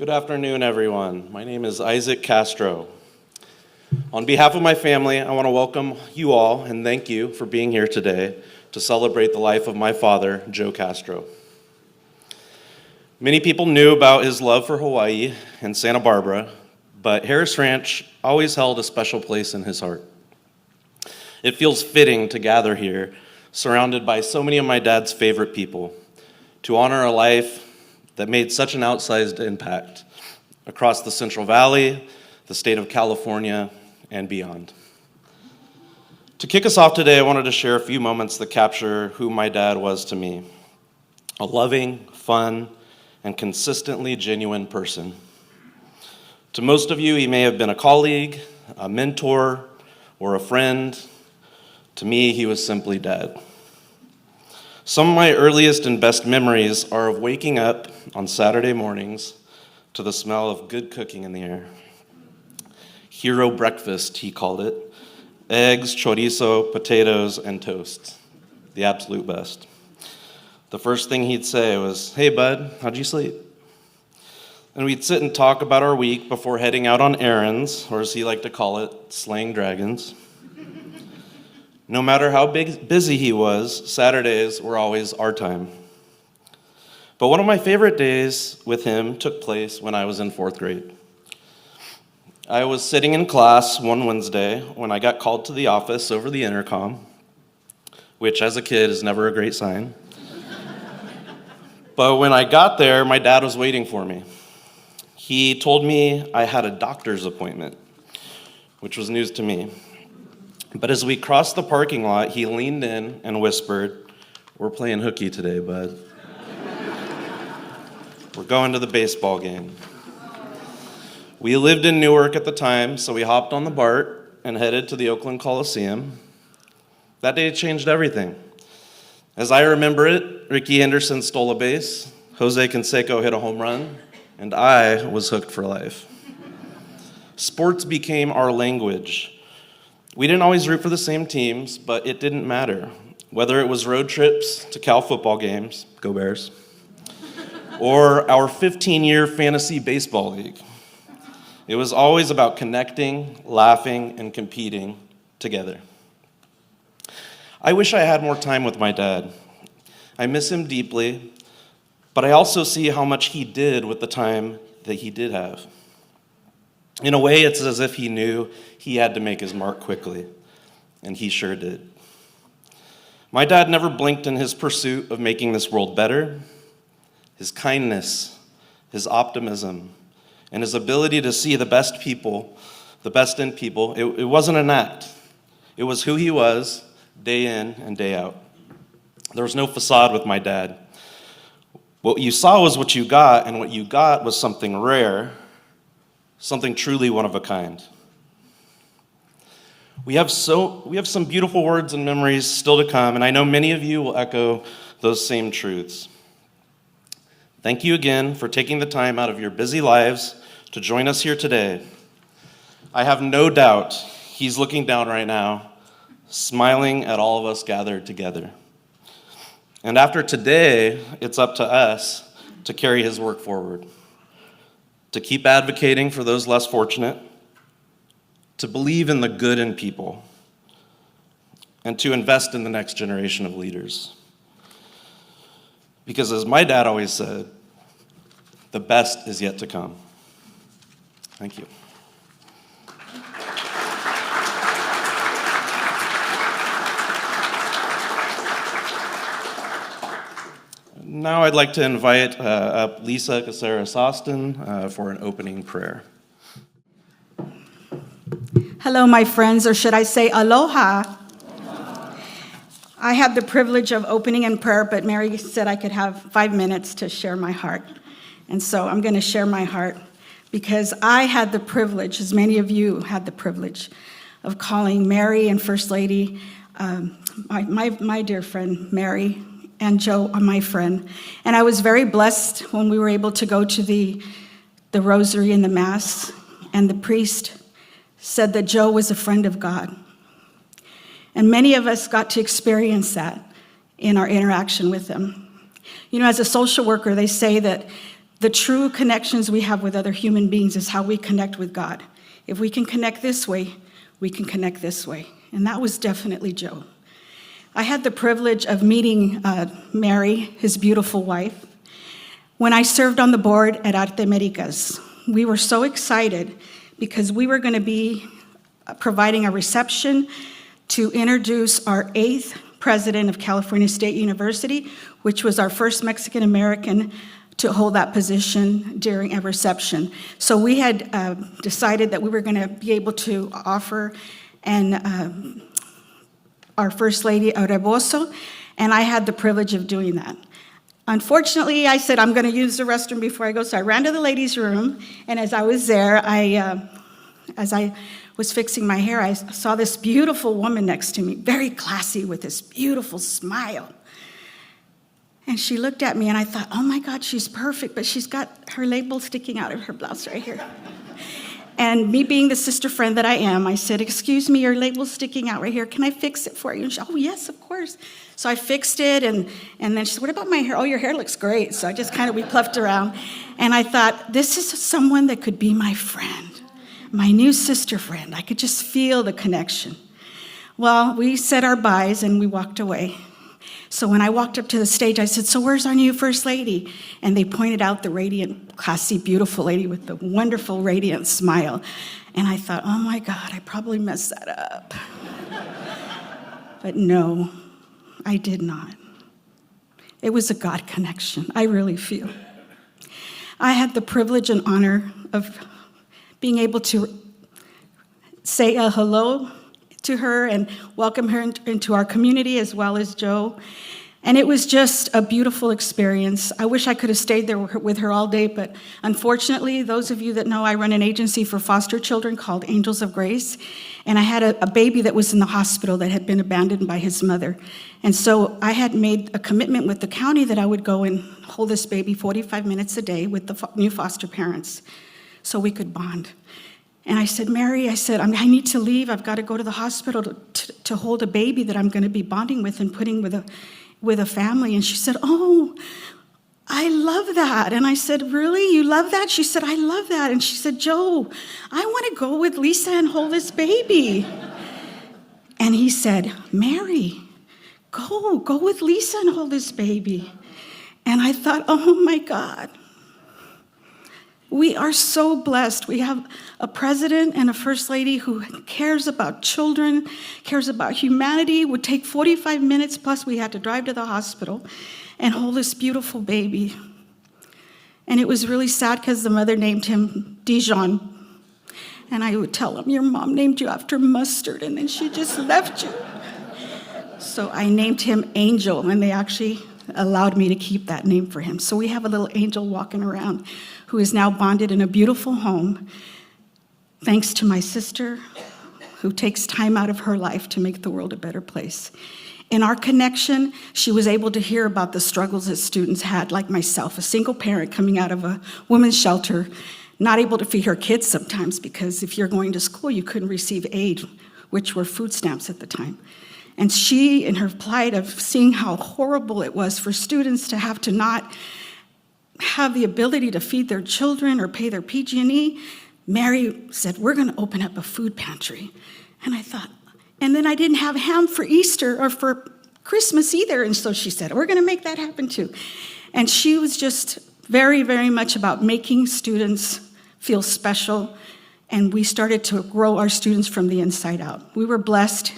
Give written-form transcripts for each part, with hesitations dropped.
Good afternoon, everyone. My name is Isaac Castro. On behalf of my family, I want to welcome you all and thank you for being here today to celebrate the life of my father, Joe Castro. Many people knew about his love for Hawaii and Santa Barbara, but Harris Ranch always held a special place in his heart. It feels fitting to gather here, surrounded by so many of my dad's favorite people, to honor a life that made such an outsized impact across the Central Valley, the state of California, and beyond. To kick us off today, I wanted to share a few moments that capture who my dad was to me. A loving, fun, and consistently genuine person. To most of you, he may have been a colleague, a mentor, or a friend. To me, he was simply Dad. Some of my earliest and best memories are of waking up on Saturday mornings to the smell of good cooking in the air. Hero breakfast, he called it. Eggs, chorizo, potatoes, and toast. The absolute best. The first thing he'd say was, "Hey, bud, how'd you sleep?" And we'd sit and talk about our week before heading out on errands, or as he liked to call it, slaying dragons. No matter how busy he was, Saturdays were always our time. But one of my favorite days with him took place when I was in 4th grade. I was sitting in class one Wednesday when I got called to the office over the intercom, which as a kid is never a great sign. But when I got there, my dad was waiting for me. He told me I had a doctor's appointment, which was news to me. But as we crossed the parking lot, he leaned in and whispered, "We're playing hooky today, bud. We're going to the baseball game." We lived in Newark at the time, so we hopped on the BART and headed to the Oakland Coliseum. That day changed everything. As I remember it, Ricky Henderson stole a base, Jose Canseco hit a home run, and I was hooked for life. Sports became our language. We didn't always root for the same teams, but it didn't matter. Whether it was road trips to Cal football games, go Bears, or our 15-year fantasy baseball league. It was always about connecting, laughing, and competing together. I wish I had more time with my dad. I miss him deeply, but I also see how much he did with the time that he did have. In a way, it's as if he knew he had to make his mark quickly, and he sure did. My dad never blinked in his pursuit of making this world better. His kindness, his optimism, and his ability to see the best in people, it wasn't an act. It was who he was, day in and day out. There was no facade with my dad. What you saw was what you got, and what you got was something rare, something truly one of a kind. We have some beautiful words and memories still to come, and I know many of you will echo those same truths. Thank you again for taking the time out of your busy lives to join us here today. I have no doubt he's looking down right now, smiling at all of us gathered together. And after today, it's up to us to carry his work forward, to keep advocating for those less fortunate, to believe in the good in people, and to invest in the next generation of leaders. Because as my dad always said, the best is yet to come. Thank you. Now I'd like to invite up Lisa Caceres-Austin for an opening prayer. Hello, my friends, or should I say aloha? I had the privilege of opening in prayer, but Mary said I could have 5 minutes to share my heart. And so I'm going to share my heart because I had the privilege, as many of you had the privilege, of calling Mary and First Lady, my dear friend Mary, and Joe, my friend. And I was very blessed when we were able to go to the rosary and the Mass, and the priest said that Joe was a friend of God. And many of us got to experience that in our interaction with him. You know, as a social worker, they say that The true connections we have with other human beings is how we connect with God. If we can connect this way, we can connect this way. And that was definitely Joe. I had the privilege of meeting Mary, his beautiful wife, when I served on the board at Arte Americas. We were so excited because we were going to be providing a reception to introduce our 8th president of California State University, which was our first Mexican American to hold that position during a reception. So we had decided that we were going to be able to offer our First Lady a rebozo, and I had the privilege of doing that. Unfortunately, I said, I'm going to use the restroom before I go, so I ran to the ladies' room, and as I was there, as I was fixing my hair, I saw this beautiful woman next to me, very classy, with this beautiful smile. And she looked at me, and I thought, oh my God, she's perfect, but she's got her label sticking out of her blouse right here. And me being the sister friend that I am, I said, excuse me, your label's sticking out right here. Can I fix it for you? And she, oh, yes, of course. So I fixed it, and then she said, what about my hair? Oh, your hair looks great. So I just we pluffed around. And I thought, this is someone that could be my friend, my new sister friend. I could just feel the connection. Well, we said our byes, and we walked away. So when I walked up to the stage, I said, so where's our new First Lady? And they pointed out the radiant, classy, beautiful lady with the wonderful, radiant smile. And I thought, oh my God, I probably messed that up. But no, I did not. It was a God connection, I really feel. I had the privilege and honor of being able to say a hello to her and welcome her into our community, as well as Joe. And it was just a beautiful experience. I wish I could have stayed there with her all day, but unfortunately, those of you that know, I run an agency for foster children called Angels of Grace, and I had a baby that was in the hospital that had been abandoned by his mother. And so I had made a commitment with the county that I would go and hold this baby 45 minutes a day with the new foster parents so we could bond. And I said, Mary, I need to leave. I've got to go to the hospital to hold a baby that I'm going to be bonding with and putting with a family. And she said, oh, I love that. And I said, really? You love that? She said, I love that. And she said, Joe, I want to go with Lisa and hold this baby. And he said, Mary, go with Lisa and hold this baby. And I thought, oh my God. We are so blessed. We have a president and a first lady who cares about children, cares about humanity, would take 45 minutes, plus we had to drive to the hospital and hold this beautiful baby. And it was really sad because the mother named him Dijon. And I would tell him, your mom named you after mustard, and then she just left you. So I named him Angel, and they actually allowed me to keep that name for him. So we have a little angel walking around who is now bonded in a beautiful home, thanks to my sister, who takes time out of her life to make the world a better place. In our connection, she was able to hear about the struggles that students had, like myself, a single parent coming out of a women's shelter, not able to feed her kids sometimes, because if you're going to school, you couldn't receive aid, which were food stamps at the time. And she, in her plight of seeing how horrible it was for students to have to not have the ability to feed their children or pay their PG&E, Mary said, we're going to open up a food pantry. And I thought, and then I didn't have ham for Easter or for Christmas either. And so she said, we're going to make that happen too. And she was just very, very much about making students feel special. And we started to grow our students from the inside out. We were blessed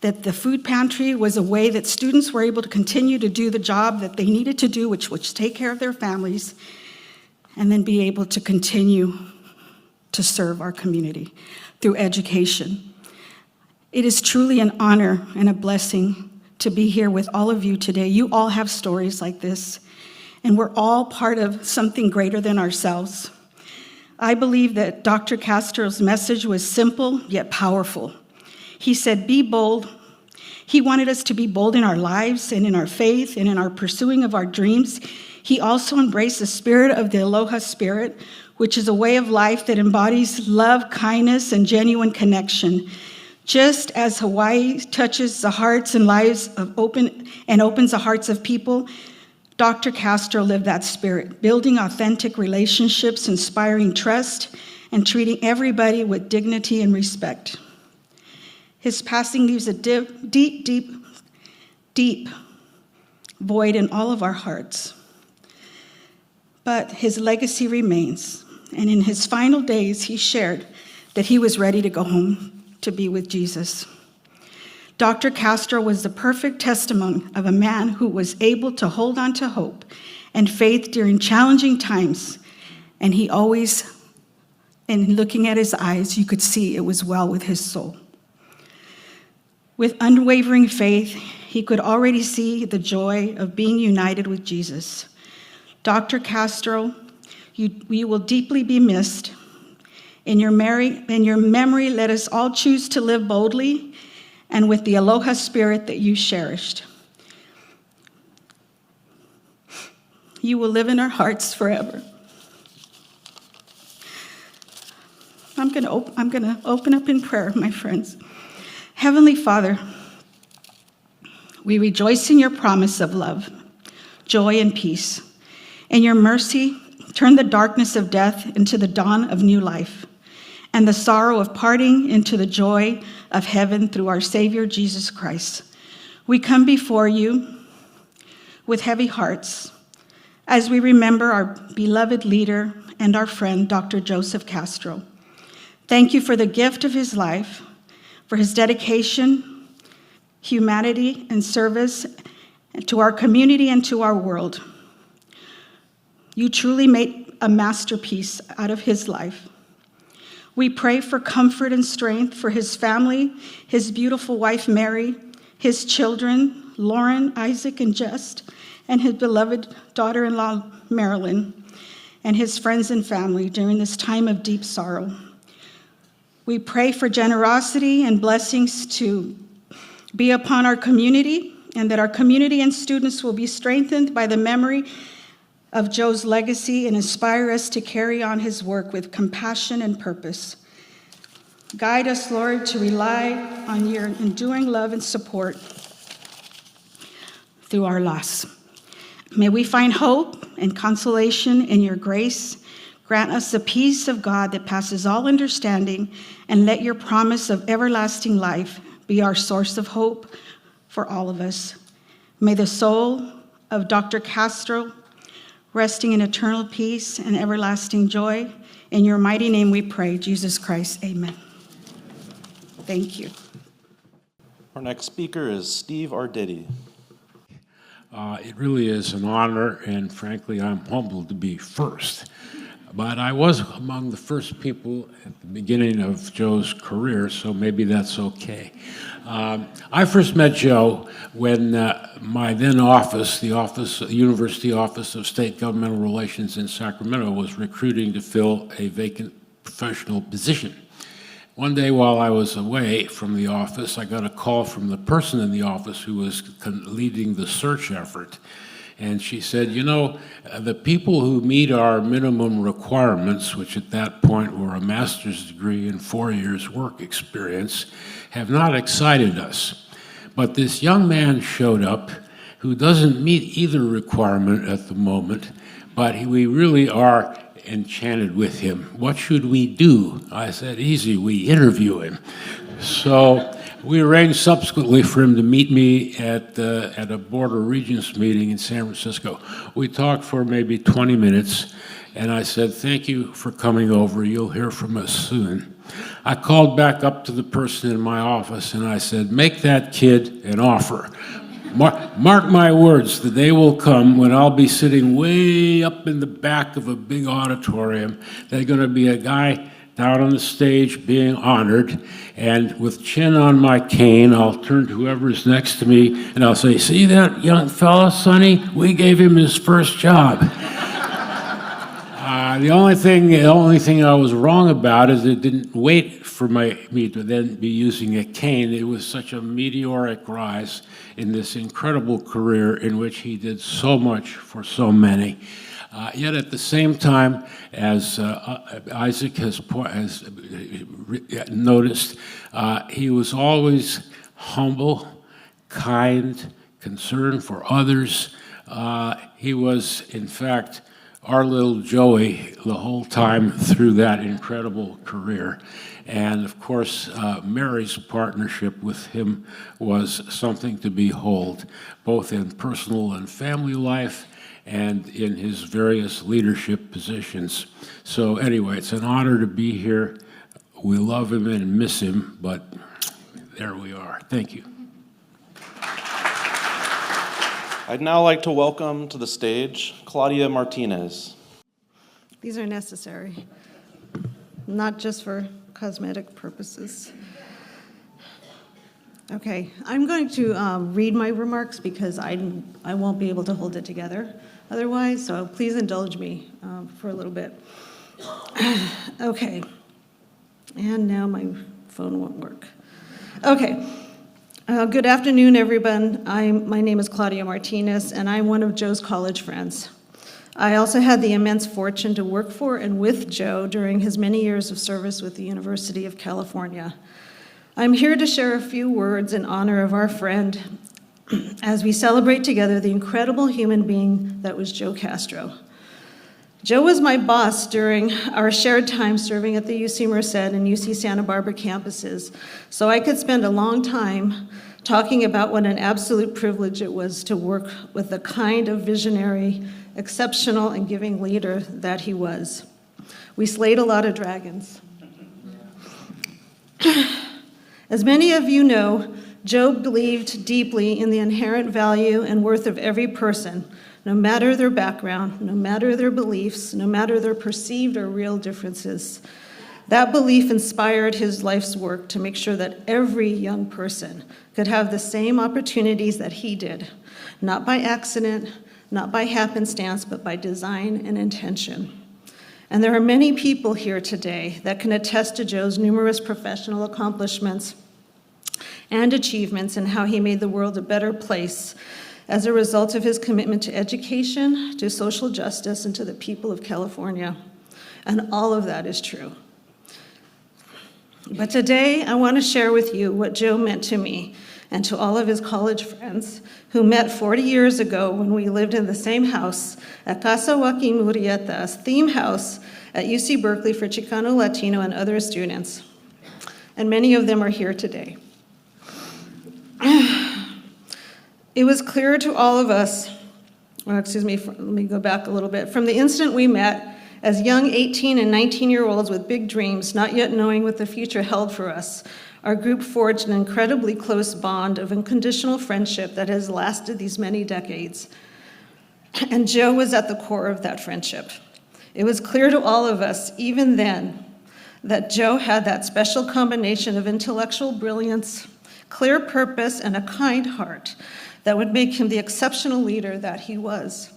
that the food pantry was a way that students were able to continue to do the job that they needed to do, which was take care of their families, and then be able to continue to serve our community through education. It is truly an honor and a blessing to be here with all of you today. You all have stories like this, and we're all part of something greater than ourselves. I believe that Dr. Castro's message was simple yet powerful. He said, be bold. He wanted us to be bold in our lives and in our faith and in our pursuing of our dreams. He also embraced the spirit of the Aloha Spirit, which is a way of life that embodies love, kindness, and genuine connection. Just as Hawaii touches the hearts and lives of opens the hearts of people, Dr. Castro lived that spirit, building authentic relationships, inspiring trust, and treating everybody with dignity and respect. His passing leaves a deep void in all of our hearts. But his legacy remains, and in his final days, he shared that he was ready to go home to be with Jesus. Dr. Castro was the perfect testimony of a man who was able to hold on to hope and faith during challenging times, and he always, in looking at his eyes, you could see it was well with his soul. With unwavering faith, he could already see the joy of being united with Jesus. Dr. Castro, you will deeply be missed. In your memory, let us all choose to live boldly and with the aloha spirit that you cherished. You will live in our hearts forever. I'm going to open up in prayer, my friends. Heavenly Father, we rejoice in your promise of love, joy, and peace. In your mercy, turn the darkness of death into the dawn of new life, and the sorrow of parting into the joy of heaven through our Savior, Jesus Christ. We come before you with heavy hearts as we remember our beloved leader and our friend, Dr. Joseph Castro. Thank you for the gift of his life, for his dedication, humanity, and service to our community and to our world. You truly made a masterpiece out of his life. We pray for comfort and strength for his family, his beautiful wife, Mary, his children, Lauren, Isaac, and Just, and his beloved daughter-in-law, Marilyn, and his friends and family during this time of deep sorrow. We pray for generosity and blessings to be upon our community, and that our community and students will be strengthened by the memory of Joe's legacy and inspire us to carry on his work with compassion and purpose. Guide us, Lord, to rely on your enduring love and support through our loss. May we find hope and consolation in your grace. Grant us the peace of God that passes all understanding, and let your promise of everlasting life be our source of hope for all of us. May the soul of Dr. Castro resting in eternal peace and everlasting joy. In your mighty name we pray, Jesus Christ, amen. Thank you. Our next speaker is Steve Arditi. It really is an honor, and frankly, I'm humbled to be first. But I was among the first people at the beginning of Joe's career, so maybe that's okay. I first met Joe when my then office, the University Office of State Governmental Relations in Sacramento, was recruiting to fill a vacant professional position. One day while I was away from the office, I got a call from the person in the office who was leading the search effort. And she said, you know, the people who meet our minimum requirements, which at that point were a master's degree and 4 years work experience, have not excited us. But this young man showed up who doesn't meet either requirement at the moment, but we really are enchanted with him. What should we do? I said, easy, we interview him. So we arranged subsequently for him to meet me at a Board of Regents meeting in San Francisco. We talked for maybe 20 minutes, and I said, thank you for coming over. You'll hear from us soon. I called back up to the person in my office, and I said, make that kid an offer. Mark my words, the day will come when I'll be sitting way up in the back of a big auditorium. There's going to be a guy down on the stage being honored, and with chin on my cane, I'll turn to whoever's next to me, and I'll say, see that young fella, Sonny? We gave him his first job. The only thing I was wrong about is it didn't wait for me to then be using a cane. It was such a meteoric rise in this incredible career in which he did so much for so many. Yet at the same time, as Isaac has noticed, he was always humble, kind, concern for others. He was, in fact, our little Joey the whole time through that incredible career. And of course, Mary's partnership with him was something to behold, both in personal and family life and in his various leadership positions. So anyway, it's an honor to be here. We love him and miss him, but there we are. Thank you. I'd now like to welcome to the stage Claudia Martinez. These are necessary, not just for cosmetic purposes. Okay, I'm going to read my remarks because I won't be able to hold it together otherwise, so please indulge me for a little bit. Okay, and now my phone won't work. Okay. Good afternoon, everyone. My name is Claudia Martinez, and I'm one of Joe's college friends. I also had the immense fortune to work for and with Joe during his many years of service with the University of California. I'm here to share a few words in honor of our friend as we celebrate together the incredible human being that was Joe Castro. Joe was my boss during our shared time serving at the UC Merced and UC Santa Barbara campuses, so I could spend a long time talking about what an absolute privilege it was to work with the kind of visionary, exceptional, and giving leader that he was. We slayed a lot of dragons. As many of you know, Joe believed deeply in the inherent value and worth of every person, no matter their background, no matter their beliefs, no matter their perceived or real differences. That belief inspired his life's work to make sure that every young person could have the same opportunities that he did, not by accident, not by happenstance, but by design and intention. And there are many people here today that can attest to Joe's numerous professional accomplishments and achievements and how he made the world a better place as a result of his commitment to education, to social justice, and to the people of California. And all of that is true. But today, I want to share with you what Joe meant to me and to all of his college friends who met 40 years ago when we lived in the same house at Casa Joaquin Murrieta's theme house at UC Berkeley for Chicano, Latino, and other students. And many of them are here today. It was clear to all of us, let me go back a little bit. From the instant we met, as young 18 and 19-year-olds with big dreams, not yet knowing what the future held for us, our group forged an incredibly close bond of unconditional friendship that has lasted these many decades. And Joe was at the core of that friendship. It was clear to all of us, even then, that Joe had that special combination of intellectual brilliance, clear purpose, and a kind heart that would make him the exceptional leader that he was.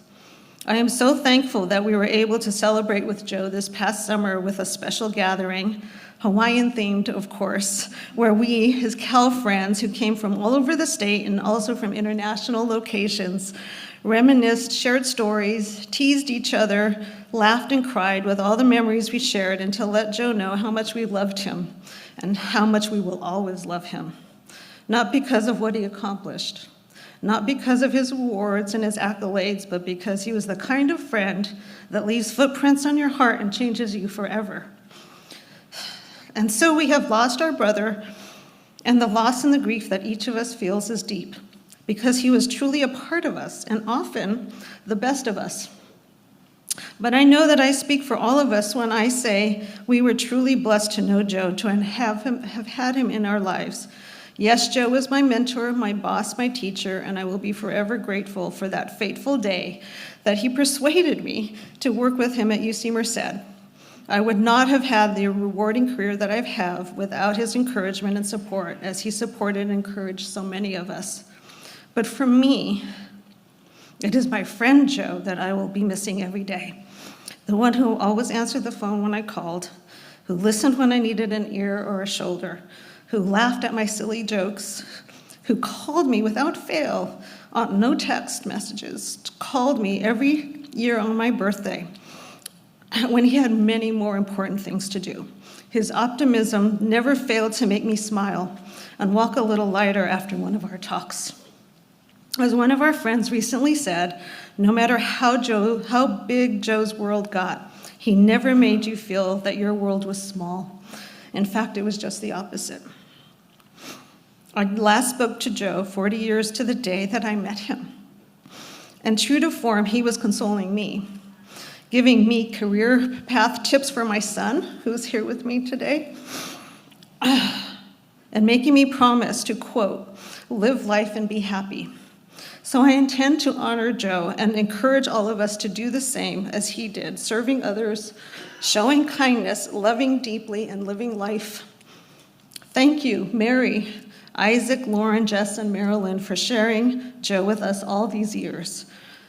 I am so thankful that we were able to celebrate with Joe this past summer with a special gathering, Hawaiian-themed, of course, where we, his Cal friends who came from all over the state and also from international locations, reminisced, shared stories, teased each other, laughed and cried with all the memories we shared, and to let Joe know how much we loved him and how much we will always love him. Not because of what he accomplished, not because of his awards and his accolades, but because he was the kind of friend that leaves footprints on your heart and changes you forever. And so we have lost our brother, and the loss and the grief that each of us feels is deep, because he was truly a part of us, and often the best of us. But I know that I speak for all of us when I say we were truly blessed to know Joe, to have had him in our lives. Yes, Joe was my mentor, my boss, my teacher, and I will be forever grateful for that fateful day that he persuaded me to work with him at UC Merced. I would not have had the rewarding career that I have without his encouragement and support, as he supported and encouraged so many of us. But for me, it is my friend Joe that I will be missing every day. The one who always answered the phone when I called, who listened when I needed an ear or a shoulder, who laughed at my silly jokes, who called me without fail on no text messages, called me every year on my birthday when he had many more important things to do. His optimism never failed to make me smile and walk a little lighter after one of our talks. As one of our friends recently said, no matter how big Joe's world got, he never made you feel that your world was small. In fact, it was just the opposite. I last spoke to Joe 40 years to the day that I met him. And true to form, he was consoling me, giving me career path tips for my son, who's here with me today, and making me promise to, quote, live life and be happy. So I intend to honor Joe and encourage all of us to do the same as he did, serving others, showing kindness, loving deeply, and living life. Thank you, Mary, Isaac, Lauren, Jess, and Marilyn, for sharing Joe with us all these years.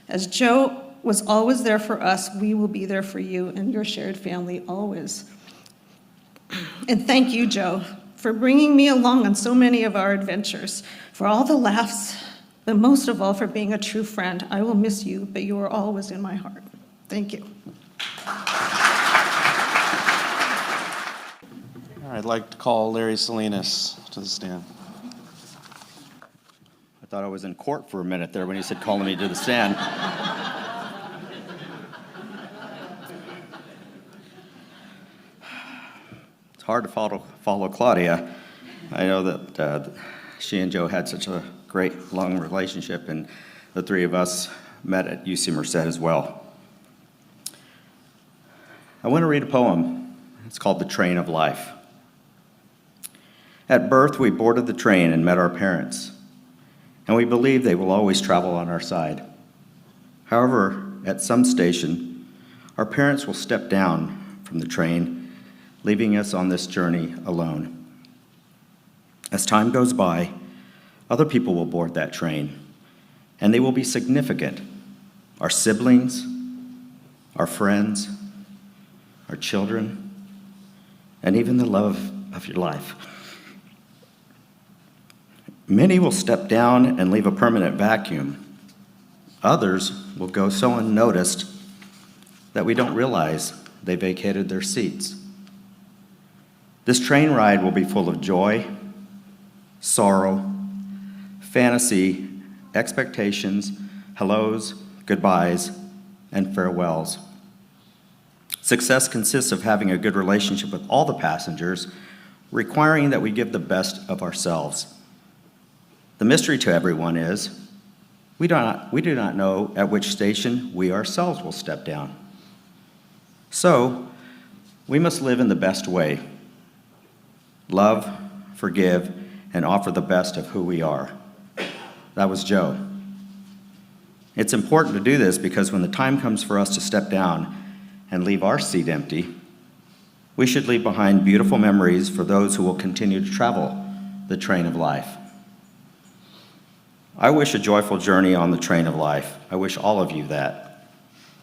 As Joe was always there for us, we will be there for you and your shared family always. And thank you, Joe, for bringing me along on so many of our adventures, for all the laughs, but most of all, for being a true friend. I will miss you, but you are always in my heart. Thank you. All right, I'd like to call Larry Salinas to the stand. I thought I was in court for a minute there when he said calling me to the stand. It's hard to follow Claudia. I know that she and Joe had such a great long relationship, and the three of us met at UC Merced as well. I want to read a poem. It's called The Train of Life. At birth, we boarded the train and met our parents, and we believe they will always travel on our side. However, at some station, our parents will step down from the train, leaving us on this journey alone. As time goes by, other people will board that train, and they will be significant. Our siblings, our friends, our children, and even the love of your life. Many will step down and leave a permanent vacuum. Others will go so unnoticed that we don't realize they vacated their seats. This train ride will be full of joy, sorrow, fantasy, expectations, hellos, goodbyes, and farewells. Success consists of having a good relationship with all the passengers, requiring that we give the best of ourselves. The mystery to everyone is we do not know at which station we ourselves will step down. So, we must live in the best way. Love, forgive, and offer the best of who we are. That was Joe. It's important to do this because when the time comes for us to step down and leave our seat empty, we should leave behind beautiful memories for those who will continue to travel the train of life. I wish a joyful journey on the train of life. I wish all of you that,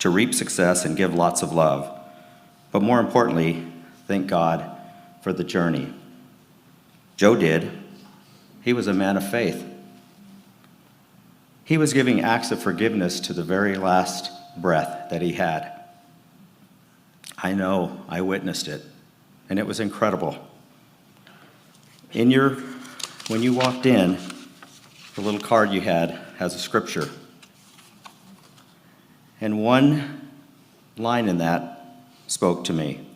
to reap success and give lots of love. But more importantly, thank God for the journey. Joe did. He was a man of faith. He was giving acts of forgiveness to the very last breath that he had. I know, I witnessed it, and it was incredible. When you walked in, the little card you had has a scripture. And one line in that spoke to me.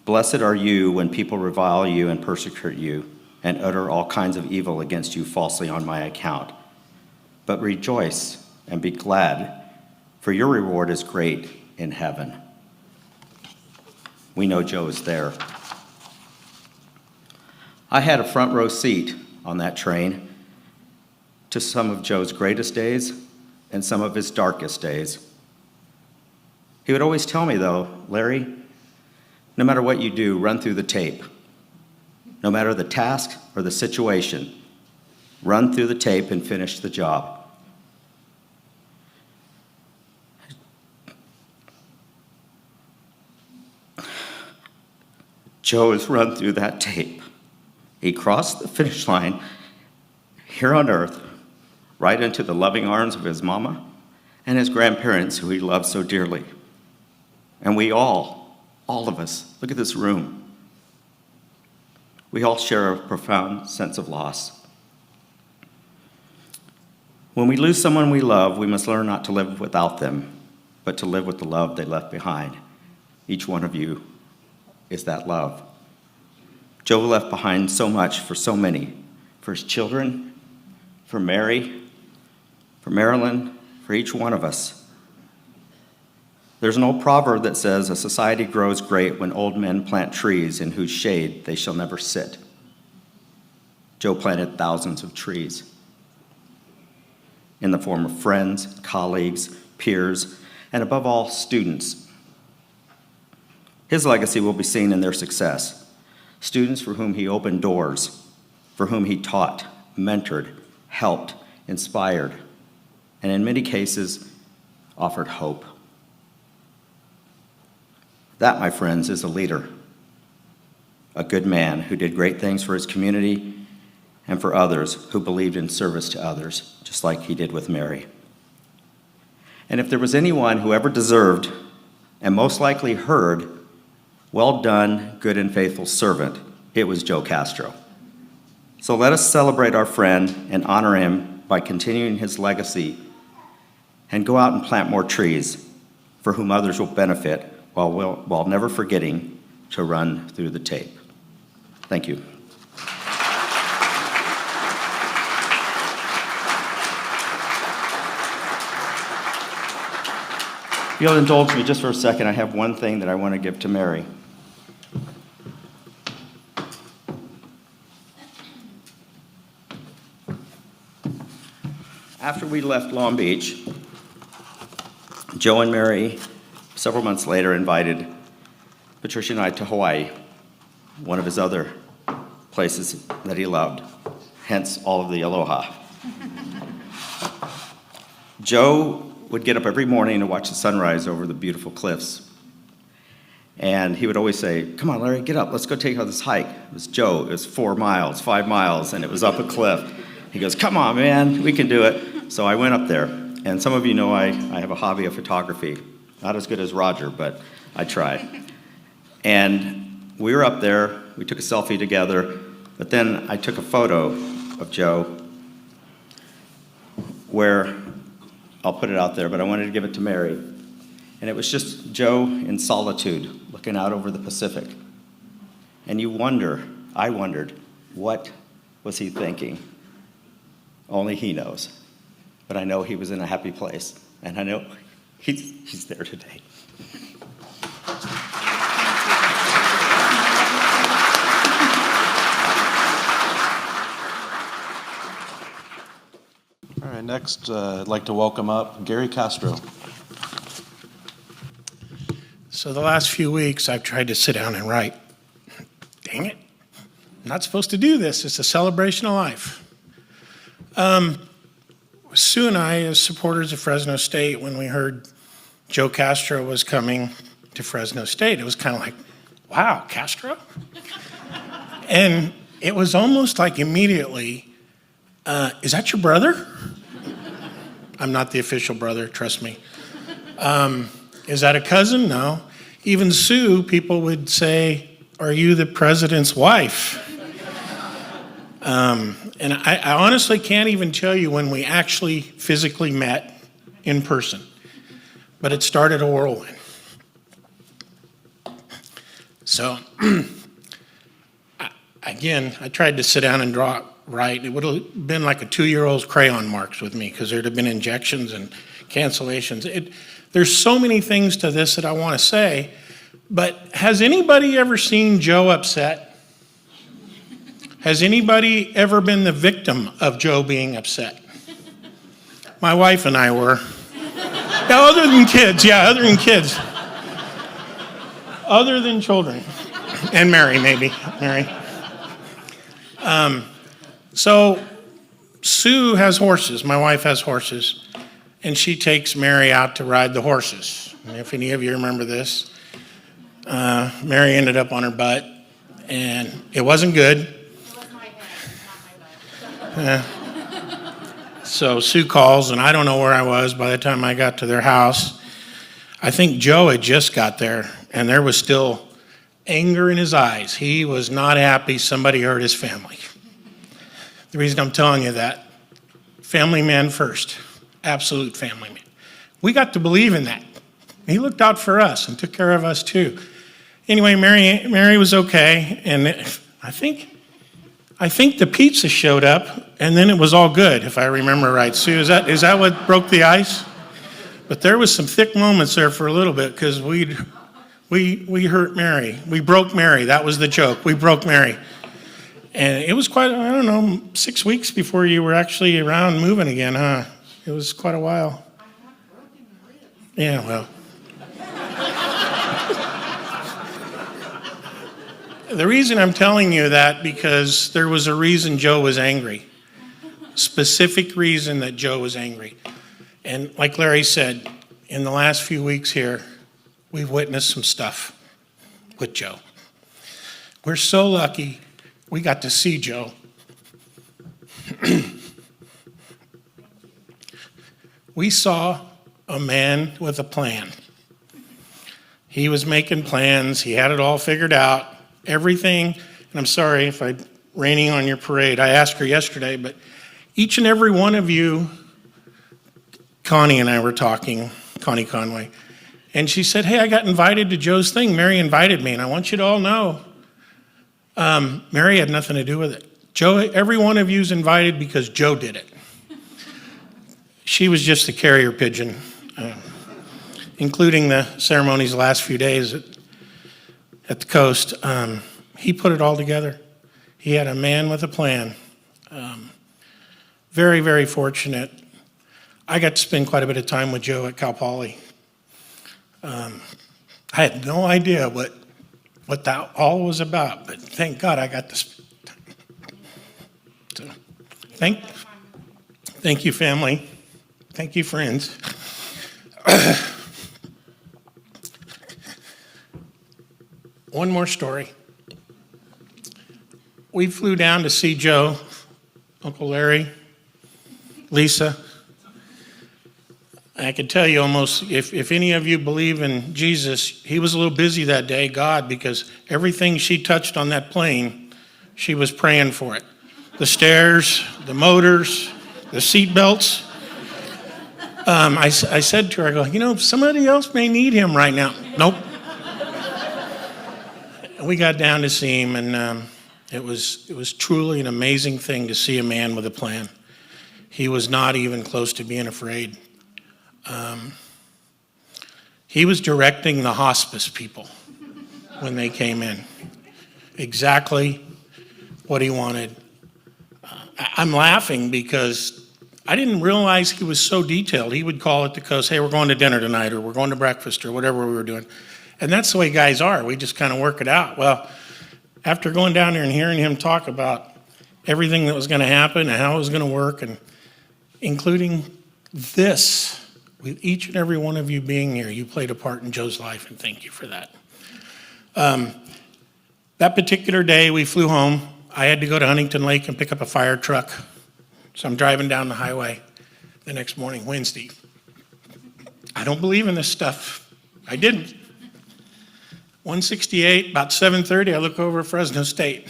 Blessed are you when people revile you and persecute you and utter all kinds of evil against you falsely on my account. But rejoice and be glad, for your reward is great in heaven. We know Joe is there. I had a front row seat on that train to some of Joe's greatest days and some of his darkest days. He would always tell me, though, Larry, no matter what you do, run through the tape. No matter the task or the situation, run through the tape and finish the job. Joe has run through that tape. He crossed the finish line here on earth, right into the loving arms of his mama and his grandparents who he loved so dearly. And we all of us, look at this room. We all share a profound sense of loss. When we lose someone we love, we must learn not to live without them, but to live with the love they left behind. Each one of you is that love. Joe left behind so much for so many, for his children, for Mary, for Marilyn, for each one of us. There's an old proverb that says, "A society grows great when old men plant trees in whose shade they shall never sit." Joe planted thousands of trees in the form of friends, colleagues, peers, and above all, students. His legacy will be seen in their success. Students for whom he opened doors, for whom he taught, mentored, helped, inspired, and in many cases, offered hope. That, my friends, is a leader, a good man who did great things for his community and for others, who believed in service to others, just like he did with Mary. And if there was anyone who ever deserved, and most likely heard, "Well done, good and faithful servant," it was Joe Castro. So let us celebrate our friend and honor him by continuing his legacy and go out and plant more trees for whom others will benefit while never forgetting to run through the tape. Thank you. If you'll indulge me just for a second, I have one thing that I want to give to Mary. After we left Long Beach, Joe and Mary, several months later, invited Patricia and I to Hawaii, one of his other places that he loved, hence all of the aloha. Joe would get up every morning to watch the sunrise over the beautiful cliffs. And he would always say, "Come on, Larry, get up. Let's go take this hike." It was Joe. It was 4 miles, 5 miles, and it was up a cliff. He goes, "Come on, man, we can do it." So I went up there. And some of you know I have a hobby of photography. Not as good as Roger, but I try. And we were up there. We took a selfie together. But then I took a photo of Joe where, I'll put it out there, but I wanted to give it to Mary. And it was just Joe in solitude, looking out over the Pacific. And I wondered, what was he thinking? Only he knows. But I know he was in a happy place, and I know he's there today. All right, next, I'd like to welcome up Gary Castro. So the last few weeks, I've tried to sit down and write. Dang it. I'm not supposed to do this. It's a celebration of life. Sue and I, as supporters of Fresno State, when we heard Joe Castro was coming to Fresno State, it was kind of like, wow, Castro? And it was almost like immediately, is that your brother? I'm not the official brother, trust me. Is that a cousin? No. Even Sue, people would say, are you the president's wife? And I honestly can't even tell you when we actually physically met in person, but it started a whirlwind. So, I tried to sit down and write. It would have been like a 2-year-old's crayon marks with me because there'd have been injections and cancellations. There's so many things to this that I want to say, but has anybody ever seen Joe upset? Has anybody ever been the victim of Joe being upset? My wife and I were. Yeah, other than kids. Other than children. And Mary, maybe. Mary. So Sue has horses. My wife has horses. And she takes Mary out to ride the horses. And if any of you remember this, Mary ended up on her butt. And it wasn't good. So Sue calls, and I don't know where I was by the time I got to their house. I think Joe had just got there, and there was still anger in his eyes. He was not happy somebody hurt his family. The reason I'm telling you that family man first, absolute family man. We got to believe in that. He looked out for us and took care of us too. Anyway, Mary was okay, and I think the pizza showed up, and then it was all good, if I remember right. Sue, is that what broke the ice? But there was some thick moments there for a little bit, because we hurt Mary. We broke Mary. That was the joke. We broke Mary. And it was quite, I don't know, 6 weeks before you were actually around moving again, huh? It was quite a while. Yeah, well. The reason I'm telling you that, because there was a reason Joe was angry. Specific reason that Joe was angry. And like Larry said, in the last few weeks here, we've witnessed some stuff with Joe. We're so lucky we got to see Joe. We saw a man with a plan. He was making plans. He had it all figured out. Everything, and I'm sorry if I'm raining on your parade. I asked her yesterday, but each and every one of you, Connie and I were talking, Connie Conway, and she said, hey, I got invited to Joe's thing. Mary invited me, and I want you to all know, Mary had nothing to do with it. Joe, every one of you is invited because Joe did it. She was just the carrier pigeon, including the ceremonies the last few days at the coast. He put it all together. He had a man with a plan. Very, very fortunate. I got to spend quite a bit of time with Joe at Cal Poly. I had no idea what that all was about, but thank God I got to spend time. So, thank you, family. Thank you, friends. One more story. We flew down to see Joe, Uncle Larry, Lisa. I can tell you almost, if any of you believe in Jesus, he was a little busy that day, God, because everything she touched on that plane, she was praying for it. The stairs, the motors, the seat belts. I said to her, I go, somebody else may need him right now. Nope. We got down to see him, and it was truly an amazing thing to see a man with a plan. He was not even close to being afraid. He was directing the hospice people when they came in. Exactly what he wanted. I'm laughing because I didn't realize he was so detailed. He would call at the coast, hey, we're going to dinner tonight, or we're going to breakfast, or whatever we were doing. And that's the way guys are. We just kind of work it out. Well, after going down there and hearing him talk about everything that was going to happen and how it was going to work, and including this, with each and every one of you being here, you played a part in Joe's life, and thank you for that. That particular day, we flew home. I had to go to Huntington Lake and pick up a fire truck. So I'm driving down the highway the next morning, Wednesday. I don't believe in this stuff. I didn't. 168, about 7:30, I look over at Fresno State.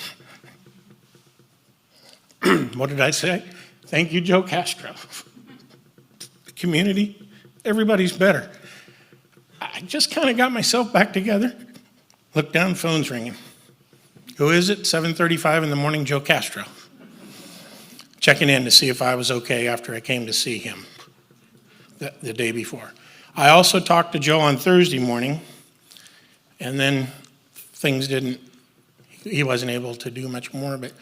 What did I say? Thank you, Joe Castro. The community, everybody's better. I just kind of got myself back together. Look down, phone's ringing. Who is it? 7:35 in the morning, Joe Castro. Checking in to see if I was okay after I came to see him the day before. I also talked to Joe on Thursday morning, and then he wasn't able to do much more. But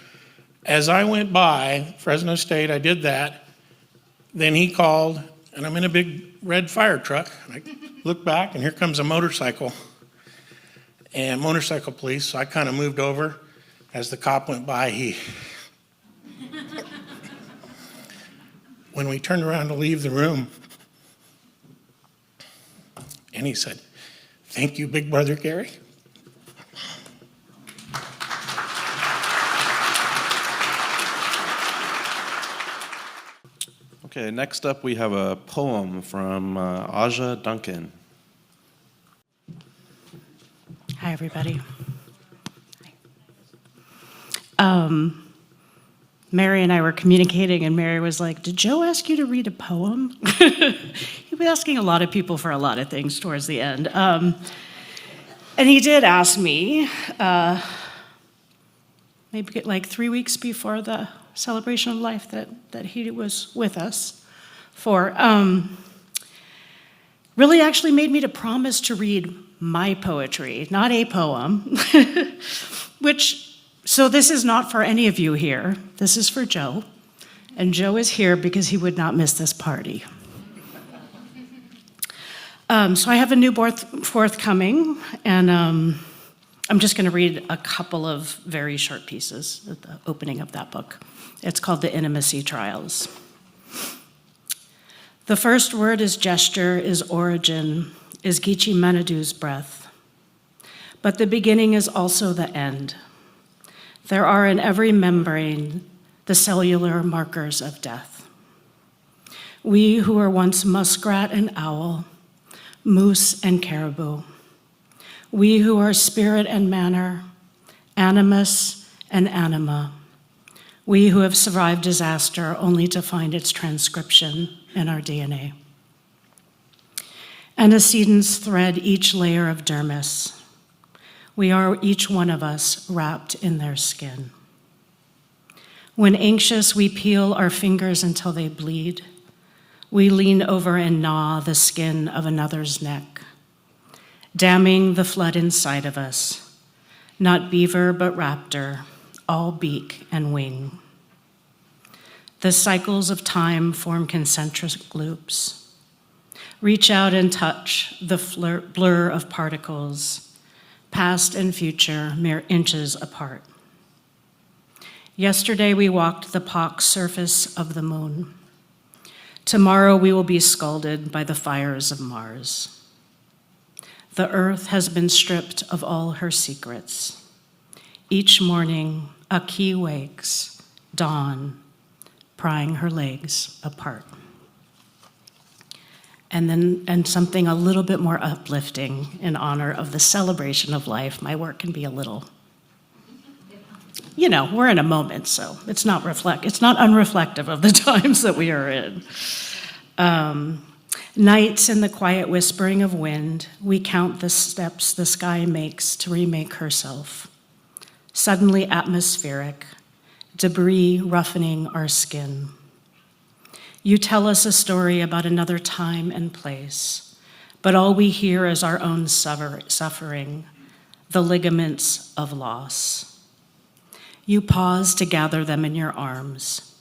as I went by Fresno State, I did that. Then he called, and I'm in a big red fire truck. I look back, and here comes a motorcycle and motorcycle police. So I kind of moved over. As the cop went by, when we turned around to leave the room, and he said, thank you, Big Brother Gary. Okay, next up we have a poem from Aja Duncan. Hi, everybody. Mary and I were communicating, and Mary was like, "Did Joe ask you to read a poem?" He was asking a lot of people for a lot of things towards the end. And he did ask me, maybe like 3 weeks before the celebration of life that he was with us for, really actually made me to promise to read my poetry, not a poem, so this is not for any of you here. This is for Joe. And Joe is here because he would not miss this party. So I have a new forthcoming, and I'm just going to read a couple of very short pieces at the opening of that book. It's called The Intimacy Trials. The first word is gesture, is origin, is Geechee Menadu's breath. But the beginning is also the end. There are in every membrane the cellular markers of death. We who were once muskrat and owl, moose and caribou. We who are spirit and manner, animus and anima. We who have survived disaster only to find its transcription in our DNA. Antecedents thread each layer of dermis. We are, each one of us, wrapped in their skin. When anxious, we peel our fingers until they bleed. We lean over and gnaw the skin of another's neck, damming the flood inside of us, not beaver but raptor, all beak and wing. The cycles of time form concentric loops. Reach out and touch the blur of particles, past and future, mere inches apart. Yesterday we walked the pock surface of the moon. Tomorrow we will be scalded by the fires of Mars. The earth has been stripped of all her secrets. Each morning a key wakes, dawn, prying her legs apart. And something a little bit more uplifting in honor of the celebration of life. My work can be a little, we're in a moment, so it's not unreflective of the times that we are in. Nights in the quiet whispering of wind, we count the steps the sky makes to remake herself. Suddenly atmospheric, debris roughening our skin. You tell us a story about another time and place, but all we hear is our own suffering, the ligaments of loss. You pause to gather them in your arms.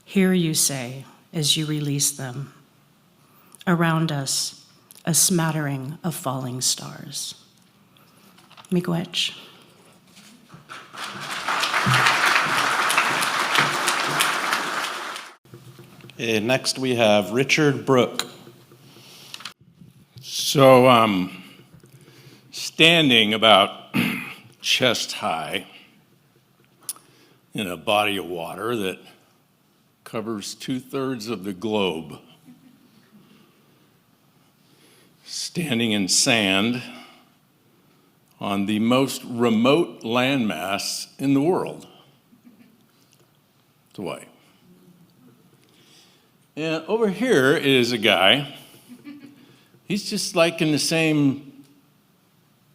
Here you say, as you release them, around us, a smattering of falling stars. Miigwech. Next we have Richard Brooke. So, standing about chest high in a body of water that covers 2/3 of the globe, standing in sand on the most remote landmass in the world. It's Hawaii. And over here is a guy, he's just like in the same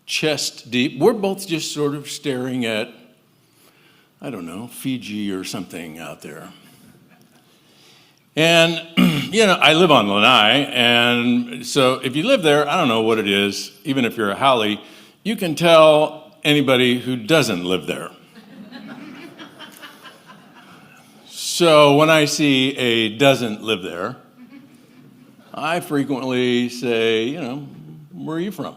chest deep. We're both just sort of staring at, I don't know, Fiji or something out there. And, I live on Lanai, and so if you live there, I don't know what it is, even if you're a haole, you can tell anybody who doesn't live there. So when I see a doesn't live there, I frequently say, where are you from?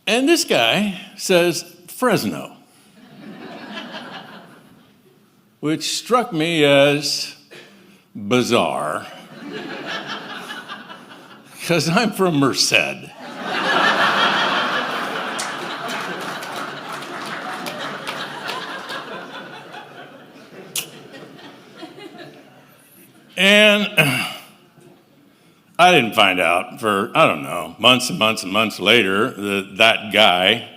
And this guy says, Fresno, which struck me as bizarre, because I'm from Merced. And I didn't find out for, months and months and months later that guy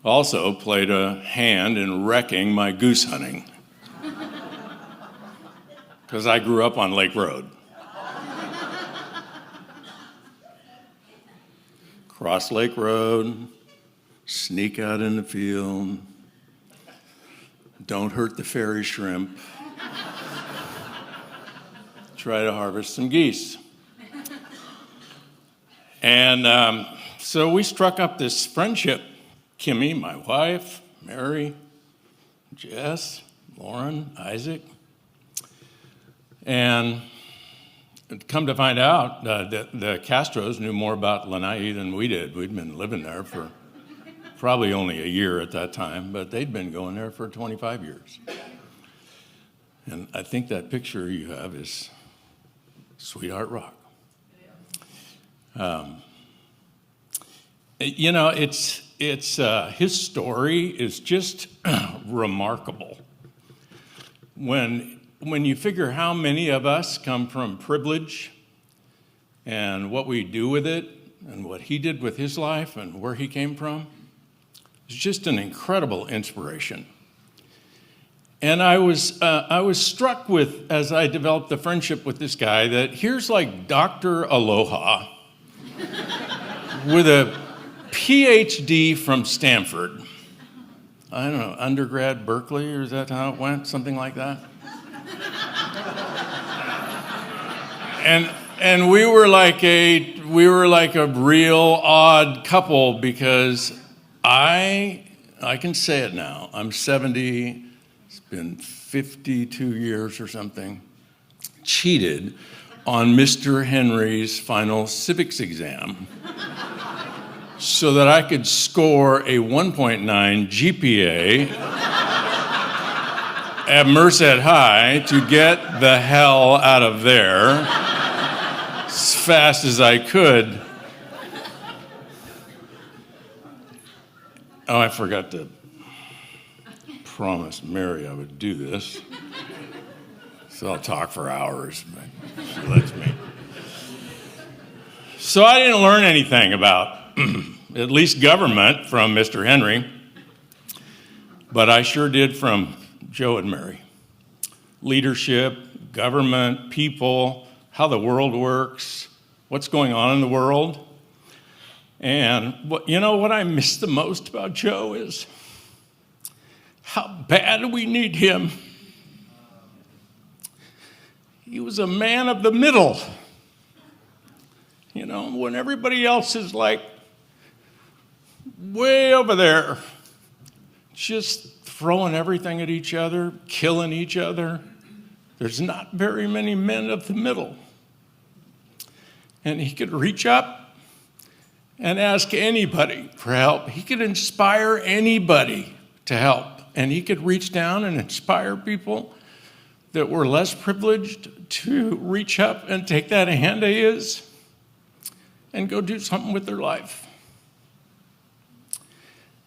also played a hand in wrecking my goose hunting. Because I grew up on Lake Road. Cross Lake Road, sneak out in the field, don't hurt the fairy shrimp, try to harvest some geese. And so we struck up this friendship. Kimmy, my wife, Mary, Jess, Lauren, Isaac. And come to find out, the Castros knew more about Lanai than we did. We'd been living there for probably only a year at that time, but they'd been going there for 25 years. And I think that picture you have is Sweetheart Rock. You know, it's his story is just remarkable. When you figure how many of us come from privilege and what we do with it and what he did with his life and where he came from, it's just an incredible inspiration. And I was struck with, as I developed the friendship with this guy, that here's like Dr. Aloha with a PhD from Stanford. I don't know, undergrad Berkeley, or is that how it went? Something like that. And we were like a real odd couple because I can say it now. I'm 70. It's been 52 years or something. Cheated on Mr. Henry's final civics exam so that I could score a 1.9 GPA at Merced High to get the hell out of there as fast as I could. Oh, I forgot to promise Mary I would do this. So I'll talk for hours, but she lets me. So I didn't learn anything about at least government from Mr. Henry, but I sure did from Joe and Mary. Leadership, government, people, how the world works, what's going on in the world. And what I miss the most about Joe is how bad we need him. He was a man of the middle. You know, when everybody else is like way over there, just throwing everything at each other, killing each other, there's not very many men of the middle. And he could reach up and ask anybody for help. He could inspire anybody to help. And he could reach down and inspire people that were less privileged to reach up and take that hand of his and go do something with their life.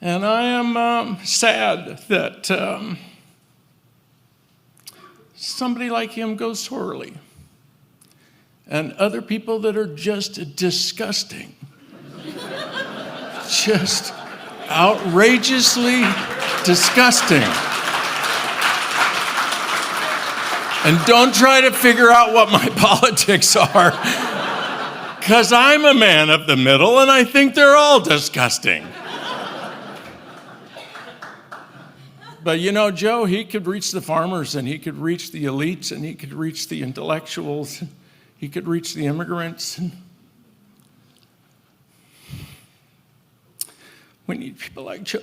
And I am sad that somebody like him goes so early. And other people that are just disgusting, just outrageously disgusting. And don't try to figure out what my politics are, because I'm a man of the middle and I think they're all disgusting. But you know, Joe, he could reach the farmers and he could reach the elites and he could reach the intellectuals. He could reach the immigrants. We need people like Joe.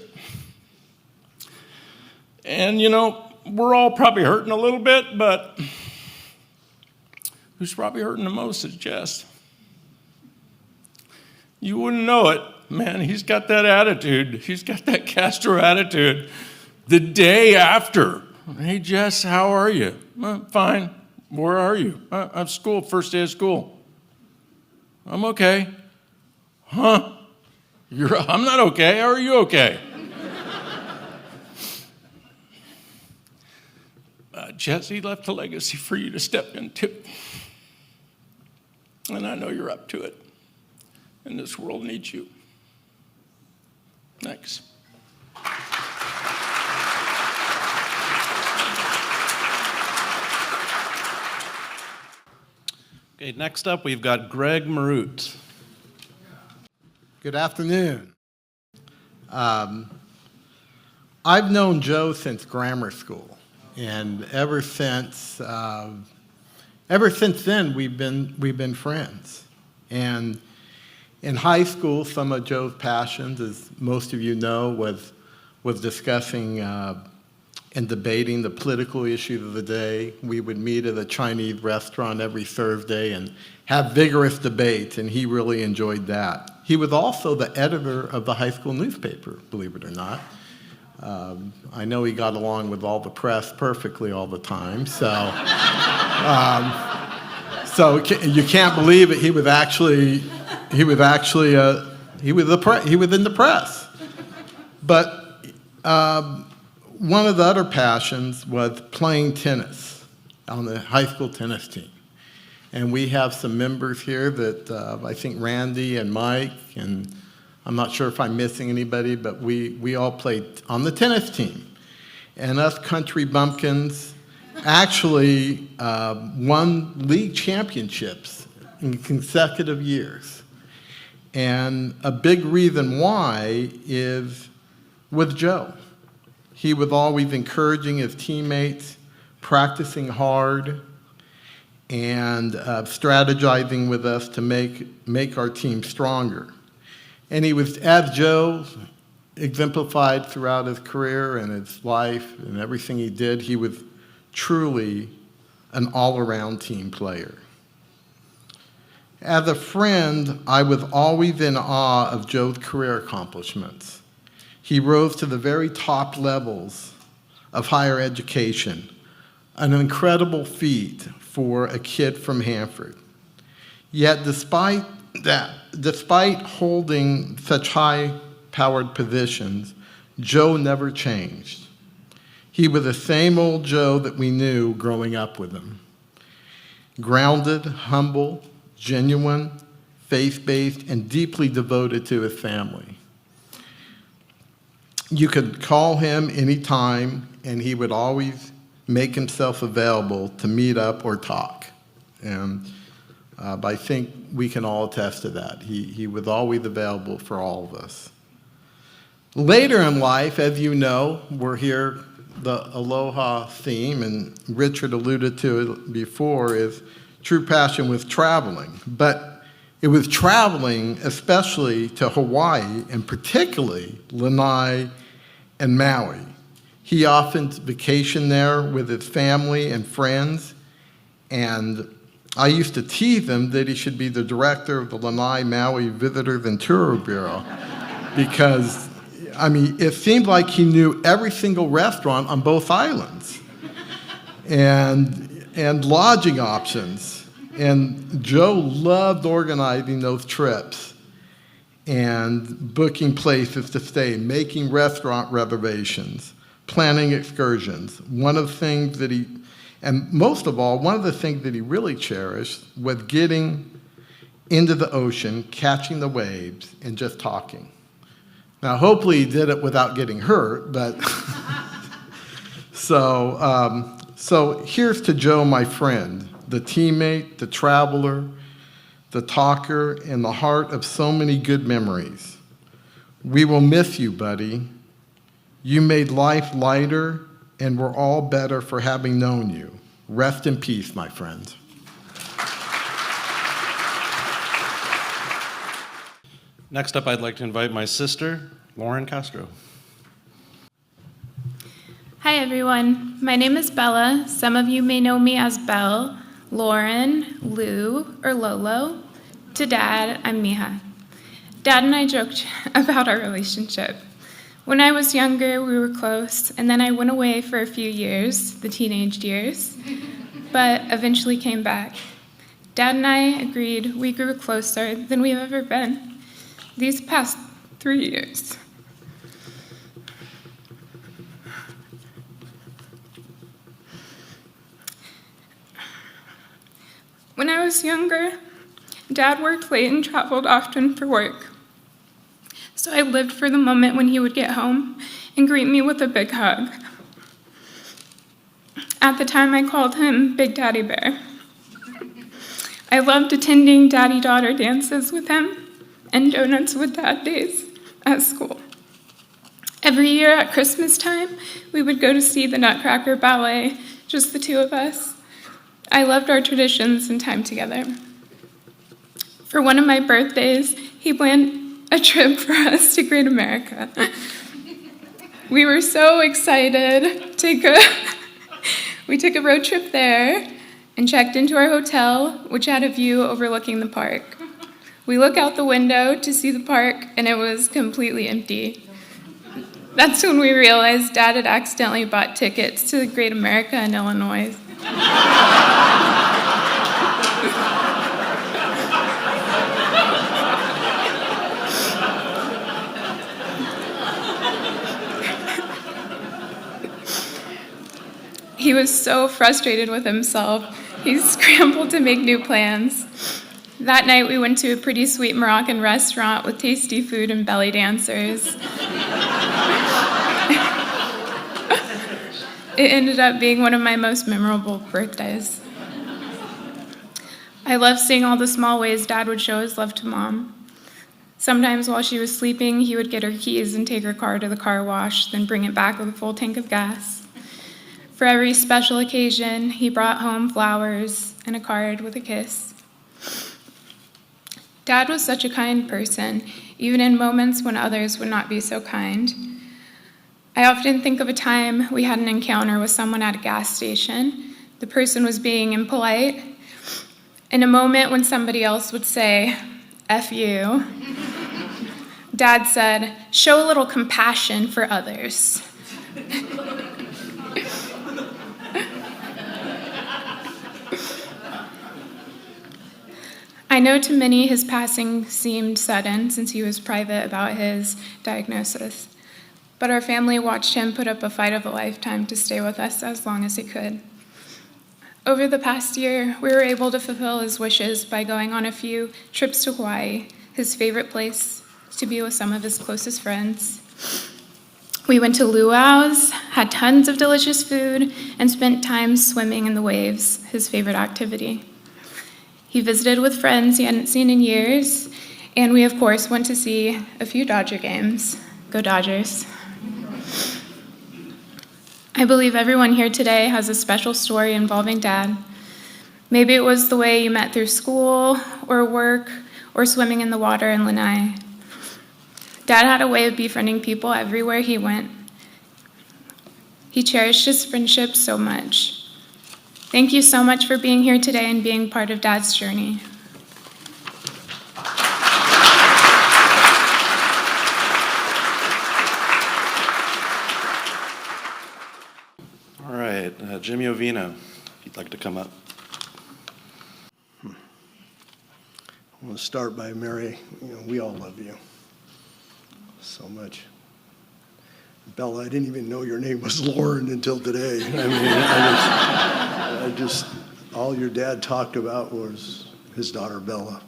And you know, we're all probably hurting a little bit, but who's probably hurting the most is Jess. You wouldn't know it. Man, he's got that attitude. He's got that Castro attitude. The day after, hey, Jess, how are you? Fine. Where are you? I'm school, first day of school. I'm okay. Huh? I'm not okay. How are you okay? Jesse left a legacy for you to step into. And I know you're up to it. And this world needs you. Thanks. Okay, next up, we've got Greg Marut. Good afternoon. I've known Joe since grammar school, and ever since then we've been friends. And in high school, some of Joe's passions, as most of you know, was discussing and debating the political issues of the day. We would meet at a Chinese restaurant every Thursday and have vigorous debates, and he really enjoyed that. He was also the editor of the high school newspaper, believe it or not. I know he got along with all the press perfectly all the time, so you can't believe it. He was in the press. But one of the other passions was playing tennis on the high school tennis team. And we have some members here that I think Randy and Mike, and I'm not sure if I'm missing anybody, but we all played on the tennis team. And us country bumpkins actually won league championships in consecutive years. And a big reason why is with Joe. He was always encouraging his teammates, practicing hard, and strategizing with us to make our team stronger. And he was, as Joe exemplified throughout his career and his life and everything he did, he was truly an all-around team player. As a friend, I was always in awe of Joe's career accomplishments. He rose to the very top levels of higher education, an incredible feat for a kid from Hanford. Yet despite holding such high-powered positions, Joe never changed. He was the same old Joe that we knew growing up with him. Grounded, humble, genuine, faith-based, and deeply devoted to his family. You could call him anytime, and he would always make himself available to meet up or talk. And I think we can all attest to that. He was always available for all of us. Later in life, as you know, we're here, the Aloha theme, and Richard alluded to it before, is true passion with traveling. But it was traveling especially to Hawaii, and particularly Lanai and Maui. He often vacationed there with his family and friends, and I used to tease him that he should be the director of the Lanai Maui Visitors and Tour Bureau, because, I mean, it seemed like he knew every single restaurant on both islands, and lodging options. And Joe loved organizing those trips and booking places to stay, making restaurant reservations, planning excursions. One of the things that most of all, one of the things that he really cherished was getting into the ocean, catching the waves, and just talking. Now, hopefully he did it without getting hurt, but so here's to Joe, my friend, the teammate, the traveler, the talker, and the heart of so many good memories. We will miss you, buddy. You made life lighter, and we're all better for having known you. Rest in peace, my friend. Next up, I'd like to invite my sister, Lauren Castro. Hi, everyone. My name is Bella. Some of you may know me as Belle, Lauren, Lou, or Lolo. To Dad, I'm Miha. Dad and I joked about our relationship. When I was younger, we were close, and then I went away for a few years, the teenage years, but eventually came back. Dad and I agreed we grew closer than we've ever been these past 3 years. When I was younger, Dad worked late and traveled often for work. So I lived for the moment when he would get home and greet me with a big hug. At the time, I called him Big Daddy Bear. I loved attending daddy-daughter dances with him and donuts with dad days at school. Every year at Christmas time, we would go to see the Nutcracker Ballet, just the two of us. I loved our traditions and time together. For one of my birthdays, he planned a trip for us to Great America. We were so excited. We took a road trip there and checked into our hotel, which had a view overlooking the park. We look out the window to see the park, and it was completely empty. That's when we realized Dad had accidentally bought tickets to the Great America in Illinois. He was so frustrated with himself, he scrambled to make new plans. That night, we went to a pretty sweet Moroccan restaurant with tasty food and belly dancers. It ended up being one of my most memorable birthdays. I love seeing all the small ways Dad would show his love to Mom. Sometimes while she was sleeping, he would get her keys and take her car to the car wash, then bring it back with a full tank of gas. For every special occasion, he brought home flowers and a card with a kiss. Dad was such a kind person, even in moments when others would not be so kind. I often think of a time we had an encounter with someone at a gas station. The person was being impolite. In a moment when somebody else would say, "F you," Dad said, "Show a little compassion for others." I know to many his passing seemed sudden since he was private about his diagnosis, but our family watched him put up a fight of a lifetime to stay with us as long as he could. Over the past year, we were able to fulfill his wishes by going on a few trips to Hawaii, his favorite place to be with some of his closest friends. We went to luau's, had tons of delicious food, and spent time swimming in the waves, his favorite activity. He visited with friends he hadn't seen in years, and we, of course, went to see a few Dodger games. Go Dodgers. I believe everyone here today has a special story involving Dad. Maybe it was the way you met through school, or work, or swimming in the water in Lanai. Dad had a way of befriending people everywhere he went. He cherished his friendship so much. Thank you so much for being here today and being part of Dad's journey. All right, Jimmy Ovina, if you'd like to come up. I want to start by Mary. We all love you so much. Bella, I didn't even know your name was Lauren until today. I mean, all your dad talked about was his daughter Bella.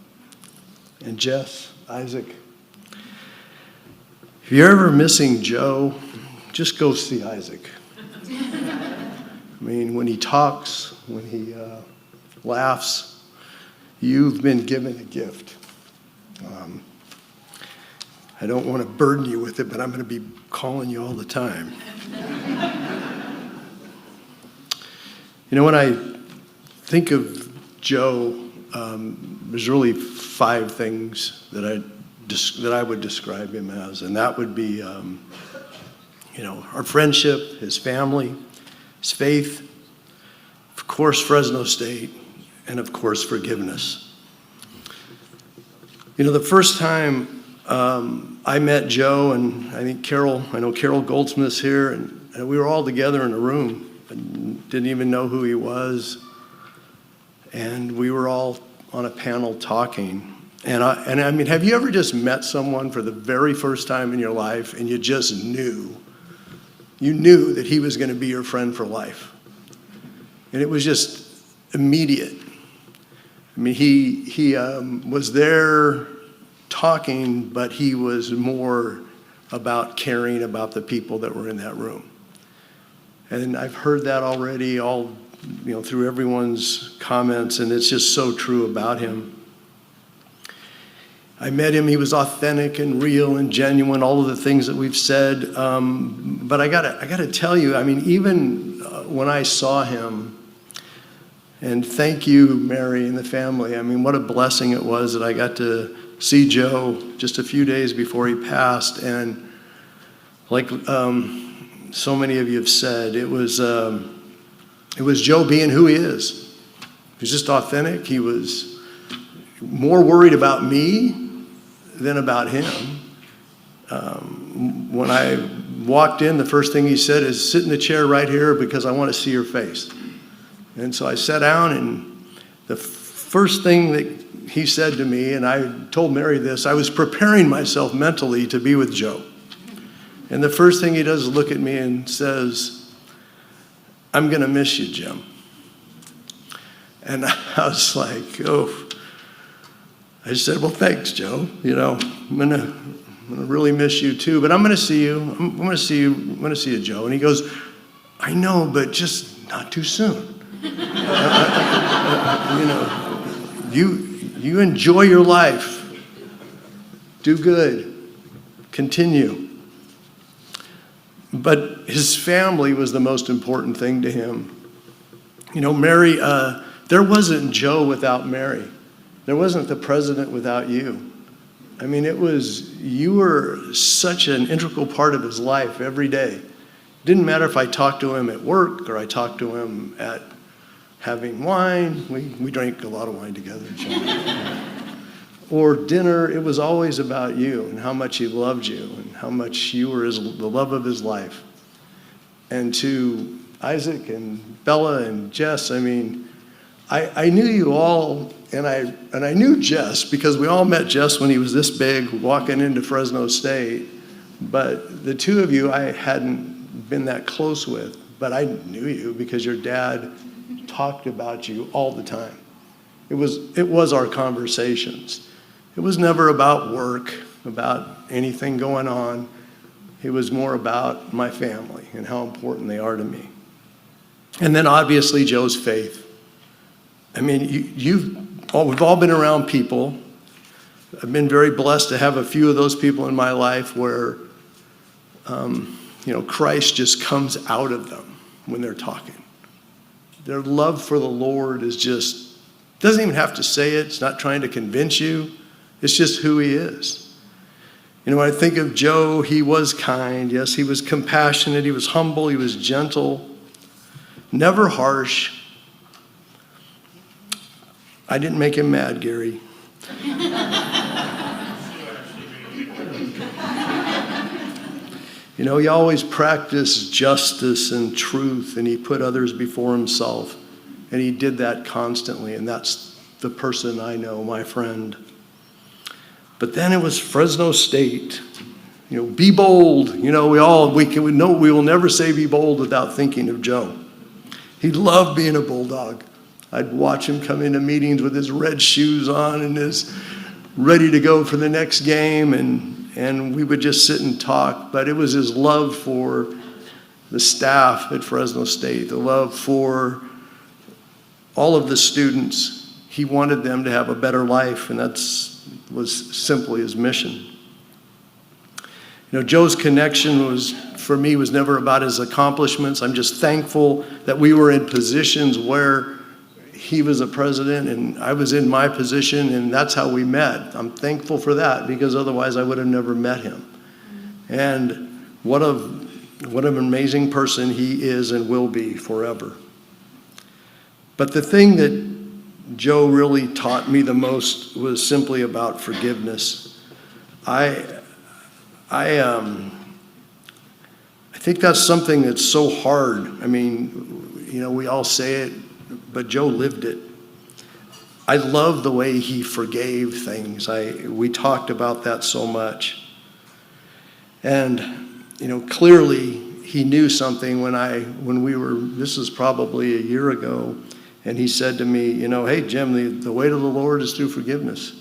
And Jess, Isaac, if you're ever missing Joe, just go see Isaac. I mean, when he talks, when he laughs, you've been given a gift. I don't want to burden you with it, but I'm going to be calling you all the time. When I think of Joe, there's really 5 things that I would describe him as, and that would be, our friendship, his family, his faith, of course, Fresno State, and of course, forgiveness. The first time I met Joe, and I think I know Carol Goldsmith's here, and we were all together in a room and didn't even know who he was. And we were all on a panel talking. And I mean, have you ever just met someone for the very first time in your life and you just knew that he was going to be your friend for life? And it was just immediate. I mean, he was there talking, but he was more about caring about the people that were in that room. And I've heard that already all through everyone's comments, and it's just so true about him. I met him, he was authentic and real and genuine, all of the things that we've said. But I gotta tell you, even when I saw him, and thank you, Mary and the family, what a blessing it was that I got to see Joe just a few days before he passed. And like so many of you have said, it was Joe being who he is. He was just authentic. He was more worried about me than about him. When I walked in, the first thing he said is, sit in the chair right here because I want to see your face. And so I sat down, and the first thing that he said to me, and I told Mary this, I was preparing myself mentally to be with Joe. And the first thing he does is look at me and says, I'm going to miss you, Jim. And I was like, oh. I said, well, thanks, Joe. I'm gonna really miss you too, but I'm gonna see you. I'm gonna see you, Joe. And he goes, I know, but just not too soon. You enjoy your life. Do good. Continue. But his family was the most important thing to him. Mary, there wasn't Joe without Mary. There wasn't the president without you. You were such an integral part of his life every day. It didn't matter if I talked to him at work or I talked to him at having wine. We drank a lot of wine together. Or dinner. It was always about you and how much he loved you and how much you were the love of his life. And to Isaac and Bella and Jess, I knew you all, and I knew Jess because we all met Jess when he was this big walking into Fresno State. But the two of you I hadn't been that close with, but I knew you because your dad talked about you all the time. It was our conversations. It was never about work, about anything going on. It was more about my family and how important they are to me. And then obviously Joe's faith. We've all been around people. I've been very blessed to have a few of those people in my life where, Christ just comes out of them when they're talking. Their love for the Lord doesn't even have to say it. It's not trying to convince you. It's just who he is. When I think of Joe, he was kind. Yes, he was compassionate. He was humble. He was gentle. Never harsh. I didn't make him mad, Gary. He always practiced justice and truth, and he put others before himself. And he did that constantly, and that's the person I know, my friend. But then it was Fresno State. Be bold. We will never say be bold without thinking of Joe. He loved being a bulldog. I'd watch him come into meetings with his red shoes on and his ready to go for the next game, and we would just sit and talk. But it was his love for the staff at Fresno State, the love for all of the students. He wanted them to have a better life, and that was simply his mission. Joe's connection for me was never about his accomplishments. I'm just thankful that we were in positions where he was a president and I was in my position, and that's how we met. I'm thankful for that because otherwise I would have never met him. And what an amazing person he is and will be forever. But the thing that Joe really taught me the most was simply about forgiveness. I think that's something that's so hard. We all say it, but Joe lived it. I love the way he forgave things. We talked about that so much. And, clearly he knew something this was probably a year ago, and he said to me, hey, Jim, the way to the Lord is through forgiveness.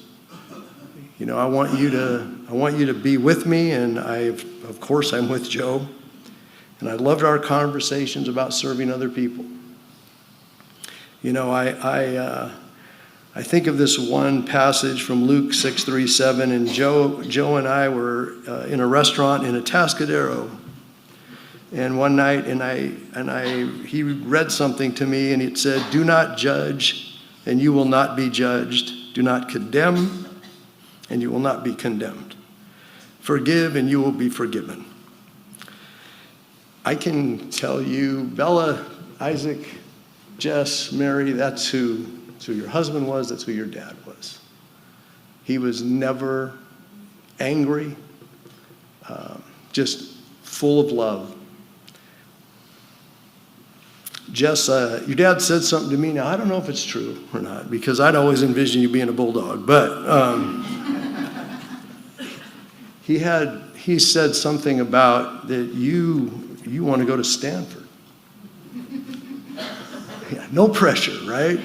I want you to be with me, and of course I'm with Joe. And I loved our conversations about serving other people. You know, I think of this one passage from Luke 6:37, and Joe and I were in a restaurant in Atascadero, and one night, he read something to me, and it said, "Do not judge, and you will not be judged. Do not condemn, and you will not be condemned. Forgive, and you will be forgiven." I can tell you, Bella, Isaac, Jess, Mary, that's who your husband was, that's who your dad was. He was never angry, just full of love. Jess, your dad said something to me. Now, I don't know if it's true or not, because I'd always envisioned you being a bulldog, but he said something about that you want to go to Stanford. Yeah, no pressure, right?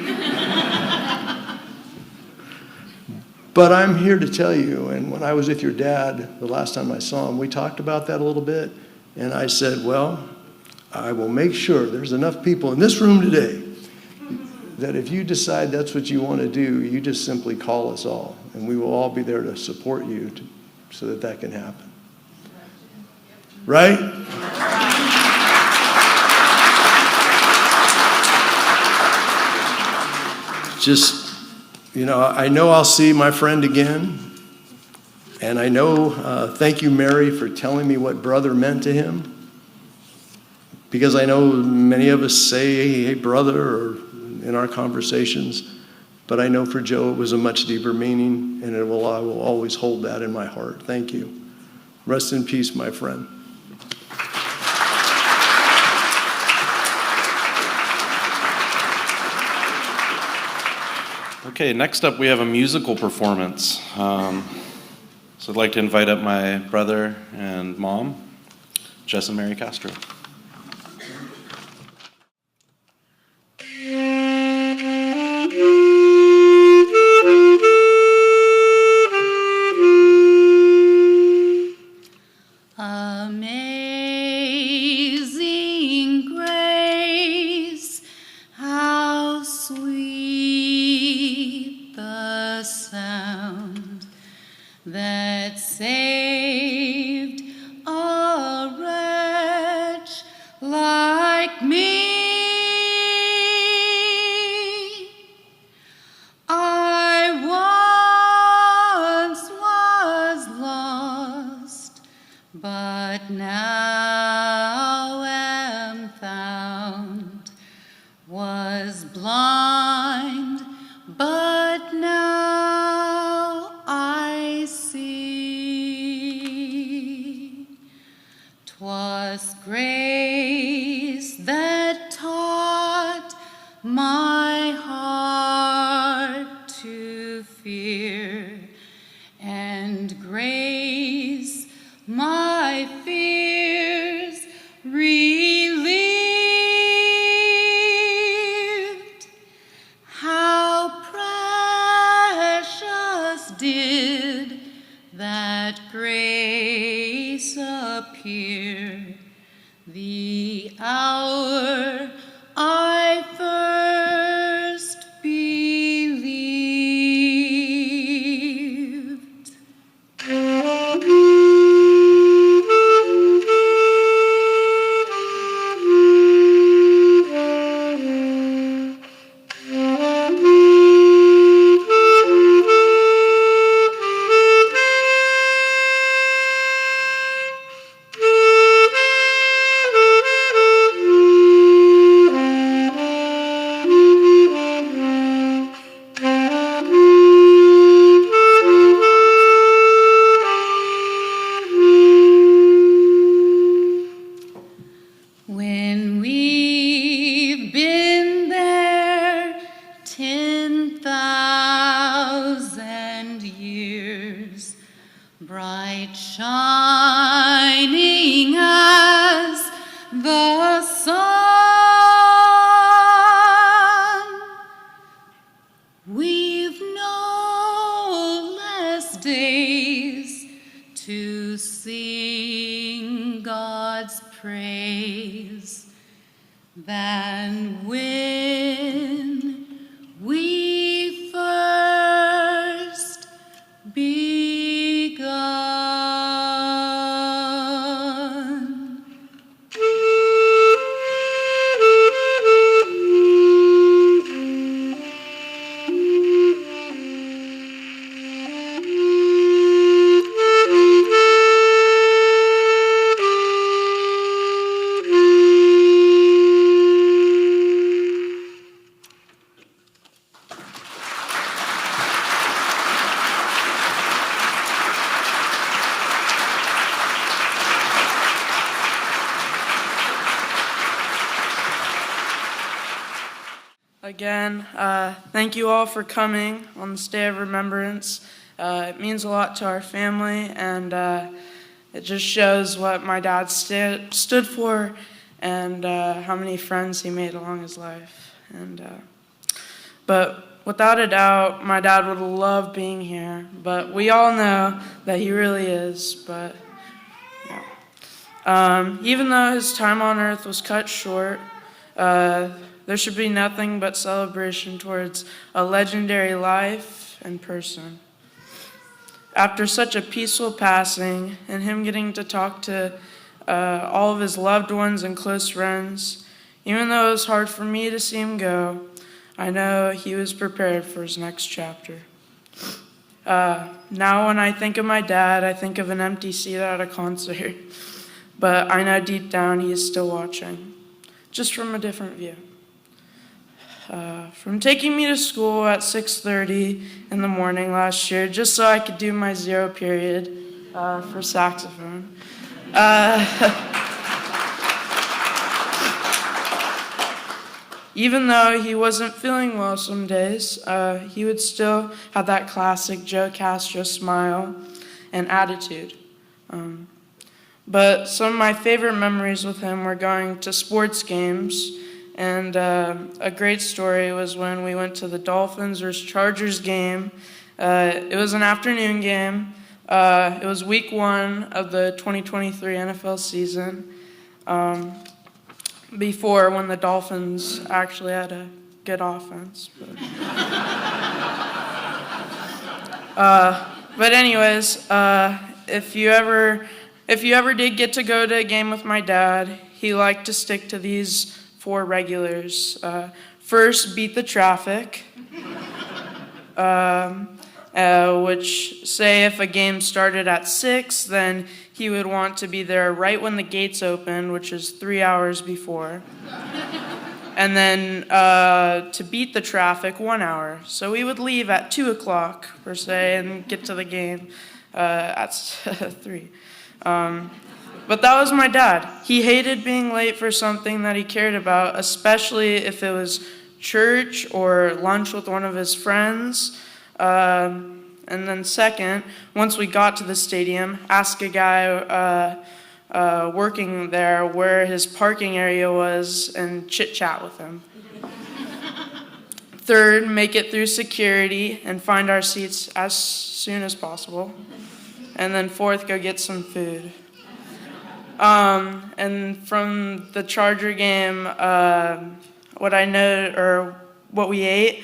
But I'm here to tell you, and when I was with your dad the last time I saw him, we talked about that a little bit, and I said, well, I will make sure there's enough people in this room today that if you decide that's what you want to do, you just simply call us all, and we will all be there to support you so that can happen. Right? Just, I know I'll see my friend again. And I know, thank you, Mary, for telling me what brother meant to him. Because I know many of us say, hey, brother, or in our conversations. But I know for Joe it was a much deeper meaning, and I will always hold that in my heart. Thank you. Rest in peace, my friend. Okay, next up we have a musical performance. So I'd like to invite up my brother and mom, Jess and Mary Castro. Amazing grace, how sweet the sound that saved a wretch like me. I once was lost, but now am found, was blind, but now I see. 'Twas grace that taught my heart to fear, and grace my fears relieved. How precious did that grace appear the hour I first believed. When we've been there 10,000 years, bright shining as the sun, we've no less days to sing God's praise than when again. Thank you all for coming on this day of remembrance. It means a lot to our family, and it just shows what my dad stood for and how many friends he made along his life. But without a doubt, my dad would have loved being here, but we all know that he really is. But even though his time on earth was cut short, there should be nothing but celebration towards a legendary life and person. After such a peaceful passing and him getting to talk to all of his loved ones and close friends, even though it was hard for me to see him go, I know he was prepared for his next chapter. Now when I think of my dad, I think of an empty seat at a concert, but I know deep down he is still watching, just from a different view. From taking me to school at 6:30 in the morning last year, just so I could do my 0 period for saxophone. Even though he wasn't feeling well some days, he would still have that classic Joe Castro smile and attitude. But some of my favorite memories with him were going to sports games. And a great story was when we went to the Dolphins vs. Chargers game. It was an afternoon game. It was week 1 of the 2023 NFL season, before when the Dolphins actually had a good offense. But anyways, if you ever did get to go to a game with my dad, he liked to stick to these 4 regulars. First, beat the traffic, which say if a game started at 6, then he would want to be there right when the gates opened, which is 3 hours before. And then to beat the traffic, 1 hour. So we would leave at 2 o'clock, per se, and get to the game at 3. But that was my dad. He hated being late for something that he cared about, especially if it was church or lunch with one of his friends. And then second, once we got to the stadium, ask a guy working there where his parking area was and chit-chat with him. Third, make it through security and find our seats as soon as possible. And then fourth, go get some food. And from the Charger game, what we ate,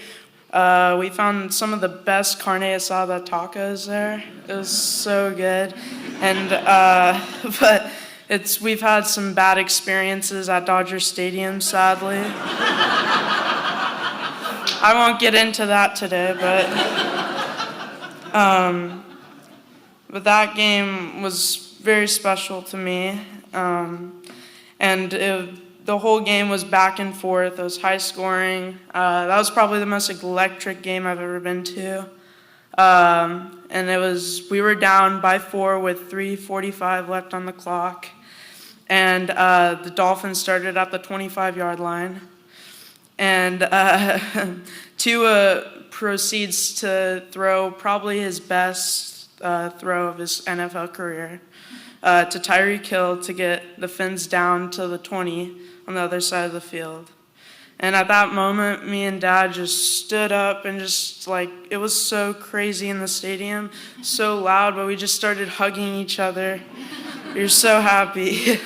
we found some of the best carne asada tacos there. It was so good. And, but we've had some bad experiences at Dodger Stadium, sadly. I won't get into that today, but that game was very special to me, and the whole game was back and forth. It was high scoring. That was probably the most electric game I've ever been to, and we were down by 4 with 3:45 left on the clock, and the Dolphins started at the 25-yard line, and Tua proceeds to throw probably his best throw of his NFL career, to Tyreek Hill to get the Fins down to the 20 on the other side of the field. And at that moment, me and Dad just stood up and it was so crazy in the stadium, so loud, but we just started hugging each other. We were so happy.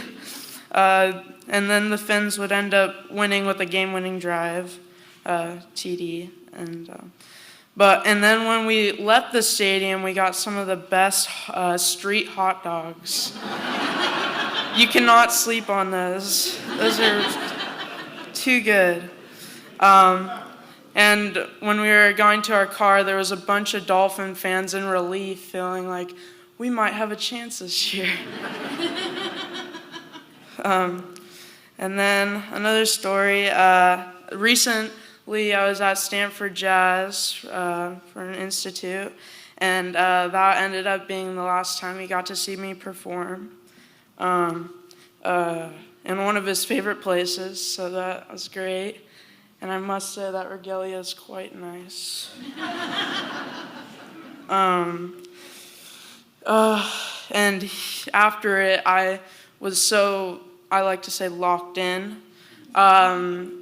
And then the Fins would end up winning with a game-winning drive, TD. And then when we left the stadium, we got some of the best street hot dogs. You cannot sleep on those. Those are too good. And when we were going to our car, there was a bunch of Dolphin fans in relief, feeling like we might have a chance this year. And then another story. Recently, I was at Stanford Jazz for an institute, and that ended up being the last time he got to see me perform in one of his favorite places, so that was great. and I must say that regalia is quite nice. And after it, I was so, I like to say, locked in,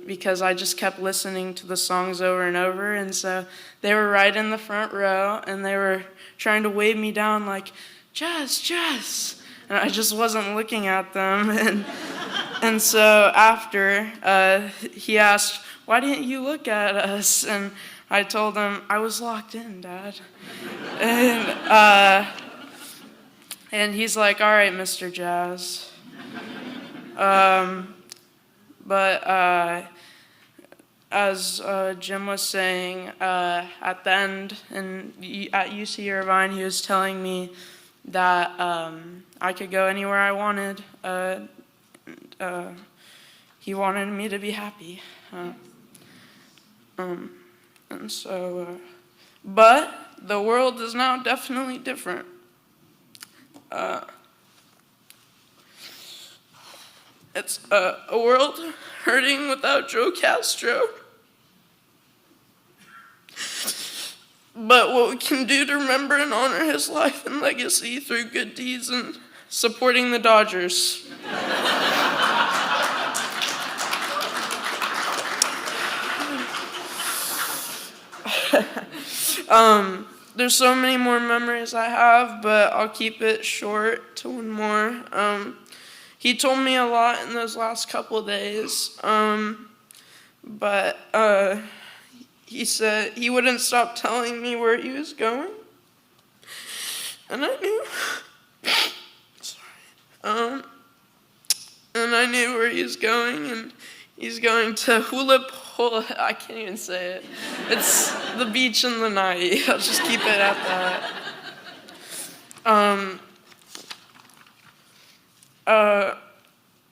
because I just kept listening to the songs over and over. And so they were right in the front row, and they were trying to wave me down like, Jess, Jess. And I just wasn't looking at them. And so after, he asked, why didn't you look at us? And I told him, I was locked in, Dad. And he's like, all right, Mr. Jazz. But as Jim was saying, at the end, and at UC Irvine, he was telling me that I could go anywhere I wanted. He wanted me to be happy. And so, but the world is now definitely different. It's a world hurting without Joe Castro. But what we can do to remember and honor his life and legacy through good deeds and supporting the Dodgers. There's so many more memories I have, but I'll keep it short to one more. He told me a lot in those last couple of days, but he said he wouldn't stop telling me where he was going, and I knew. Sorry. And I knew where he was going, and he's going to I can't even say it. It's the beach in the night. I'll just keep it at that.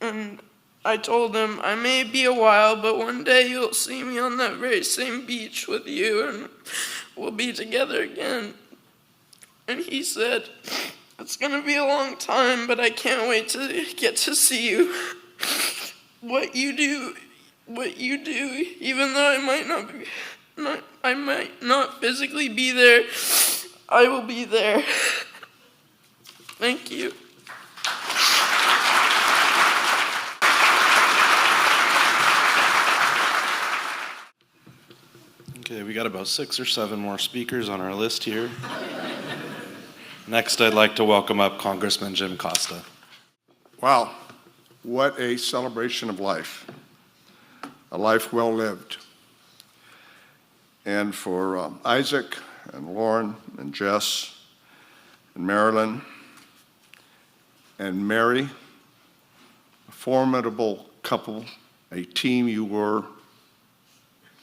And I told him, I may be a while, but one day you'll see me on that very same beach with you, and we'll be together again. And he said, it's gonna be a long time, but I can't wait to get to see you. What you do, even though I might not physically be there, I will be there. Thank you. Okay, we got about 6 or 7 more speakers on our list here. Next, I'd like to welcome up Congressman Jim Costa. Wow, what a celebration of life, a life well lived. And for Isaac and Lauren and Jess and Marilyn and Mary, a formidable couple, a team you were,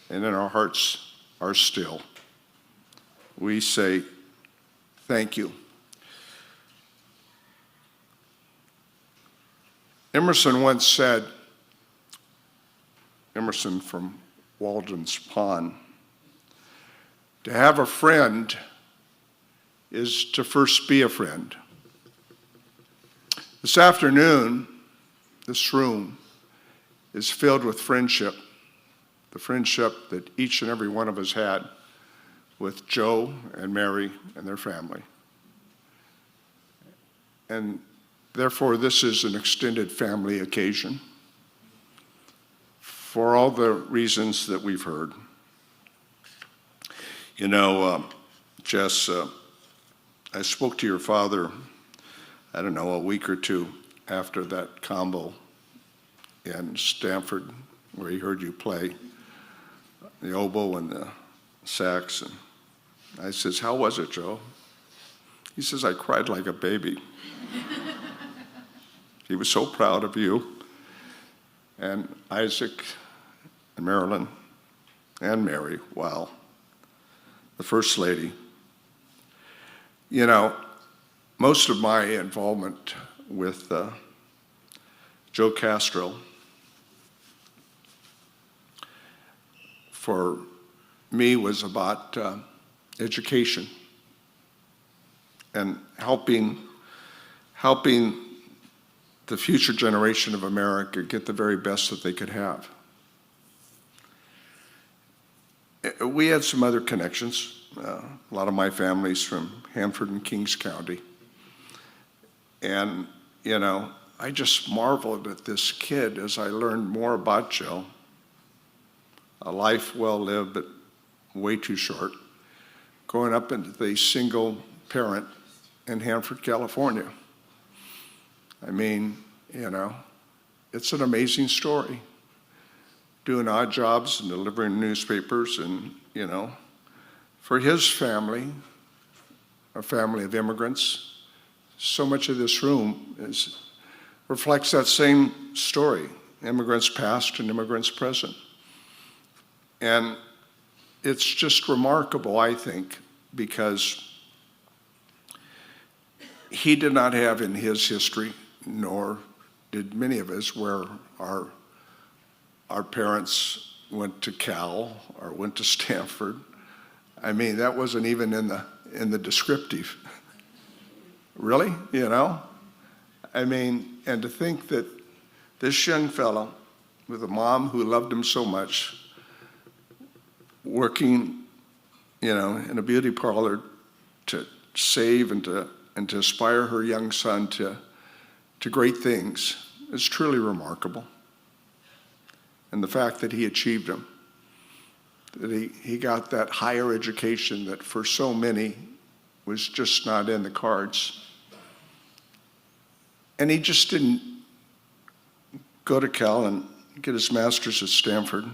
and in our hearts are still. We say thank you. Emerson once said, Emerson from Walden's Pond, to have a friend is to first be a friend. This afternoon, this room is filled with friendship, the friendship that each and every one of us had with Joe and Mary and their family. And therefore, this is an extended family occasion for all the reasons that we've heard. You know, Jess, I spoke to your father, I don't know, a week or two after that combo in Stanford, where he heard you play the oboe and the sax. And I says, how was it, Joe? He says, I cried like a baby. He was so proud of you, and Isaac and Marilyn and Mary, wow, the First Lady. You know, most of my involvement with Joe Castro, for me, was about education and helping the future generation of America get the very best that they could have. We had some other connections. A lot of my family's from Hanford and Kings County. And, you know, I just marveled at this kid as I learned more about Joe. A life well lived, but way too short. Growing up into a single parent in Hanford, California. I mean, you know, it's an amazing story. Doing odd jobs and delivering newspapers and, you know, for his family, a family of immigrants, so much of this room reflects that same story, immigrants past and immigrants present. And it's just remarkable, I think, because he did not have in his history, nor did many of us, where our parents went to Cal or went to Stanford. I mean, that wasn't even in the descriptive. Really, you know? I mean, and to think that this young fellow with a mom who loved him so much, working, you know, in a beauty parlor to save and to aspire her young son to great things is truly remarkable. And the fact that he achieved them, that he got that higher education that for so many was just not in the cards. And he just didn't go to Cal and get his master's at Stanford,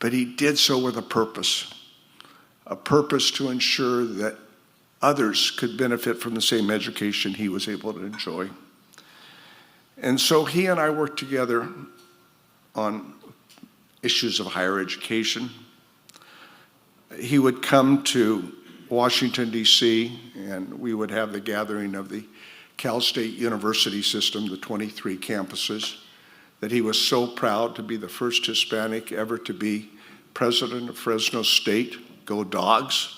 but he did so with a purpose to ensure that others could benefit from the same education he was able to enjoy. And so he and I worked together on issues of higher education. He would come to Washington, D.C., and we would have the gathering of the Cal State University system, the 23 campuses, that he was so proud to be the first Hispanic ever to be president of Fresno State. Go Dogs,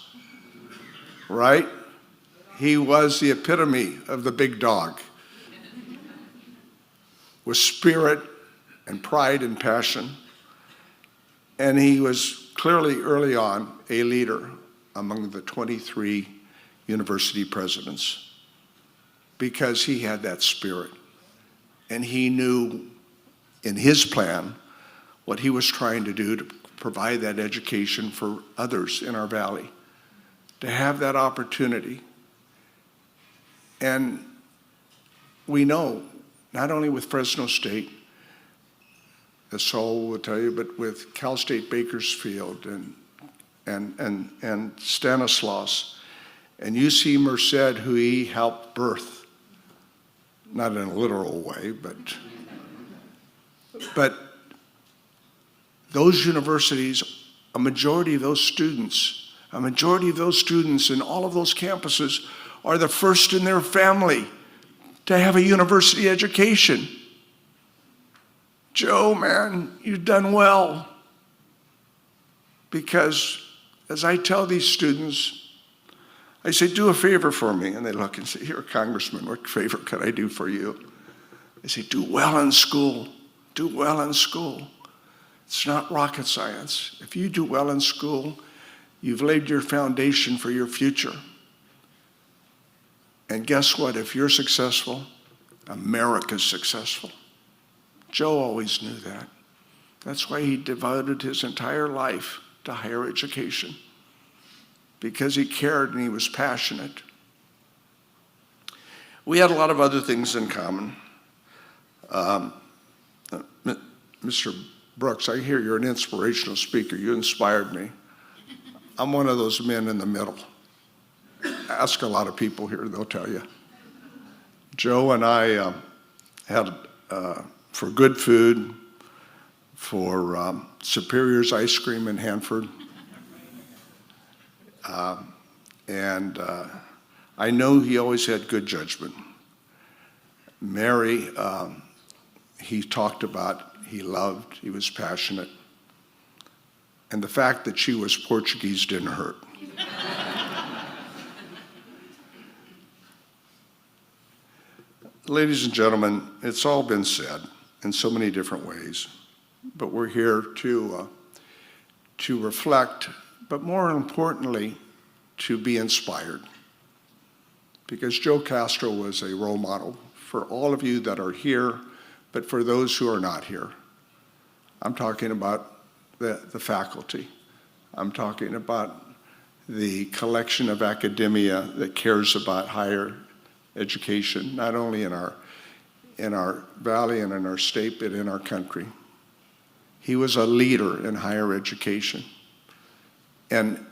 right? He was the epitome of the big dog, with spirit and pride and passion. And he was clearly early on a leader among the 23 university presidents because he had that spirit. And he knew in his plan what he was trying to do to provide that education for others in our valley, to have that opportunity. And we know, not only with Fresno State, as Saul will tell you, but with Cal State Bakersfield and Stanislaus and UC Merced, who he helped birth, not in a literal way, but those universities, a majority of those students in all of those campuses are the first in their family to have a university education. Joe, man, you've done well. Because as I tell these students, I say, do a favor for me. And they look and say, you're a congressman, what favor could I do for you? I say, do well in school. Do well in school. It's not rocket science. If you do well in school, you've laid your foundation for your future. And guess what? If you're successful, America's successful. Joe always knew that. That's why he devoted his entire life to higher education, because he cared and he was passionate. We had a lot of other things in common. Mr. Brooks, I hear you're an inspirational speaker. You inspired me. I'm one of those men in the middle. Ask a lot of people here, they'll tell you. Joe and I had, for good food, for Superior's Ice Cream in Hanford. And I know he always had good judgment. Mary, he talked about, he loved, he was passionate. And the fact that she was Portuguese didn't hurt. Ladies and gentlemen, it's all been said in so many different ways, but we're here to to reflect, but more importantly, to be inspired. Because Joe Castro was a role model for all of you that are here, but for those who are not here. I'm talking about the faculty. I'm talking about the collection of academia that cares about higher education, not only in our valley and in our state, but in our country. He was a leader in higher education and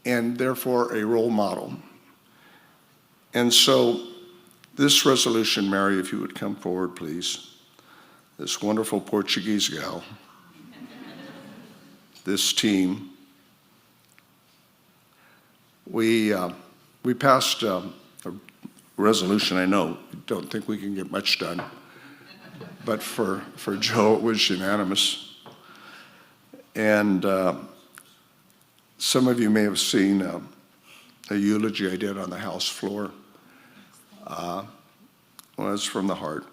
therefore a role model. And so this resolution, Mary, if you would come forward, please. This wonderful Portuguese gal, this team, we passed a resolution. I know you don't think we can get much done, but for Joe it was unanimous. And some of you may have seen a eulogy I did on the House floor. Was from the heart.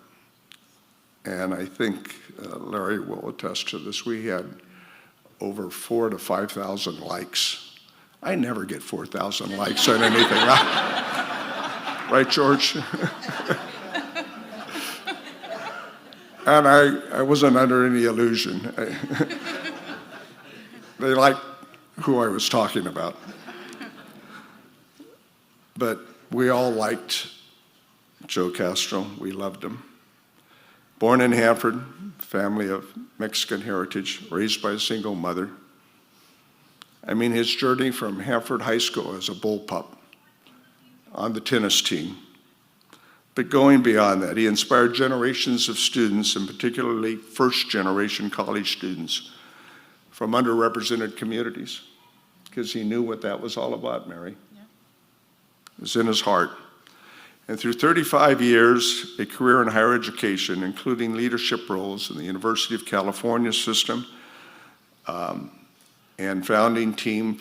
And I think Larry will attest to this. We had over 4,000 to 5,000 likes. I never get 4,000 likes on anything. Right, George? And I wasn't under any illusion. They liked who I was talking about. But we all liked Joe Castro. We loved him. Born in Hanford, family of Mexican heritage, raised by a single mother. I mean, his journey from Hanford High School as a bullpup on the tennis team. But going beyond that, he inspired generations of students, and particularly first-generation college students from underrepresented communities, because he knew what that was all about, Mary. Yeah. It was in his heart. And through 35 years, a career in higher education, including leadership roles in the University of California system, and founding team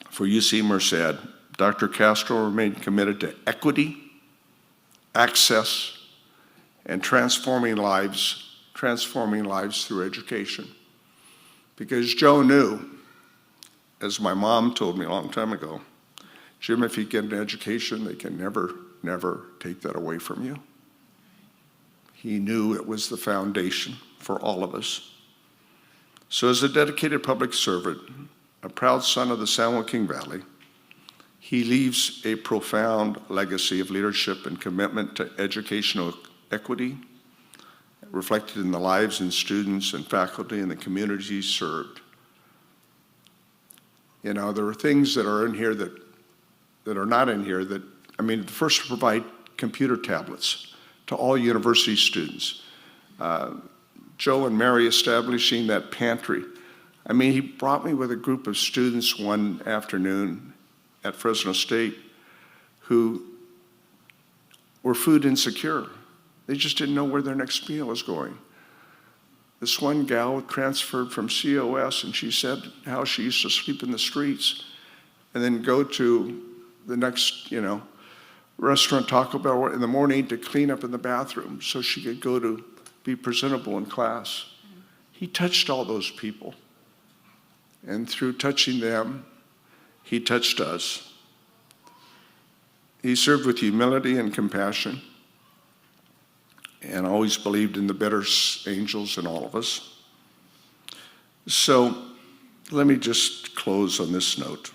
for UC Merced, Dr. Castro remained committed to equity, access, and transforming lives through education. Because Joe knew, as my mom told me a long time ago, Jim, if you get an education, they can never take that away from you. He knew it was the foundation for all of us. So as a dedicated public servant, a proud son of the San Joaquin Valley, he leaves a profound legacy of leadership and commitment to educational equity, reflected in the lives and students and faculty and the communities he served. You know, there are things that are in here that are not in here that, I mean, first to provide computer tablets to all university students. Joe and Mary establishing that pantry. I mean, he brought me with a group of students one afternoon at Fresno State who were food insecure. They just didn't know where their next meal was going. This one gal transferred from COS, and she said how she used to sleep in the streets and then go to the next, restaurant, Taco Bell, in the morning to clean up in the bathroom so she could go to be presentable in class. He touched all those people. And through touching them, he touched us. He served with humility and compassion and always believed in the better angels in all of us. So let me just close on this note.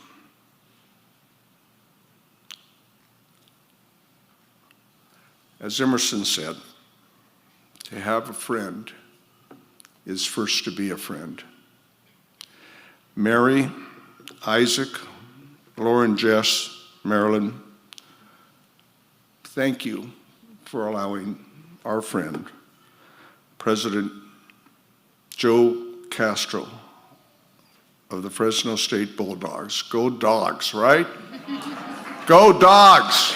As Emerson said, to have a friend is first to be a friend. Mary, Isaac, Lauren, Jess, Marilyn, thank you for allowing our friend, President Joe Castro of the Fresno State Bulldogs. Go Dogs, right? Go Dogs!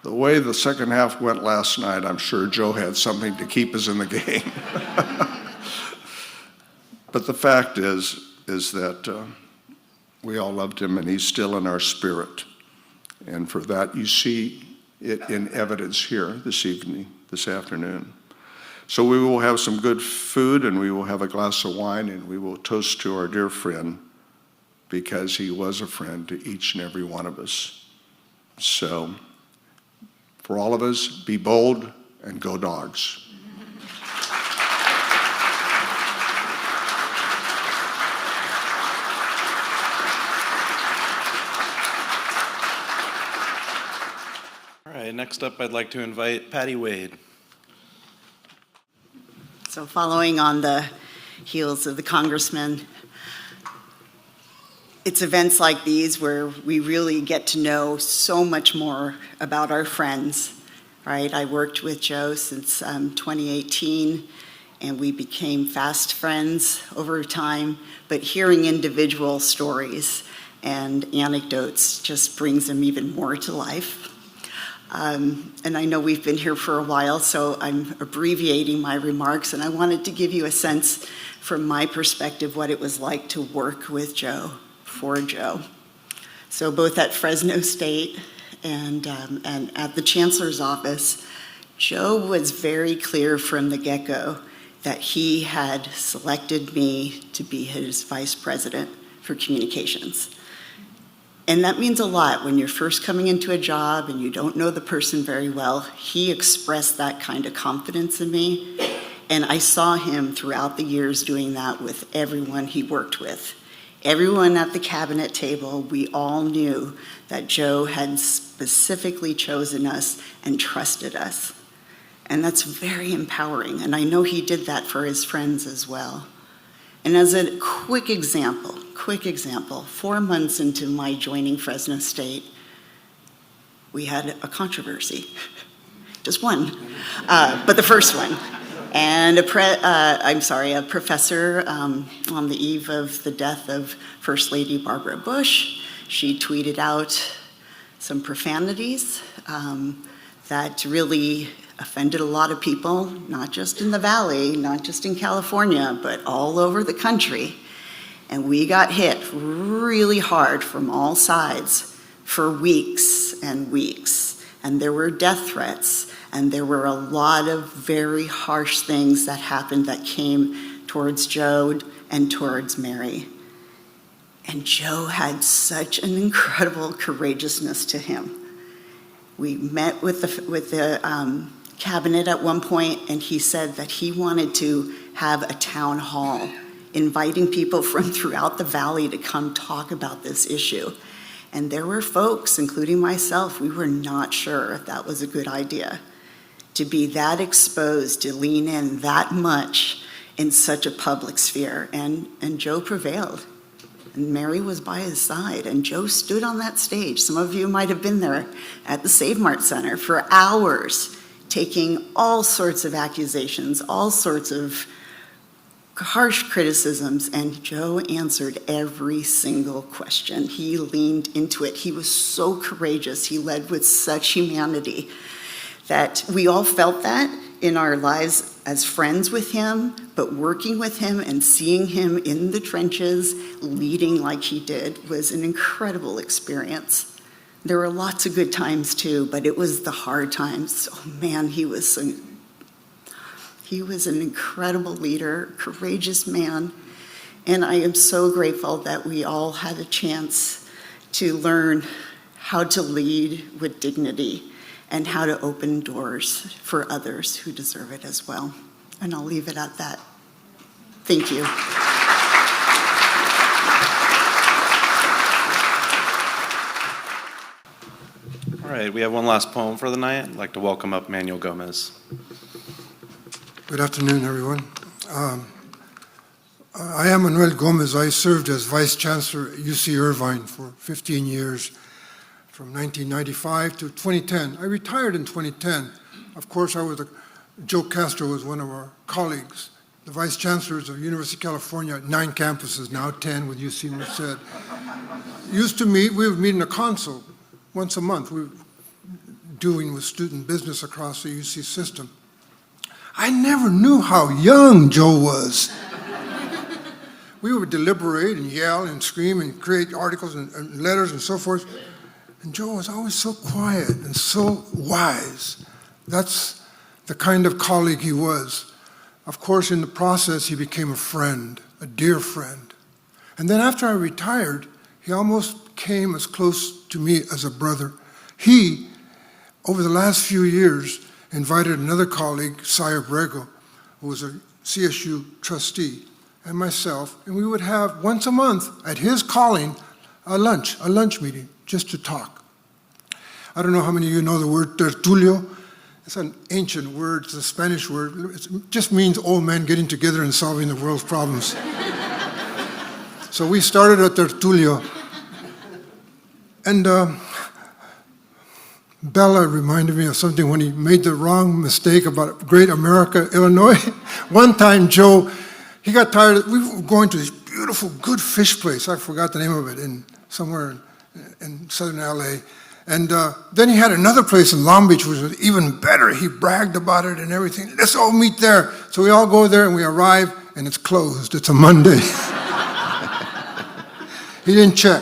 The way the second half went last night, I'm sure Joe had something to keep us in the game. But the fact is that we all loved him, and he's still in our spirit. And for that, you see it in evidence here this afternoon. So we will have some good food, and we will have a glass of wine, and we will toast to our dear friend, because he was a friend to each and every one of us. So for all of us, be bold and go Dogs. All right, next up, I'd like to invite Patty Wade. So following on the heels of the congressman, it's events like these where we really get to know so much more about our friends, right? I worked with Joe since 2018, and we became fast friends over time, but hearing individual stories and anecdotes just brings them even more to life. And I know we've been here for a while, so I'm abbreviating my remarks, and I wanted to give you a sense from my perspective what it was like to work with Joe, for Joe. So both at Fresno State and at the Chancellor's office, Joe was very clear from the get-go that he had selected me to be his vice president for communications. And that means a lot when you're first coming into a job and you don't know the person very well. He expressed that kind of confidence in me, and I saw him throughout the years doing that with everyone he worked with. Everyone at the cabinet table, we all knew that Joe had specifically chosen us and trusted us. And that's very empowering, and I know he did that for his friends as well. And as a quick example, 4 months into my joining Fresno State, we had a controversy. Just one, but the first one. And a professor on the eve of the death of First Lady Barbara Bush, she tweeted out some profanities that really offended a lot of people, not just in the Valley, not just in California, but all over the country. And we got hit really hard from all sides for weeks and weeks. And there were death threats, and there were a lot of very harsh things that happened that came towards Joe and towards Mary. And Joe had such an incredible courageousness to him. We met with the cabinet at one point, and he said that he wanted to have a town hall, inviting people from throughout the Valley to come talk about this issue. And there were folks, including myself, we were not sure if that was a good idea. To be that exposed, to lean in that much in such a public sphere. And Joe prevailed. And Mary was by his side, and Joe stood on that stage. Some of you might have been there at the Save Mart Center for hours, taking all sorts of accusations, all sorts of harsh criticisms, and Joe answered every single question. He leaned into it. He was so courageous. He led with such humanity that we all felt that in our lives as friends with him, but working with him and seeing him in the trenches, leading like he did, was an incredible experience. There were lots of good times too, but it was the hard times. Oh man, he was an incredible leader, courageous man, and I am so grateful that we all had a chance to learn how to lead with dignity and how to open doors for others who deserve it as well. And I'll leave it at that. Thank you. All right, we have one last poem for the night. I'd like to welcome up Manuel Gomez. Good afternoon, everyone. I am Manuel Gomez. I served as Vice Chancellor at UC Irvine for 15 years, from 1995 to 2010. I retired in 2010. Of course, Joe Castro was one of our colleagues. The Vice Chancellors of University of California, 9 campuses, now 10 with UC Merced. We would meet in a console once a month. We were doing with student business across the UC system. I never knew how young Joe was. We would deliberate and yell and scream and create articles and letters and so forth. And Joe was always so quiet and so wise. That's the kind of colleague he was. Of course, in the process, he became a friend, a dear friend. And then after I retired, he almost came as close to me as a brother. He, over the last few years, invited another colleague, Saya Brego, who was a CSU trustee, and myself, and we would have once a month, at his calling, a lunch meeting, just to talk. I don't know how many of you know the word tertulio. It's an ancient word, it's a Spanish word. It just means old men getting together and solving the world's problems. So we started a tertulio. And Bella reminded me of something when he made the wrong mistake about Great America, Illinois. One time, Joe, he got tired. We were going to this beautiful, good fish place. I forgot the name of it, somewhere in southern LA. And then he had another place in Long Beach, which was even better. He bragged about it and everything. Let's all meet there. So we all go there and we arrive, and it's closed. It's a Monday. He didn't check.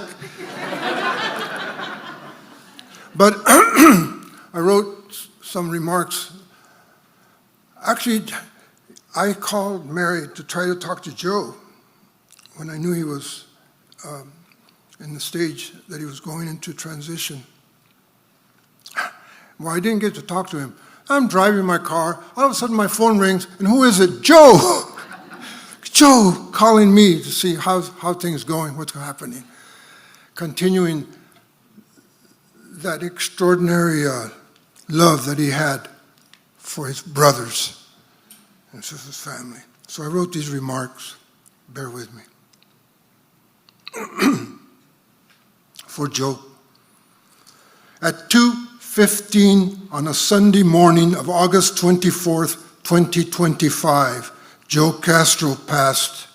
But I wrote some remarks. Actually, I called Mary to try to talk to Joe when I knew he was in the stage that he was going into transition. Well, I didn't get to talk to him. I'm driving my car. All of a sudden, my phone rings, and who is it? Joe! Joe calling me to see how things going, what's happening. Continuing that extraordinary love that he had for his brothers and his family. So I wrote these remarks. Bear with me. For Joe. At 2:15 on a Sunday morning of August 24th, 2025, Joe Castro passed.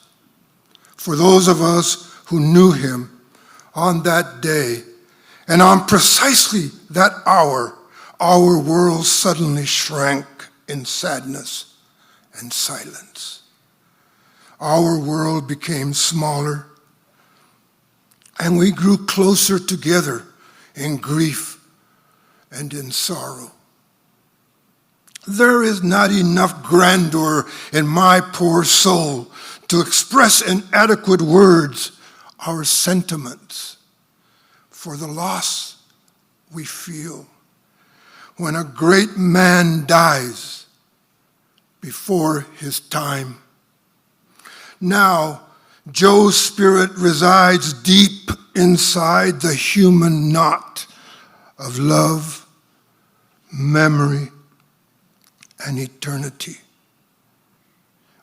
For those of us who knew him on that day, and on precisely that hour, our world suddenly shrank in sadness and silence. Our world became smaller, and we grew closer together in grief and in sorrow. There is not enough grandeur in my poor soul to express in adequate words our sentiments for the loss we feel when a great man dies before his time. Now, Joe's spirit resides deep inside the human knot of love, memory, and eternity.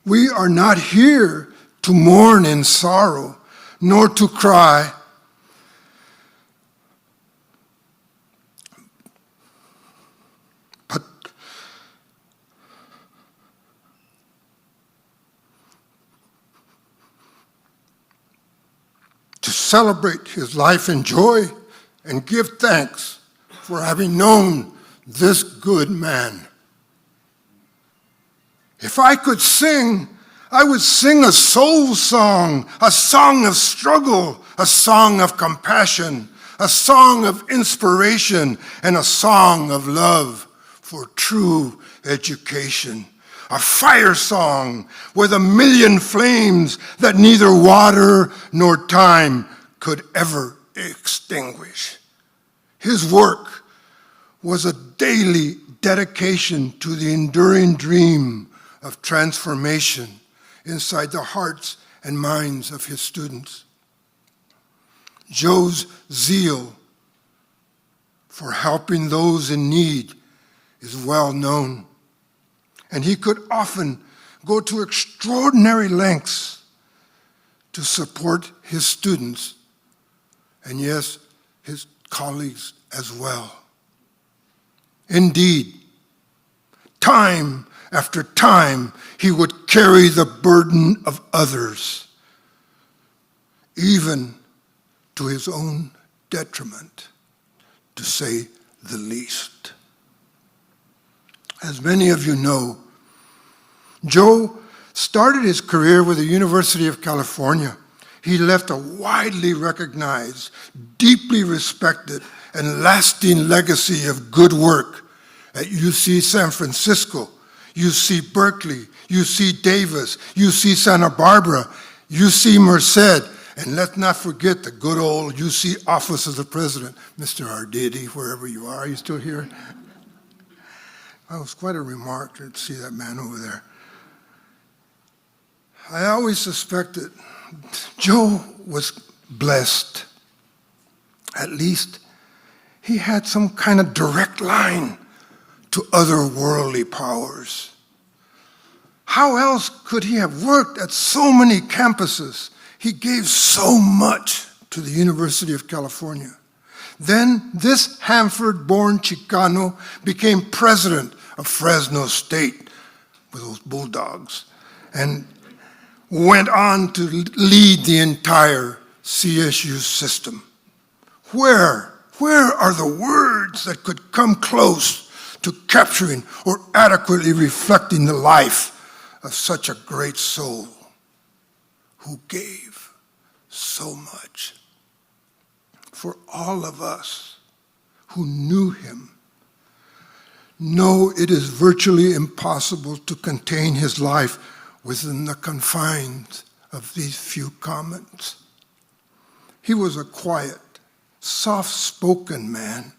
We are not here to mourn in sorrow, nor to cry, but to celebrate his life in joy and give thanks for having known this good man. If I could sing, I would sing a soul song, a song of struggle, a song of compassion, a song of inspiration, and a song of love for true education. A fire song with 1,000,000 flames that neither water nor time could ever extinguish. His work was a daily dedication to the enduring dream of transformation inside the hearts and minds of his students. Joe's zeal for helping those in need is well known, and he could often go to extraordinary lengths to support his students, and yes, his colleagues as well. Indeed, time after time, he would carry the burden of others, even to his own detriment, to say the least. As many of you know, Joe started his career with the University of California. He left a widely recognized, deeply respected, and lasting legacy of good work at UC San Francisco, UC Berkeley, UC Davis, UC Santa Barbara, UC Merced, and let's not forget the good old UC Office of the President, Mr. Arditi, wherever you are. Are you still here? It was quite a remark to see that man over there. I always suspected Joe was blessed. At least he had some kind of direct line to otherworldly powers. How else could he have worked at so many campuses? He gave so much to the University of California. Then this Hanford-born Chicano became president of Fresno State with those Bulldogs and went on to lead the entire CSU system. Where are the words that could come close to capturing or adequately reflecting the life of such a great soul who gave so much? For all of us who knew him, know it is virtually impossible to contain his life within the confines of these few comments. He was a quiet, soft-spoken man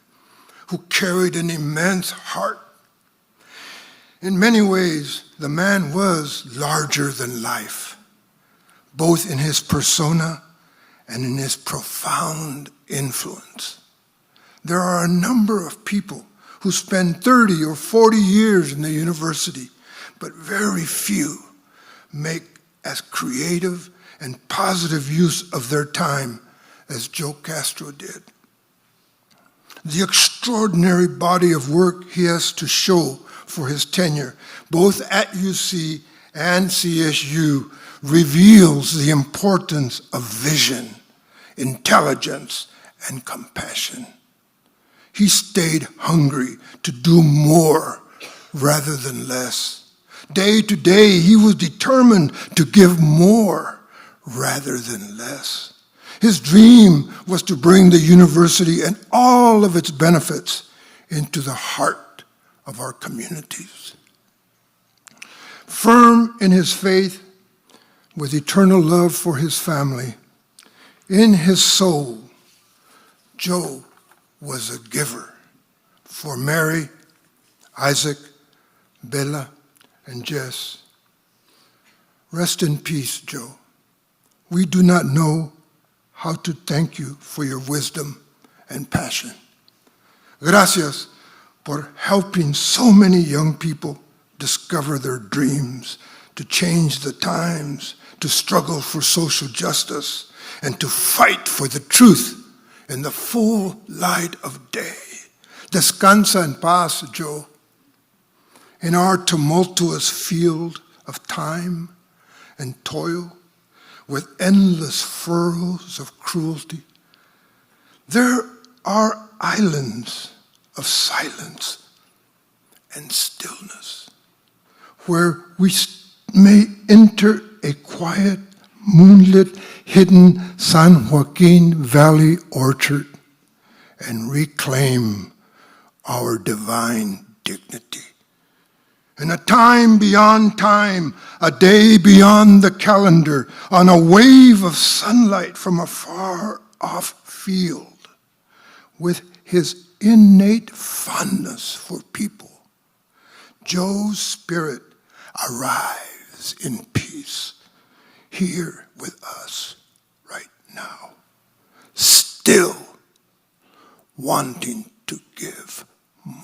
who carried an immense heart. In many ways, the man was larger than life, both in his persona and in his profound influence. There are a number of people who spend 30 or 40 years in the university, but very few make as creative and positive use of their time as Joe Castro did. The extraordinary body of work he has to show for his tenure, both at UC and CSU, reveals the importance of vision, intelligence, and compassion. He stayed hungry to do more rather than less. Day to day, he was determined to give more rather than less. His dream was to bring the university and all of its benefits into the heart of our communities. Firm in his faith, with eternal love for his family, in his soul, Joe was a giver for Mary, Isaac, Bella, and Jess. Rest in peace, Joe. We do not know how to thank you for your wisdom and passion. Gracias por helping so many young people discover their dreams, to change the times, to struggle for social justice, and to fight for the truth in the full light of day. Descansa en paz, Joe. In our tumultuous field of time and toil, with endless furrows of cruelty, there are islands of silence and stillness where we may enter a quiet, moonlit, hidden San Joaquin Valley orchard and reclaim our divine dignity. In a time beyond time, a day beyond the calendar, on a wave of sunlight from a far-off field, with his innate fondness for people, Joe's spirit arrives in peace here with us right now, still wanting to give more.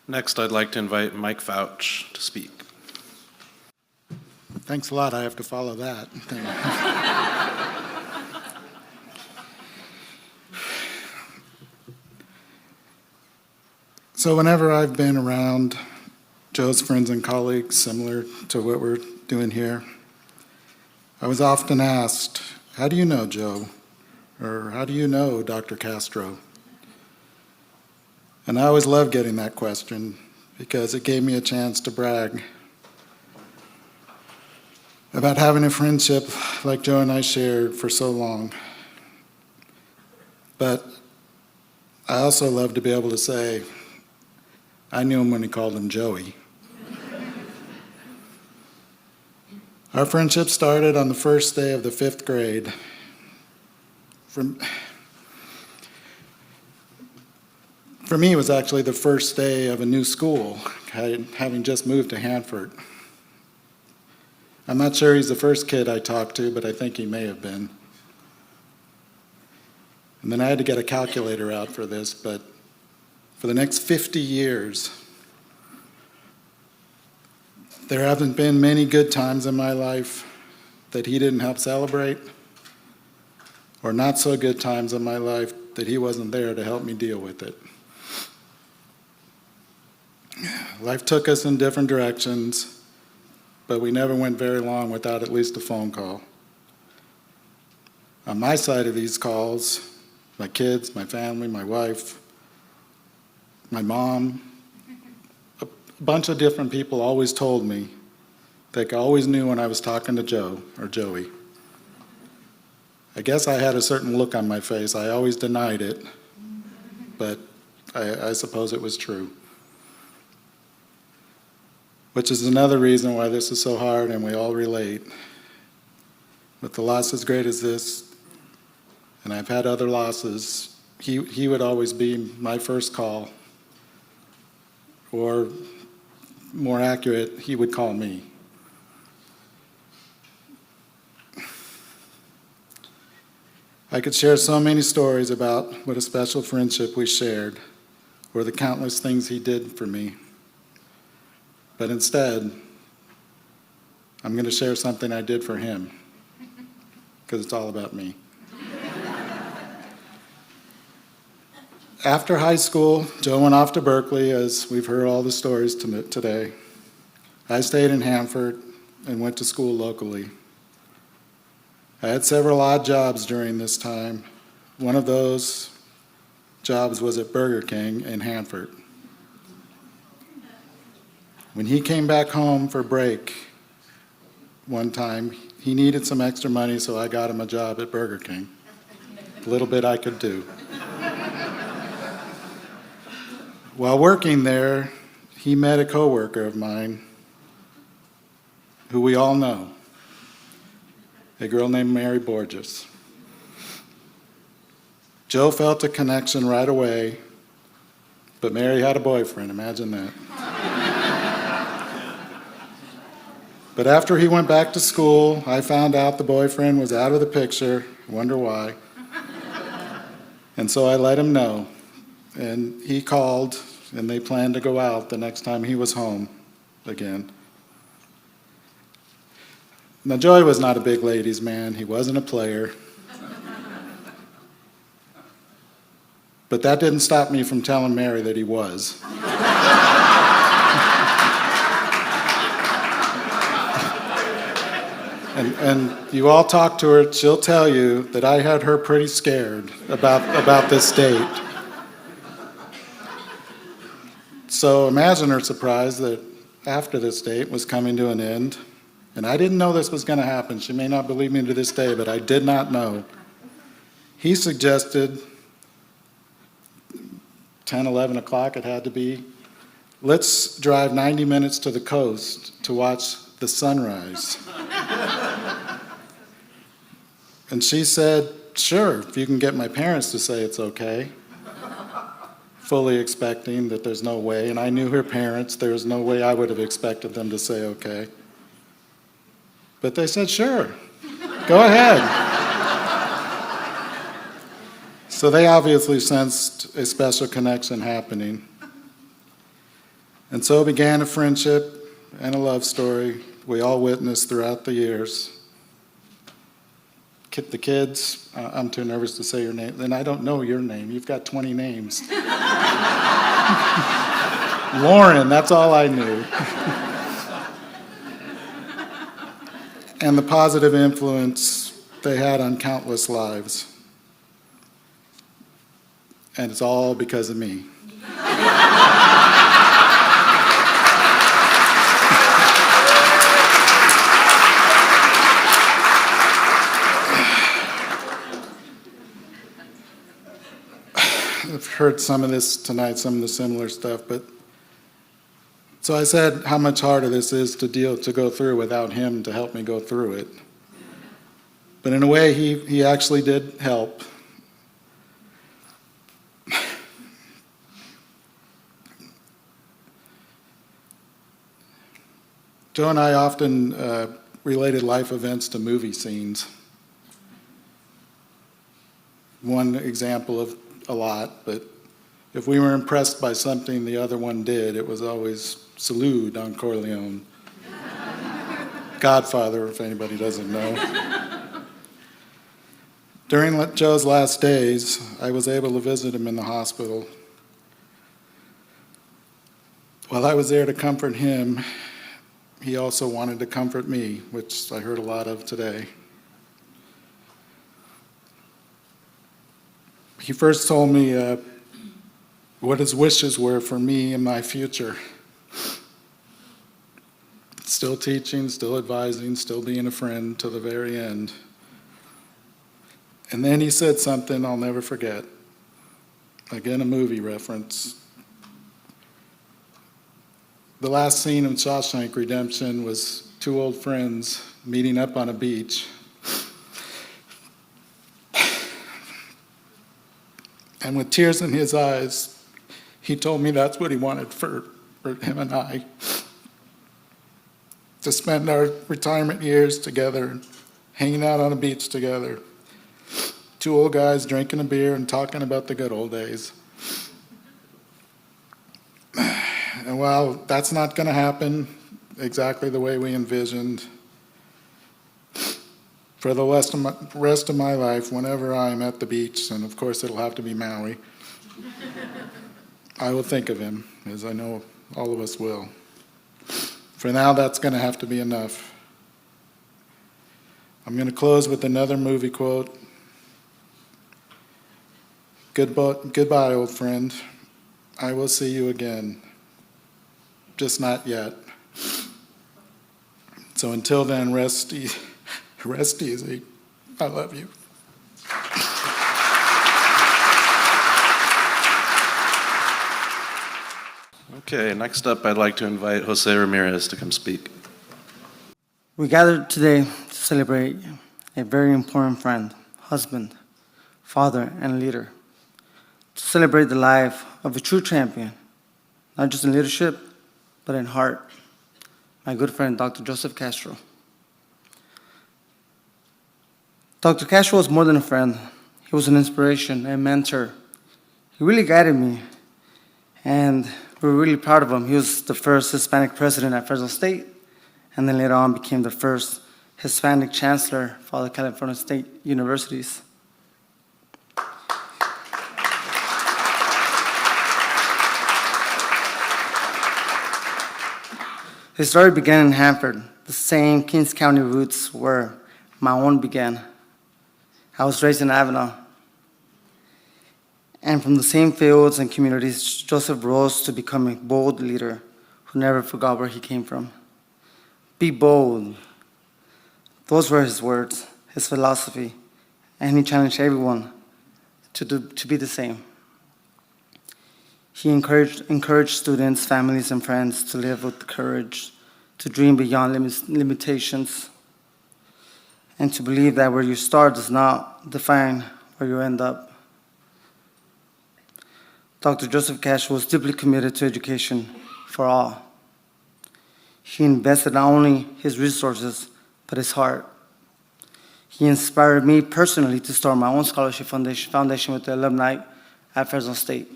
Next, I'd like to invite Mike Fouch to speak. Thanks a lot. I have to follow that. So whenever I've been around Joe's friends and colleagues, similar to what we're doing here, I was often asked, how do you know Joe? Or how do you know Dr. Castro? And I always loved getting that question because it gave me a chance to brag. about having a friendship like Joe and I shared for so long. But I also love to be able to say, I knew him when he called him Joey. Our friendship started on the first day of the 5th grade. For me, it was actually the first day of a new school, having just moved to Hanford. I'm not sure he's the first kid I talked to, but I think he may have been. And then I had to get a calculator out for this, but for the next 50 years, there haven't been many good times in my life that he didn't help celebrate, or not so good times in my life that he wasn't there to help me deal with it. Life took us in different directions, but we never went very long without at least a phone call. On my side of these calls, my kids, my family, my wife, my mom, a bunch of different people always told me, they always knew when I was talking to Joe or Joey. I guess I had a certain look on my face. I always denied it, but I suppose it was true. Which is another reason why this is so hard and we all relate. With a loss as great as this, and I've had other losses, he would always be my first call. Or more accurate, he would call me. I could share so many stories about what a special friendship we shared, or the countless things he did for me. But instead, I'm going to share something I did for him, because it's all about me. After high school, Joe went off to Berkeley, as we've heard all the stories today. I stayed in Hanford and went to school locally. I had several odd jobs during this time. One of those jobs was at Burger King in Hanford. When he came back home for break one time, he needed some extra money, so I got him a job at Burger King. A little bit I could do. While working there, he met a coworker of mine who we all know, a girl named Mary Borges. Joe felt a connection right away, but Mary had a boyfriend, imagine that. But after he went back to school, I found out the boyfriend was out of the picture. I wonder why. And so I let him know. And he called, and they planned to go out the next time he was home again. Now, Joey was not a big ladies' man. He wasn't a player. But that didn't stop me from telling Mary that he was. And you all talk to her, she'll tell you that I had her pretty scared about this date. So imagine her surprise that after this date was coming to an end, and I didn't know this was going to happen. She may not believe me to this day, but I did not know. He suggested, 10, 11 o'clock it had to be, let's drive 90 minutes to the coast to watch the sunrise. And she said, sure, if you can get my parents to say it's okay. Fully expecting that there's no way, and I knew her parents, there was no way I would have expected them to say okay. But they said, sure, go ahead. So they obviously sensed a special connection happening. And so began a friendship and a love story we all witnessed throughout the years. The kids, I'm too nervous to say your name, and I don't know your name. You've got 20 names. Lauren, that's all I knew. And the positive influence they had on countless lives. And it's all because of me. heard some of this tonight, some of the similar stuff, but so I said how much harder this is to go through without him to help me go through it. But in a way, he actually did help. Joe and I often related life events to movie scenes. One example of a lot, but if we were impressed by something the other one did, it was always salute Don Corleone. Godfather, if anybody doesn't know. During Joe's last days, I was able to visit him in the hospital. While I was there to comfort him, he also wanted to comfort me, which I heard a lot of today. He first told me what his wishes were for me and my future. Still teaching, still advising, still being a friend to the very end. And then he said something I'll never forget. Again, a movie reference. The last scene of Shawshank Redemption was two old friends meeting up on a beach. And with tears in his eyes, he told me that's what he wanted for him and I. To spend our retirement years together, hanging out on a beach together. Two old guys drinking a beer and talking about the good old days. And while that's not going to happen exactly the way we envisioned, for the rest of my life, whenever I'm at the beach, and of course it'll have to be Maui, I will think of him, as I know all of us will. For now, that's going to have to be enough. I'm going to close with another movie quote. Goodbye, old friend. I will see you again. Just not yet. So until then, rest easy. I love you. Okay, next up, I'd like to invite Jose Ramirez to come speak. We gathered today to celebrate a very important friend, husband, father, and leader. To celebrate the life of a true champion, not just in leadership, but in heart, my good friend, Dr. Joseph Castro. Dr. Castro was more than a friend. He was an inspiration, a mentor. He really guided me, and we're really proud of him. He was the first Hispanic president at Fresno State, and then later on became the first Hispanic chancellor for all the California State universities. His story began in Hanford, the same Kings County roots where my own began. I was raised in Avenal. And from the same fields and communities, Joseph rose to become a bold leader who never forgot where he came from. Be bold. Those were his words, his philosophy, and he challenged everyone to be the same. He encouraged students, families, and friends to live with courage, to dream beyond limitations, and to believe that where you start does not define where you end up. Dr. Joseph Castro was deeply committed to education for all. He invested not only his resources, but his heart. He inspired me personally to start my own scholarship foundation with the alumni at Fresno State.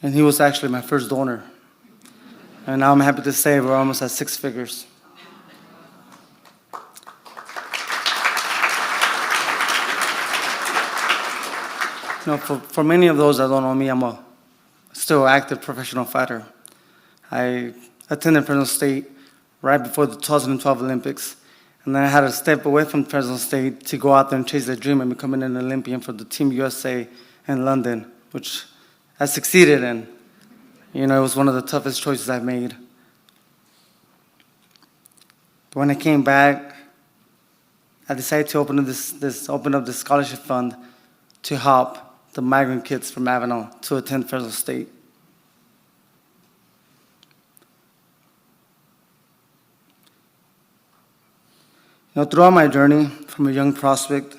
And he was actually my first donor. And now I'm happy to say we're almost at 6 figures. You know, for many of those that don't know me, I'm a still active professional fighter. I attended Fresno State right before the 2012 Olympics, and then I had to step away from Fresno State to go out there and chase that dream and becoming an Olympian for the Team USA in London, which I succeeded in. You know, it was one of the toughest choices I've made. But when I came back, I decided to open up this scholarship fund to help the migrant kids from Avenel to attend Fresno State. Throughout my journey, from a young prospect,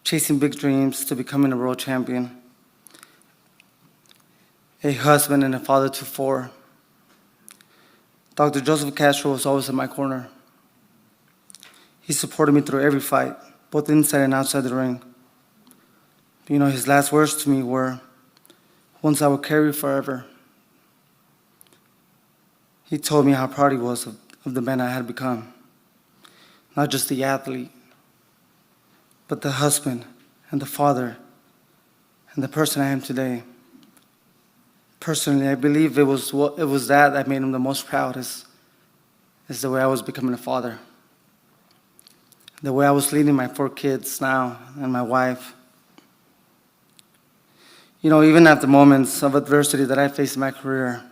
chasing big dreams, to becoming a world champion, a husband and a father to 4, Dr. Joseph Castro was always in my corner. He supported me through every fight, both inside and outside the ring. His last words to me were, "Once I will carry you forever." He told me how proud he was of the man I had become. Not just the athlete, but the husband and the father and the person I am today. Personally, I believe it was that made him the most proud, is the way I was becoming a father. The way I was leading my 4 kids now and my wife. Even at the moments of adversity that I faced in my career,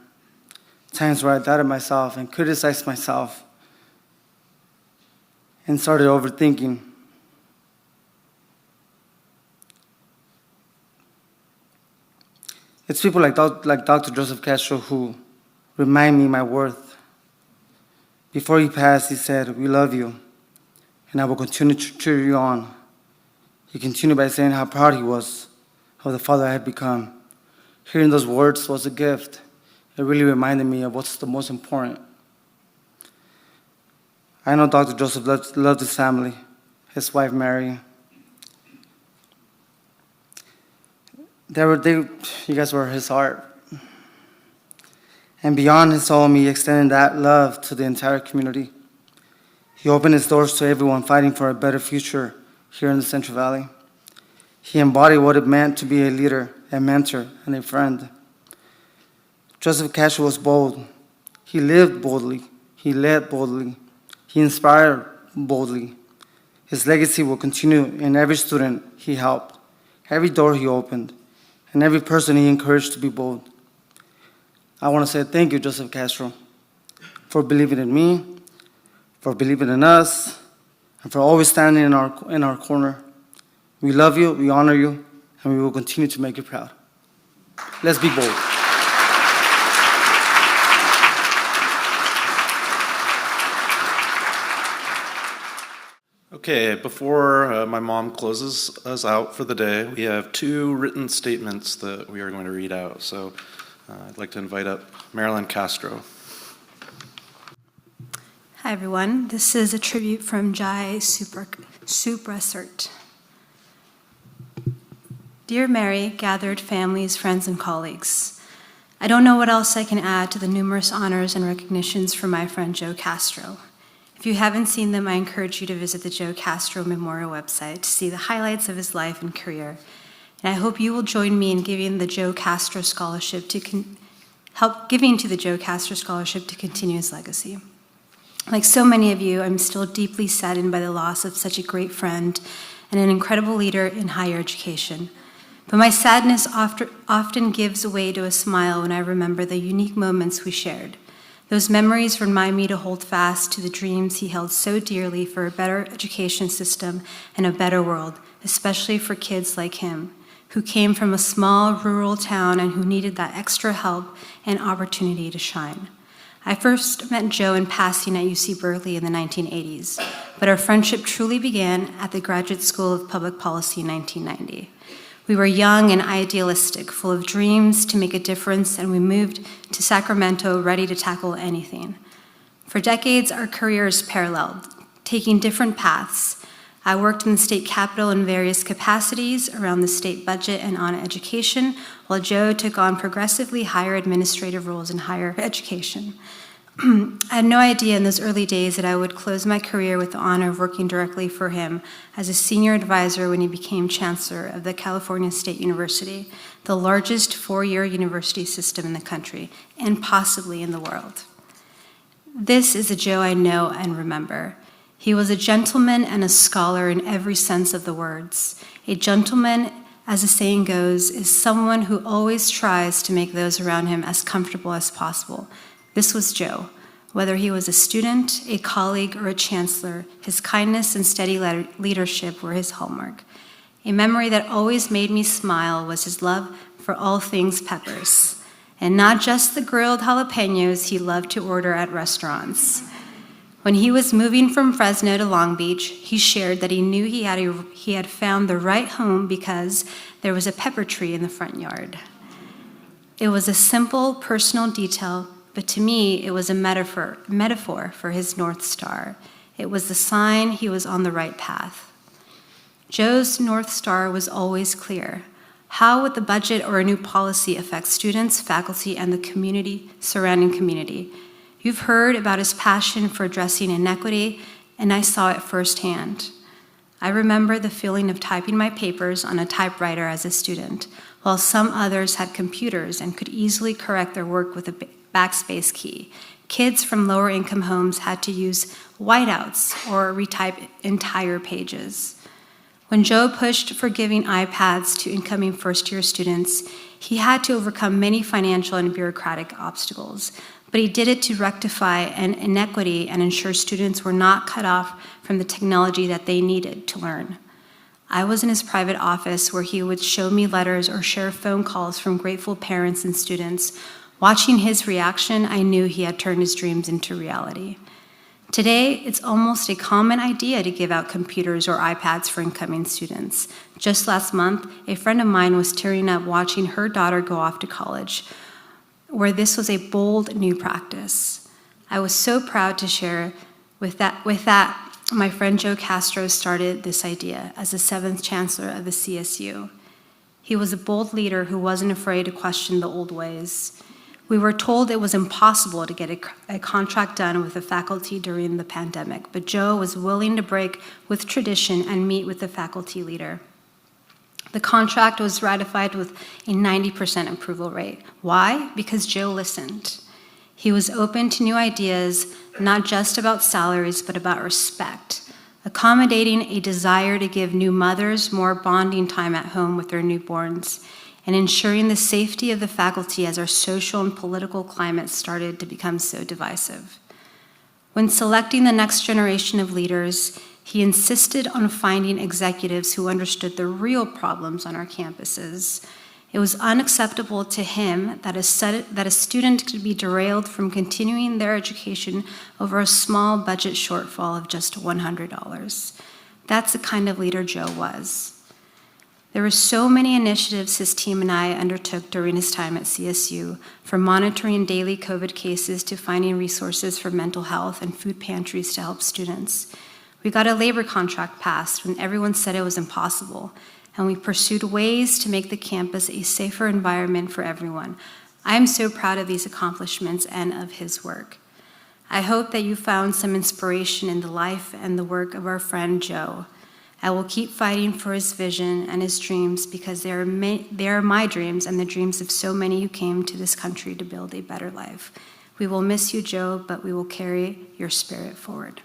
times where I doubted myself and criticized myself and started overthinking, it's people like Dr. Joseph Castro who remind me my worth. Before he passed, he said, "We love you, and I will continue to cheer you on." He continued by saying how proud he was of the father I had become. Hearing those words was a gift. It really reminded me of what's the most important. I know Dr. Joseph loved his family, his wife Mary. You guys were his heart. And beyond his home, he extended that love to the entire community. He opened his doors to everyone fighting for a better future here in the Central Valley. He embodied what it meant to be a leader, a mentor, and a friend. Joseph Castro was bold. He lived boldly. He led boldly. He inspired boldly. His legacy will continue in every student he helped, every door he opened, and every person he encouraged to be bold. I want to say thank you, Joseph Castro, for believing in me, for believing in us, and for always standing in our corner. We love you, we honor you, and we will continue to make you proud. Let's be bold. Okay, before my mom closes us out for the day, we have 2 written statements that we are going to read out. So I'd like to invite up Marilyn Castro. Hi, everyone. This is a tribute from Jai Suprasert. Dear Mary, gathered families, friends, and colleagues, I don't know what else I can add to the numerous honors and recognitions from my friend Joe Castro. If you haven't seen them, I encourage you to visit the Joe Castro Memorial website to see the highlights of his life and career. And I hope you will join me in giving the Joe Castro Scholarship to the Joe Castro Scholarship to continue his legacy. Like so many of you, I'm still deeply saddened by the loss of such a great friend and an incredible leader in higher education. But my sadness often gives way to a smile when I remember the unique moments we shared. Those memories remind me to hold fast to the dreams he held so dearly for a better education system and a better world, especially for kids like him, who came from a small rural town and who needed that extra help and opportunity to shine. I first met Joe in passing at UC Berkeley in the 1980s, but our friendship truly began at the Graduate School of Public Policy in 1990. We were young and idealistic, full of dreams to make a difference, and we moved to Sacramento ready to tackle anything. For decades, our careers paralleled, taking different paths. I worked in the state capitol in various capacities around the state budget and on education, while Joe took on progressively higher administrative roles in higher education. I had no idea in those early days that I would close my career with the honor of working directly for him as a senior advisor when he became chancellor of the California State University, the largest 4-year university system in the country, and possibly in the world. This is a Joe I know and remember. He was a gentleman and a scholar in every sense of the words. A gentleman, as the saying goes, is someone who always tries to make those around him as comfortable as possible. This was Joe. Whether he was a student, a colleague, or a chancellor, his kindness and steady leadership were his hallmark. A memory that always made me smile was his love for all things peppers, and not just the grilled jalapenos he loved to order at restaurants. When he was moving from Fresno to Long Beach, he shared that he knew he had found the right home because there was a pepper tree in the front yard. It was a simple, personal detail, but to me, it was a metaphor for his North Star. It was the sign he was on the right path. Joe's North Star was always clear. How would the budget or a new policy affect students, faculty, and the surrounding community? You've heard about his passion for addressing inequity, and I saw it firsthand. I remember the feeling of typing my papers on a typewriter as a student, while some others had computers and could easily correct their work with a backspace key. Kids from lower income homes had to use whiteouts or retype entire pages. When Joe pushed for giving iPads to incoming first-year students, he had to overcome many financial and bureaucratic obstacles, but he did it to rectify an inequity and ensure students were not cut off from the technology that they needed to learn. I was in his private office where he would show me letters or share phone calls from grateful parents and students. Watching his reaction, I knew he had turned his dreams into reality. Today, it's almost a common idea to give out computers or iPads for incoming students. Just last month, a friend of mine was tearing up watching her daughter go off to college, where this was a bold new practice. I was so proud to share with that, my friend Joe Castro started this idea as the 7th chancellor of the CSU. He was a bold leader who wasn't afraid to question the old ways. We were told it was impossible to get a contract done with the faculty during the pandemic, but Joe was willing to break with tradition and meet with the faculty leader. The contract was ratified with a 90% approval rate. Why? Because Joe listened. He was open to new ideas, not just about salaries, but about respect, accommodating a desire to give new mothers more bonding time at home with their newborns, and ensuring the safety of the faculty as our social and political climate started to become so divisive. When selecting the next generation of leaders, he insisted on finding executives who understood the real problems on our campuses. It was unacceptable to him that a student could be derailed from continuing their education over a small budget shortfall of just $100. That's the kind of leader Joe was. There were so many initiatives his team and I undertook during his time at CSU, from monitoring daily COVID cases to finding resources for mental health and food pantries to help students. We got a labor contract passed when everyone said it was impossible, and we pursued ways to make the campus a safer environment for everyone. I am so proud of these accomplishments and of his work. I hope that you found some inspiration in the life and the work of our friend Joe. I will keep fighting for his vision and his dreams because they are my dreams and the dreams of so many who came to this country to build a better life. We will miss you, Joe, but we will carry your spirit forward.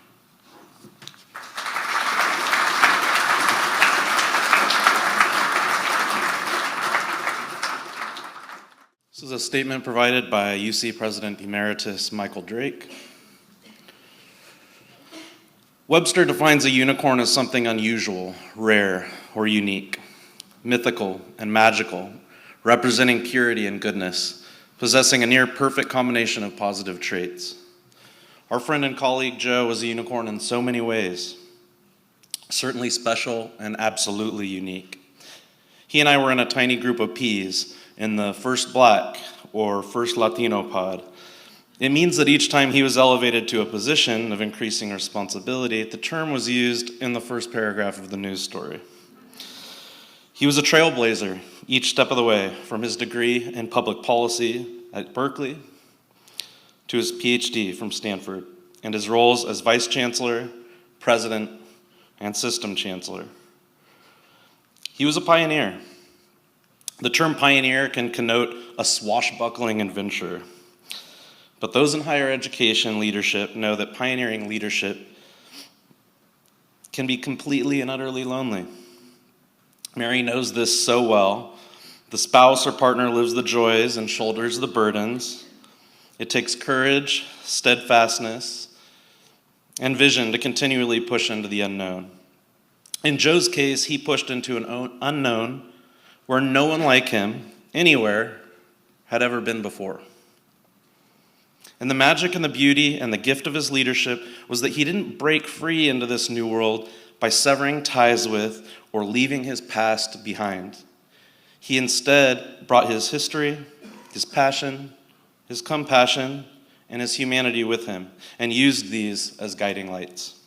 This is a statement provided by UC President Emeritus Michael Drake. Webster defines a unicorn as something unusual, rare, or unique, mythical and magical, representing purity and goodness, possessing a near-perfect combination of positive traits. Our friend and colleague Joe was a unicorn in so many ways, certainly special and absolutely unique. He and I were in a tiny group of peas in the first Black or first Latino pod. It means that each time he was elevated to a position of increasing responsibility, the term was used in the first paragraph of the news story. He was a trailblazer each step of the way, from his degree in public policy at Berkeley to his PhD from Stanford, and his roles as vice chancellor, president, and system chancellor. He was a pioneer. The term pioneer can connote a swashbuckling adventurer. But those in higher education leadership know that pioneering leadership can be completely and utterly lonely. Mary knows this so well. The spouse or partner lives the joys and shoulders the burdens. It takes courage, steadfastness, and vision to continually push into the unknown. In Joe's case, he pushed into an unknown where no one like him anywhere had ever been before. And the magic and the beauty and the gift of his leadership was that he didn't break free into this new world by severing ties with or leaving his past behind. He instead brought his history, his passion, his compassion, and his humanity with him, and used these as guiding lights.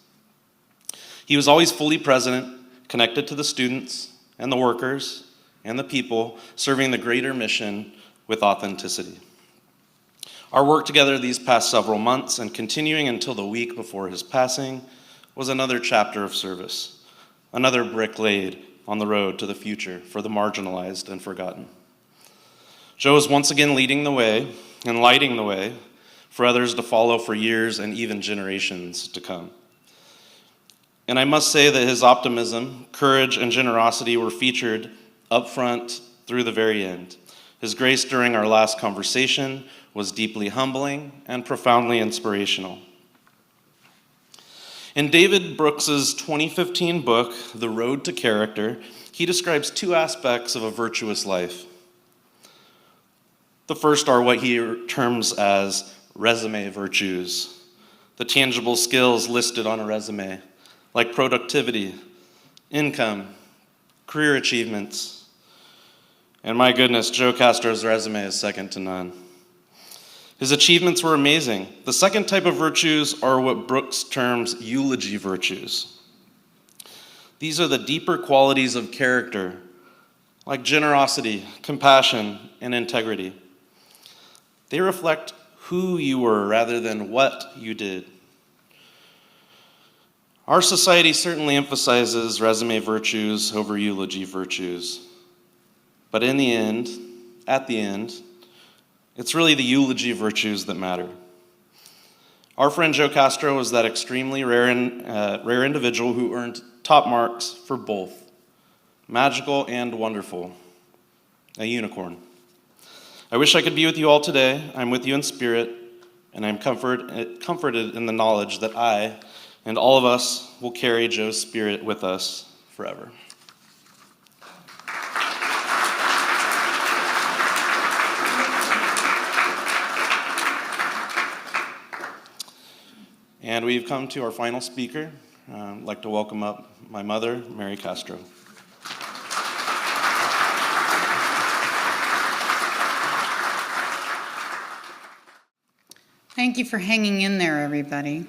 He was always fully present, connected to the students and the workers and the people, serving the greater mission with authenticity. Our work together these past several months and continuing until the week before his passing was another chapter of service, another brick laid on the road to the future for the marginalized and forgotten. Joe is once again leading the way and lighting the way for others to follow for years and even generations to come. And I must say that his optimism, courage, and generosity were featured up front through the very end. His grace during our last conversation was deeply humbling and profoundly inspirational. In David Brooks's 2015 book, The Road to Character, he describes two aspects of a virtuous life. The first are what he terms as resume virtues, the tangible skills listed on a resume, like productivity, income, career achievements. And my goodness, Joe Castro's resume is second to none. His achievements were amazing. The second type of virtues are what Brooks terms eulogy virtues. These are the deeper qualities of character, like generosity, compassion, and integrity. They reflect who you were rather than what you did. Our society certainly emphasizes resume virtues over eulogy virtues. But in the end, at the end, it's really the eulogy virtues that matter. Our friend Joe Castro was that extremely rare individual who earned top marks for both magical and wonderful, a unicorn. I wish I could be with you all today. I'm with you in spirit, and I'm comforted in the knowledge that I and all of us will carry Joe's spirit with us forever. And we've come to our final speaker. I'd like to welcome up my mother, Mary Castro. Thank you for hanging in there, everybody.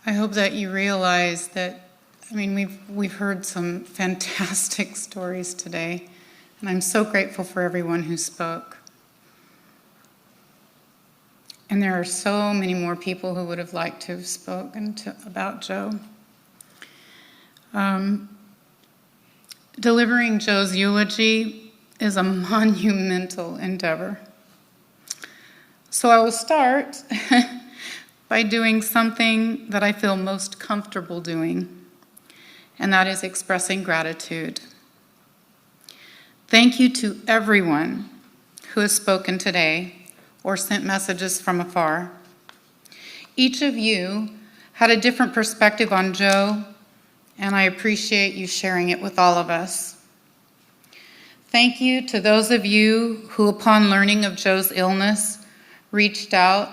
I hope that you realize that, we've heard some fantastic stories today, and I'm so grateful for everyone who spoke. And there are so many more people who would have liked to have spoken about Joe. Delivering Joe's eulogy is a monumental endeavor. So I will start by doing something that I feel most comfortable doing, and that is expressing gratitude. Thank you to everyone who has spoken today or sent messages from afar. Each of you had a different perspective on Joe, and I appreciate you sharing it with all of us. Thank you to those of you who, upon learning of Joe's illness, reached out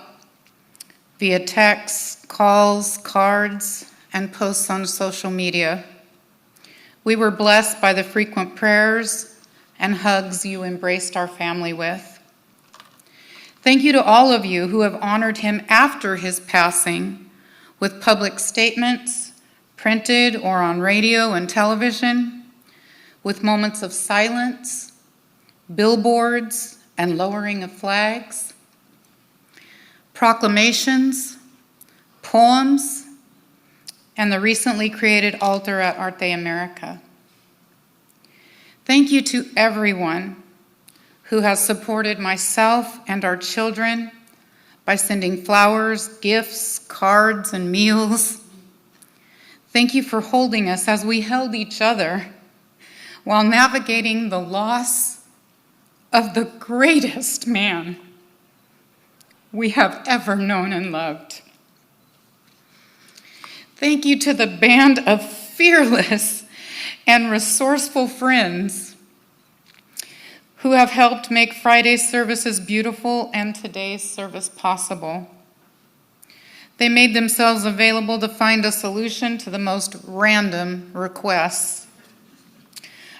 via texts, calls, cards, and posts on social media. We were blessed by the frequent prayers and hugs you embraced our family with. Thank you to all of you who have honored him after his passing with public statements, printed or on radio and television, with moments of silence, billboards, and lowering of flags, proclamations, poems, and the recently created altar at Arte America. Thank you to everyone who has supported myself and our children by sending flowers, gifts, cards, and meals. Thank you for holding us as we held each other while navigating the loss of the greatest man we have ever known and loved. Thank you to the band of fearless and resourceful friends who have helped make Friday's services beautiful and today's service possible. They made themselves available to find a solution to the most random requests.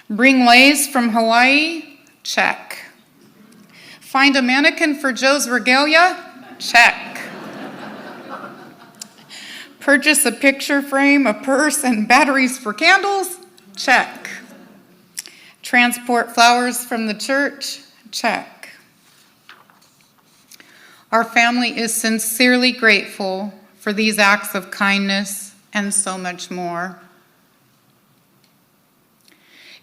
Bring leis from Hawaii? Check. Find a mannequin for Joe's regalia? Check. Purchase a picture frame, a purse, and batteries for candles? Check. Transport flowers from the church? Check. Our family is sincerely grateful for these acts of kindness and so much more.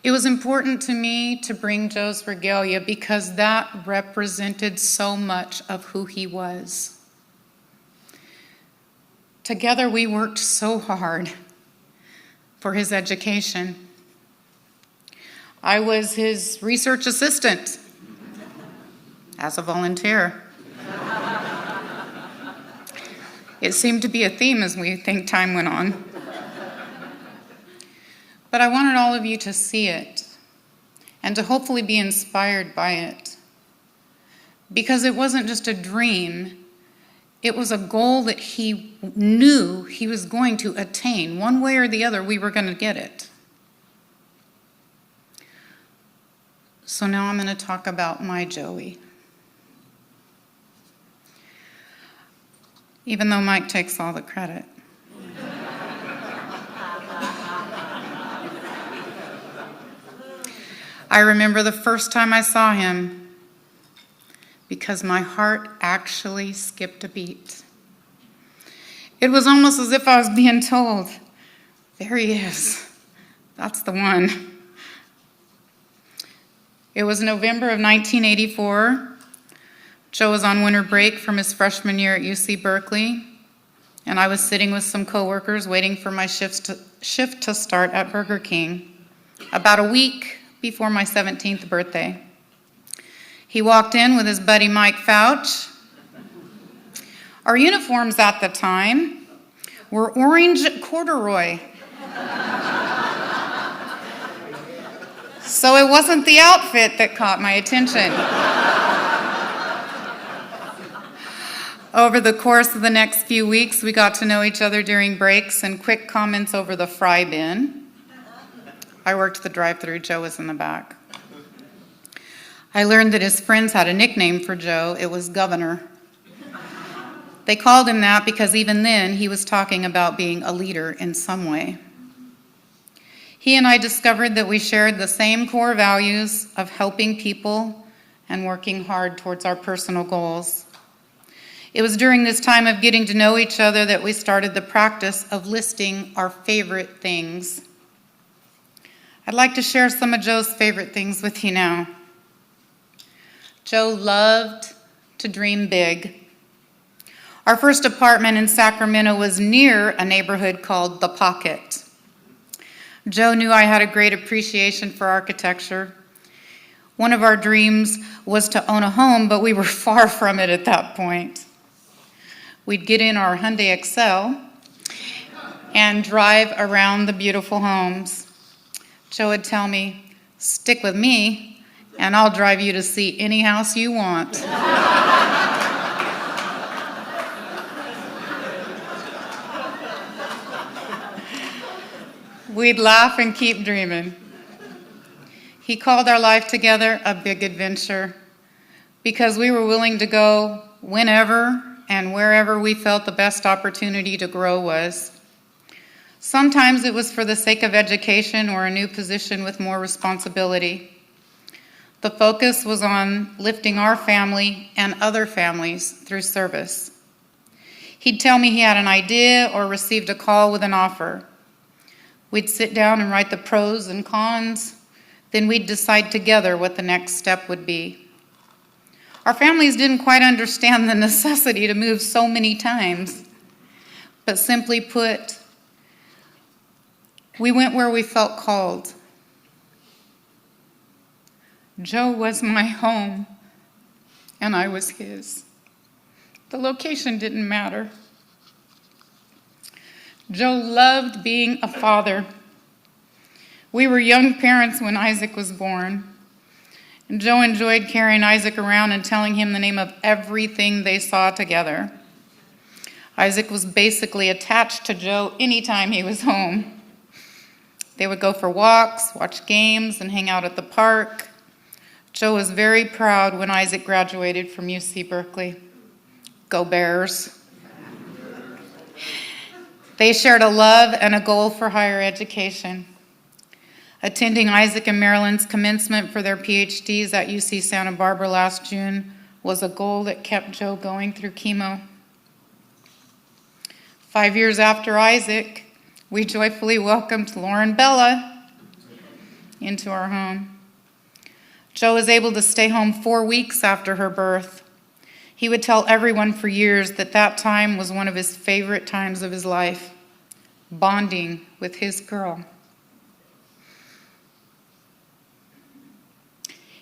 It was important to me to bring Joe's regalia because that represented so much of who he was. Together we worked so hard for his education. I was his research assistant as a volunteer. It seemed to be a theme as time went on. But I wanted all of you to see it and to hopefully be inspired by it. Because it wasn't just a dream, it was a goal that he knew he was going to attain. One way or the other, we were going to get it. So now I'm going to talk about my Joey. Even though Mike takes all the credit. I remember the first time I saw him because my heart actually skipped a beat. It was almost as if I was being told, there he is. That's the one. It was November of 1984. Joe was on winter break from his freshman year at UC Berkeley, and I was sitting with some coworkers waiting for my shift to start at Burger King about a week before my 17th birthday. He walked in with his buddy Mike Fouch. Our uniforms at the time were orange corduroy. So it wasn't the outfit that caught my attention. Over the course of the next few weeks, we got to know each other during breaks and quick comments over the fry bin. I worked the drive-thru. Joe was in the back. I learned that his friends had a nickname for Joe. It was Governor. They called him that because even then he was talking about being a leader in some way. He and I discovered that we shared the same core values of helping people and working hard towards our personal goals. It was during this time of getting to know each other that we started the practice of listing our favorite things. I'd like to share some of Joe's favorite things with you now. Joe loved to dream big. Our first apartment in Sacramento was near a neighborhood called The Pocket. Joe knew I had a great appreciation for architecture. One of our dreams was to own a home, but we were far from it at that point. We'd get in our Hyundai Excel and drive around the beautiful homes. Joe would tell me, stick with me, and I'll drive you to see any house you want. We'd laugh and keep dreaming. He called our life together a big adventure because we were willing to go whenever and wherever we felt the best opportunity to grow was. Sometimes it was for the sake of education or a new position with more responsibility. The focus was on lifting our family and other families through service. He'd tell me he had an idea or received a call with an offer. We'd sit down and write the pros and cons, then we'd decide together what the next step would be. Our families didn't quite understand the necessity to move so many times, but simply put, we went where we felt called. Joe was my home, and I was his. The location didn't matter. Joe loved being a father. We were young parents when Isaac was born. And Joe enjoyed carrying Isaac around and telling him the name of everything they saw together. Isaac was basically attached to Joe anytime he was home. They would go for walks, watch games, and hang out at the park. Joe was very proud when Isaac graduated from UC Berkeley. Go Bears. They shared a love and a goal for higher education. Attending Isaac and Marilyn's commencement for their PhDs at UC Santa Barbara last June was a goal that kept Joe going through chemo. 5 years after Isaac, we joyfully welcomed Lauren Bella into our home. Joe was able to stay home 4 weeks after her birth. He would tell everyone for years that that time was one of his favorite times of his life, bonding with his girl.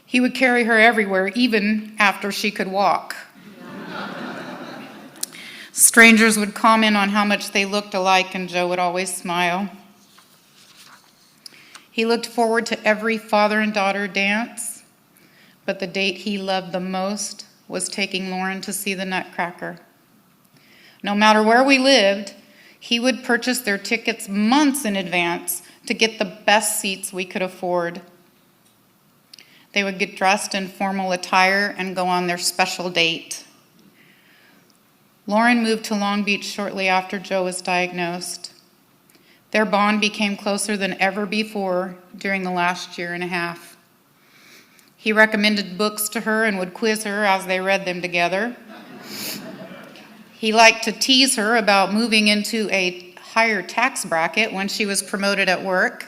He would carry her everywhere, even after she could walk. Strangers would comment on how much they looked alike, and Joe would always smile. He looked forward to every father and daughter dance, but the date he loved the most was taking Lauren to see the Nutcracker. No matter where we lived, he would purchase their tickets months in advance to get the best seats we could afford. They would get dressed in formal attire and go on their special date. Lauren moved to Long Beach shortly after Joe was diagnosed. Their bond became closer than ever before during the last year and a half. He recommended books to her and would quiz her as they read them together. He liked to tease her about moving into a higher tax bracket when she was promoted at work.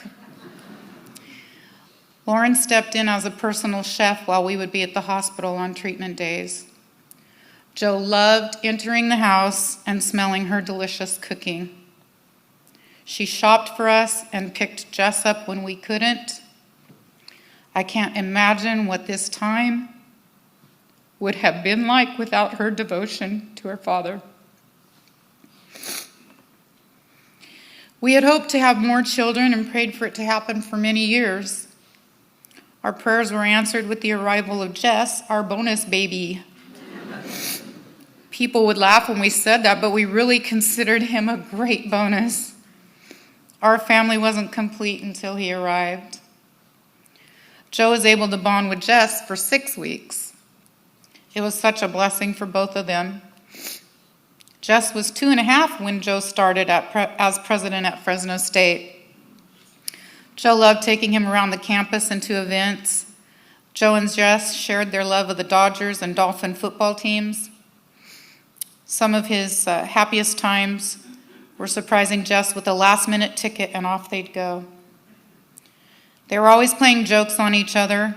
Lauren stepped in as a personal chef while we would be at the hospital on treatment days. Joe loved entering the house and smelling her delicious cooking. She shopped for us and picked Jess up when we couldn't. I can't imagine what this time would have been like without her devotion to her father. We had hoped to have more children and prayed for it to happen for many years. Our prayers were answered with the arrival of Jess, our bonus baby. People would laugh when we said that, but we really considered him a great bonus. Our family wasn't complete until he arrived. Joe was able to bond with Jess for 6 weeks. It was such a blessing for both of them. Jess was 2.5 when Joe started as president at Fresno State. Joe loved taking him around the campus and to events. Joe and Jess shared their love of the Dodgers and Dolphin football teams. Some of his happiest times were surprising Jess with a last-minute ticket, and off they'd go. They were always playing jokes on each other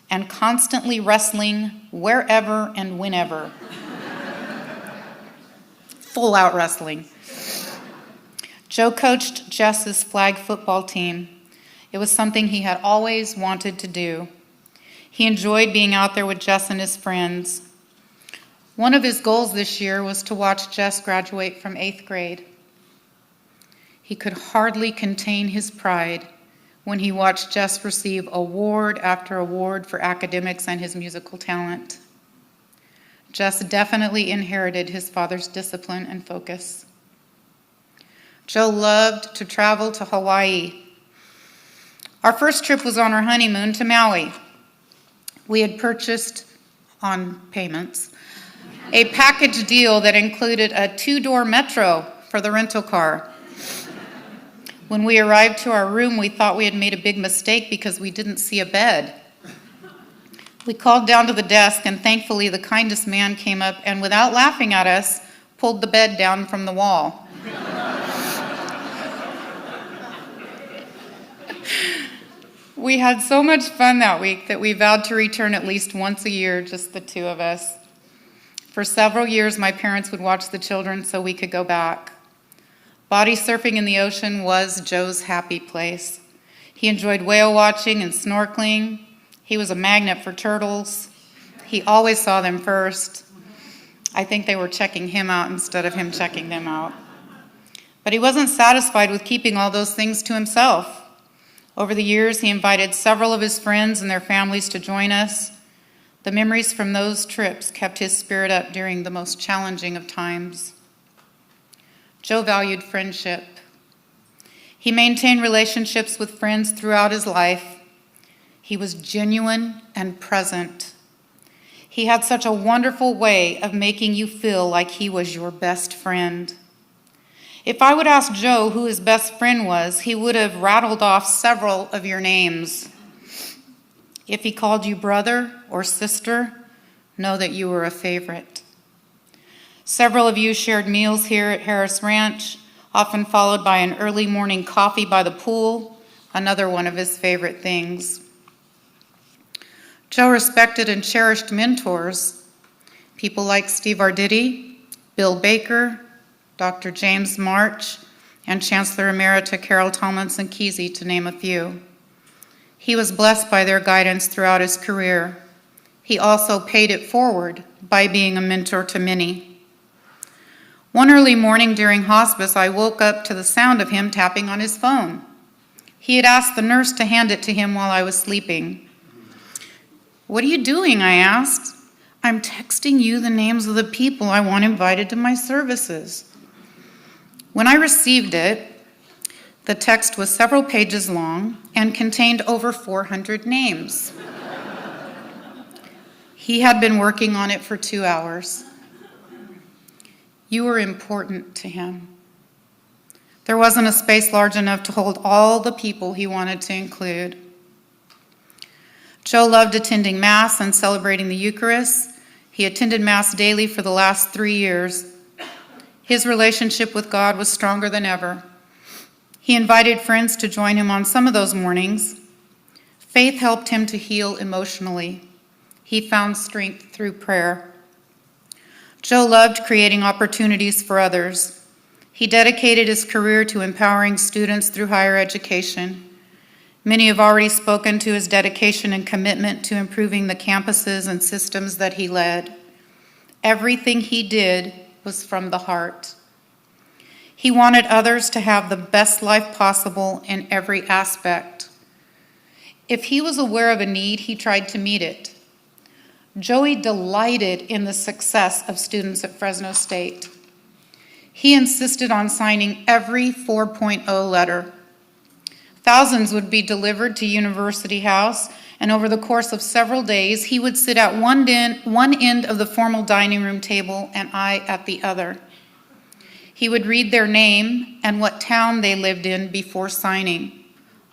and constantly wrestling wherever and whenever. Full-out wrestling. Joe coached Jess's flag football team. It was something he had always wanted to do. He enjoyed being out there with Jess and his friends. One of his goals this year was to watch Jess graduate from 8th grade. He could hardly contain his pride when he watched Jess receive award after award for academics and his musical talent. Jess definitely inherited his father's discipline and focus. Joe loved to travel to Hawaii. Our first trip was on our honeymoon to Maui. We had purchased, on payments, a package deal that included a 2-door Metro for the rental car. When we arrived to our room, we thought we had made a big mistake because we didn't see a bed. We called down to the desk, and thankfully the kindest man came up and, without laughing at us, pulled the bed down from the wall. We had so much fun that week that we vowed to return at least once a year, just the two of us. For several years, my parents would watch the children so we could go back. Body surfing in the ocean was Joe's happy place. He enjoyed whale watching and snorkeling. He was a magnet for turtles. He always saw them first. I think they were checking him out instead of him checking them out. But he wasn't satisfied with keeping all those things to himself. Over the years, he invited several of his friends and their families to join us. The memories from those trips kept his spirit up during the most challenging of times. Joe valued friendship. He maintained relationships with friends throughout his life. He was genuine and present. He had such a wonderful way of making you feel like he was your best friend. If I would ask Joe who his best friend was, he would have rattled off several of your names. If he called you brother or sister, know that you were a favorite. Several of you shared meals here at Harris Ranch, often followed by an early morning coffee by the pool, another one of his favorite things. Joe respected and cherished mentors, people like Steve Arditi, Bill Baker, Dr. James March, and Chancellor Emerita Carol Tomlinson Kesey, to name a few. He was blessed by their guidance throughout his career. He also paid it forward by being a mentor to many. One early morning during hospice, I woke up to the sound of him tapping on his phone. He had asked the nurse to hand it to him while I was sleeping. "What are you doing?" I asked. "I'm texting you the names of the people I want invited to my services." When I received it, the text was several pages long and contained over 400 names. He had been working on it for 2 hours. You were important to him. There wasn't a space large enough to hold all the people he wanted to include. Joe loved attending Mass and celebrating the Eucharist. He attended Mass daily for the last 3 years. His relationship with God was stronger than ever. He invited friends to join him on some of those mornings. Faith helped him to heal emotionally. He found strength through prayer. Joe loved creating opportunities for others. He dedicated his career to empowering students through higher education. Many have already spoken to his dedication and commitment to improving the campuses and systems that he led. Everything he did was from the heart. He wanted others to have the best life possible in every aspect. If he was aware of a need, he tried to meet it. Joey delighted in the success of students at Fresno State. He insisted on signing every 4.0 letter. Thousands would be delivered to University House, and over the course of several days, he would sit at one end of the formal dining room table and I at the other. He would read their name and what town they lived in before signing.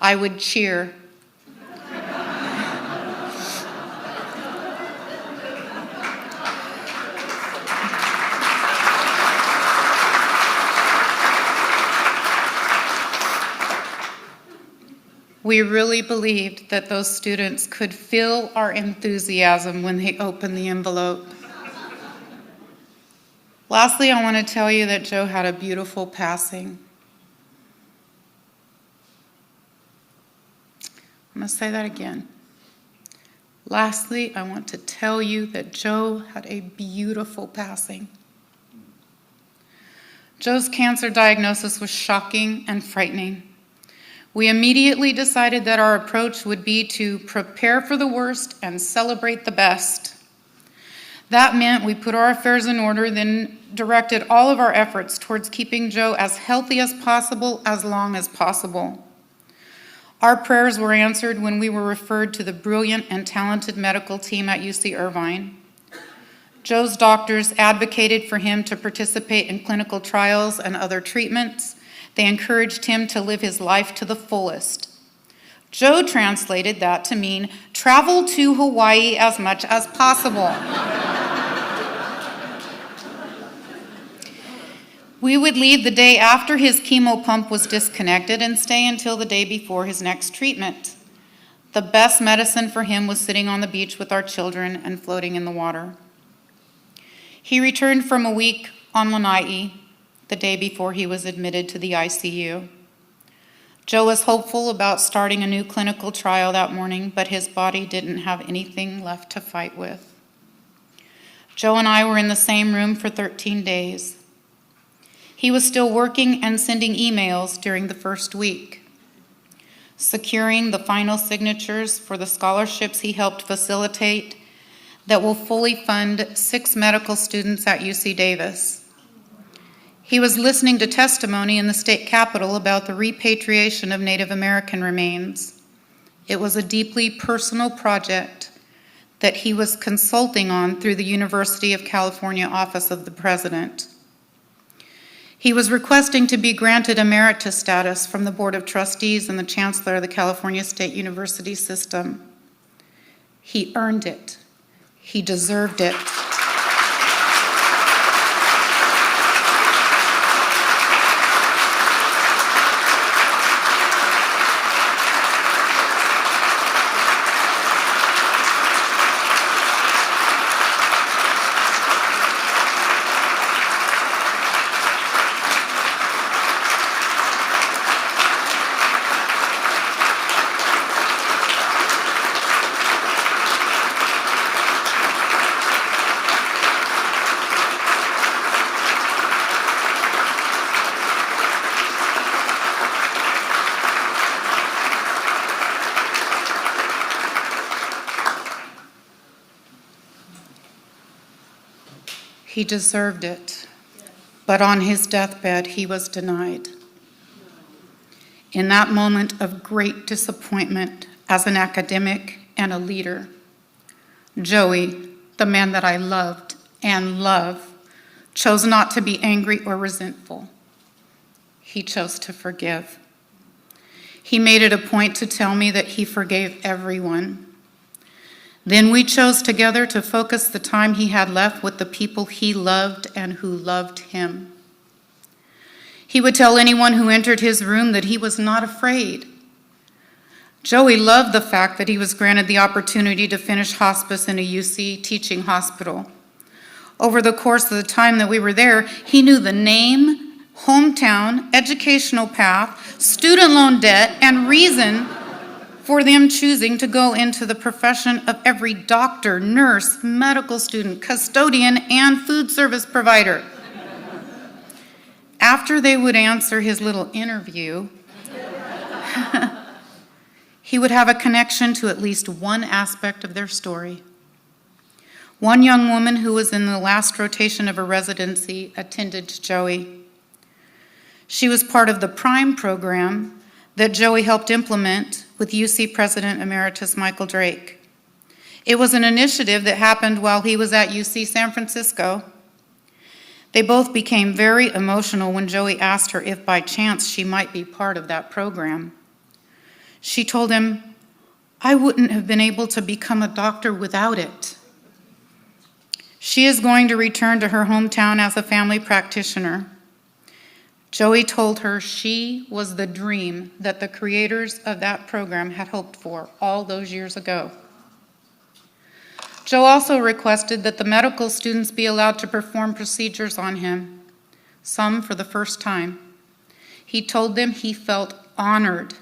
I would cheer. We really believed that those students could feel our enthusiasm when they opened the envelope. Lastly, I want to tell you that Joe had a beautiful passing. I'm going to say that again. Lastly, I want to tell you that Joe had a beautiful passing. Joe's cancer diagnosis was shocking and frightening. We immediately decided that our approach would be to prepare for the worst and celebrate the best. That meant we put our affairs in order, then directed all of our efforts towards keeping Joe as healthy as possible, as long as possible. Our prayers were answered when we were referred to the brilliant and talented medical team at UC Irvine. Joe's doctors advocated for him to participate in clinical trials and other treatments. They encouraged him to live his life to the fullest. Joe translated that to mean travel to Hawaii as much as possible. We would leave the day after his chemo pump was disconnected and stay until the day before his next treatment. The best medicine for him was sitting on the beach with our children and floating in the water. He returned from a week on Lanai, the day before he was admitted to the ICU. Joe was hopeful about starting a new clinical trial that morning, but his body didn't have anything left to fight with. Joe and I were in the same room for 13 days. He was still working and sending emails during the first week, securing the final signatures for the scholarships he helped facilitate that will fully fund 6 medical students at UC Davis. He was listening to testimony in the state capitol about the repatriation of Native American remains. It was a deeply personal project that he was consulting on through the University of California Office of the President. He was requesting to be granted emeritus status from the Board of Trustees and the Chancellor of the California State University System. He earned it. He deserved it. He deserved it, but on his deathbed, he was denied. In that moment of great disappointment as an academic and a leader, Joey, the man that I loved and love, chose not to be angry or resentful. He chose to forgive. He made it a point to tell me that he forgave everyone. Then we chose together to focus the time he had left with the people he loved and who loved him. He would tell anyone who entered his room that he was not afraid. Joey loved the fact that he was granted the opportunity to finish hospice in a UC teaching hospital. Over the course of the time that we were there, he knew the name, hometown, educational path, student loan debt, and reason for them choosing to go into the profession of every doctor, nurse, medical student, custodian, and food service provider. After they would answer his little interview, he would have a connection to at least one aspect of their story. One young woman who was in the last rotation of her residency attended Joey. She was part of the PRIME program that Joey helped implement with UC President Emeritus Michael Drake. It was an initiative that happened while he was at UC San Francisco. They both became very emotional when Joey asked her if by chance she might be part of that program. She told him, "I wouldn't have been able to become a doctor without it." She is going to return to her hometown as a family practitioner. Joey told her she was the dream that the creators of that program had hoped for all those years ago. Joe also requested that the medical students be allowed to perform procedures on him, some for the first time. He told them he felt honored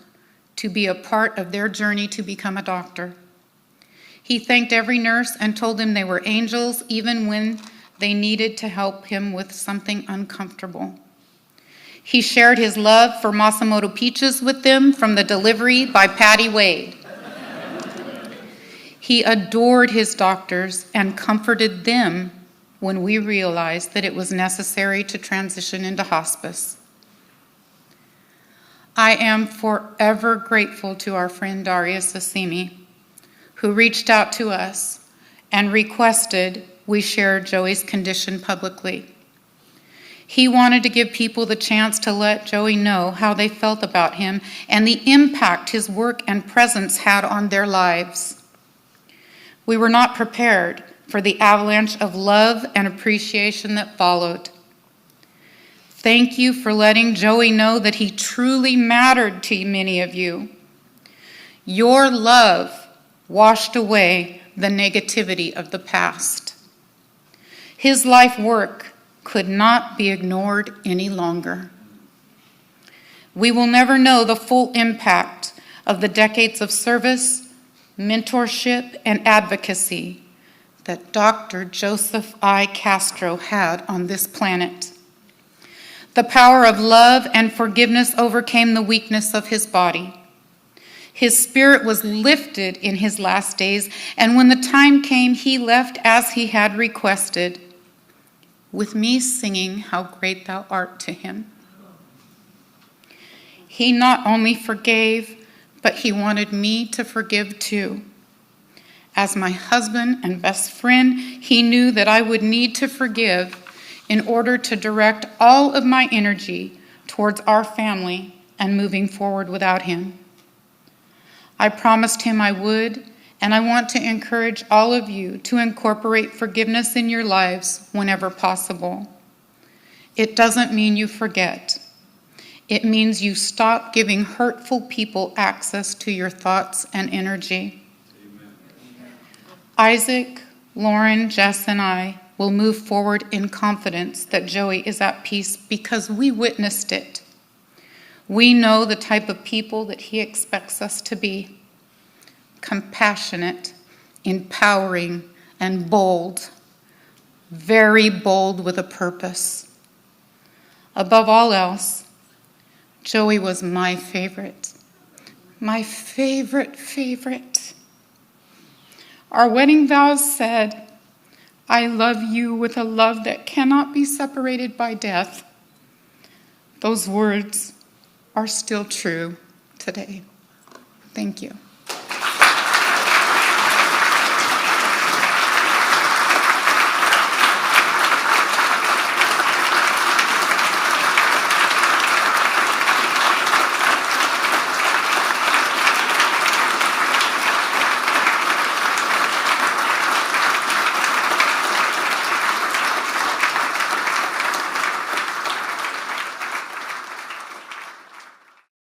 to be a part of their journey to become a doctor. He thanked every nurse and told them they were angels even when they needed to help him with something uncomfortable. He shared his love for Masamoto peaches with them from the delivery by Patty Wade. He adored his doctors and comforted them when we realized that it was necessary to transition into hospice. I am forever grateful to our friend Darius Assimi, who reached out to us and requested we share Joey's condition publicly. He wanted to give people the chance to let Joey know how they felt about him and the impact his work and presence had on their lives. We were not prepared for the avalanche of love and appreciation that followed. Thank you for letting Joey know that he truly mattered to many of you. Your love washed away the negativity of the past. His life work could not be ignored any longer. We will never know the full impact of the decades of service, mentorship, and advocacy that Dr. Joseph I. Castro had on this planet. The power of love and forgiveness overcame the weakness of his body. His spirit was lifted in his last days, and when the time came, he left as he had requested, with me singing how great thou art to him. He not only forgave, but he wanted me to forgive too. As my husband and best friend, he knew that I would need to forgive in order to direct all of my energy towards our family and moving forward without him. I promised him I would, and I want to encourage all of you to incorporate forgiveness in your lives whenever possible. It doesn't mean you forget. It means you stop giving hurtful people access to your thoughts and energy. Isaac, Lauren, Jess, and I will move forward in confidence that Joey is at peace because we witnessed it. We know the type of people that he expects us to be: compassionate, empowering, and bold. Very bold with a purpose. Above all else, Joey was my favorite. My favorite. Our wedding vows said, "I love you with a love that cannot be separated by death." Those words are still true today. Thank you.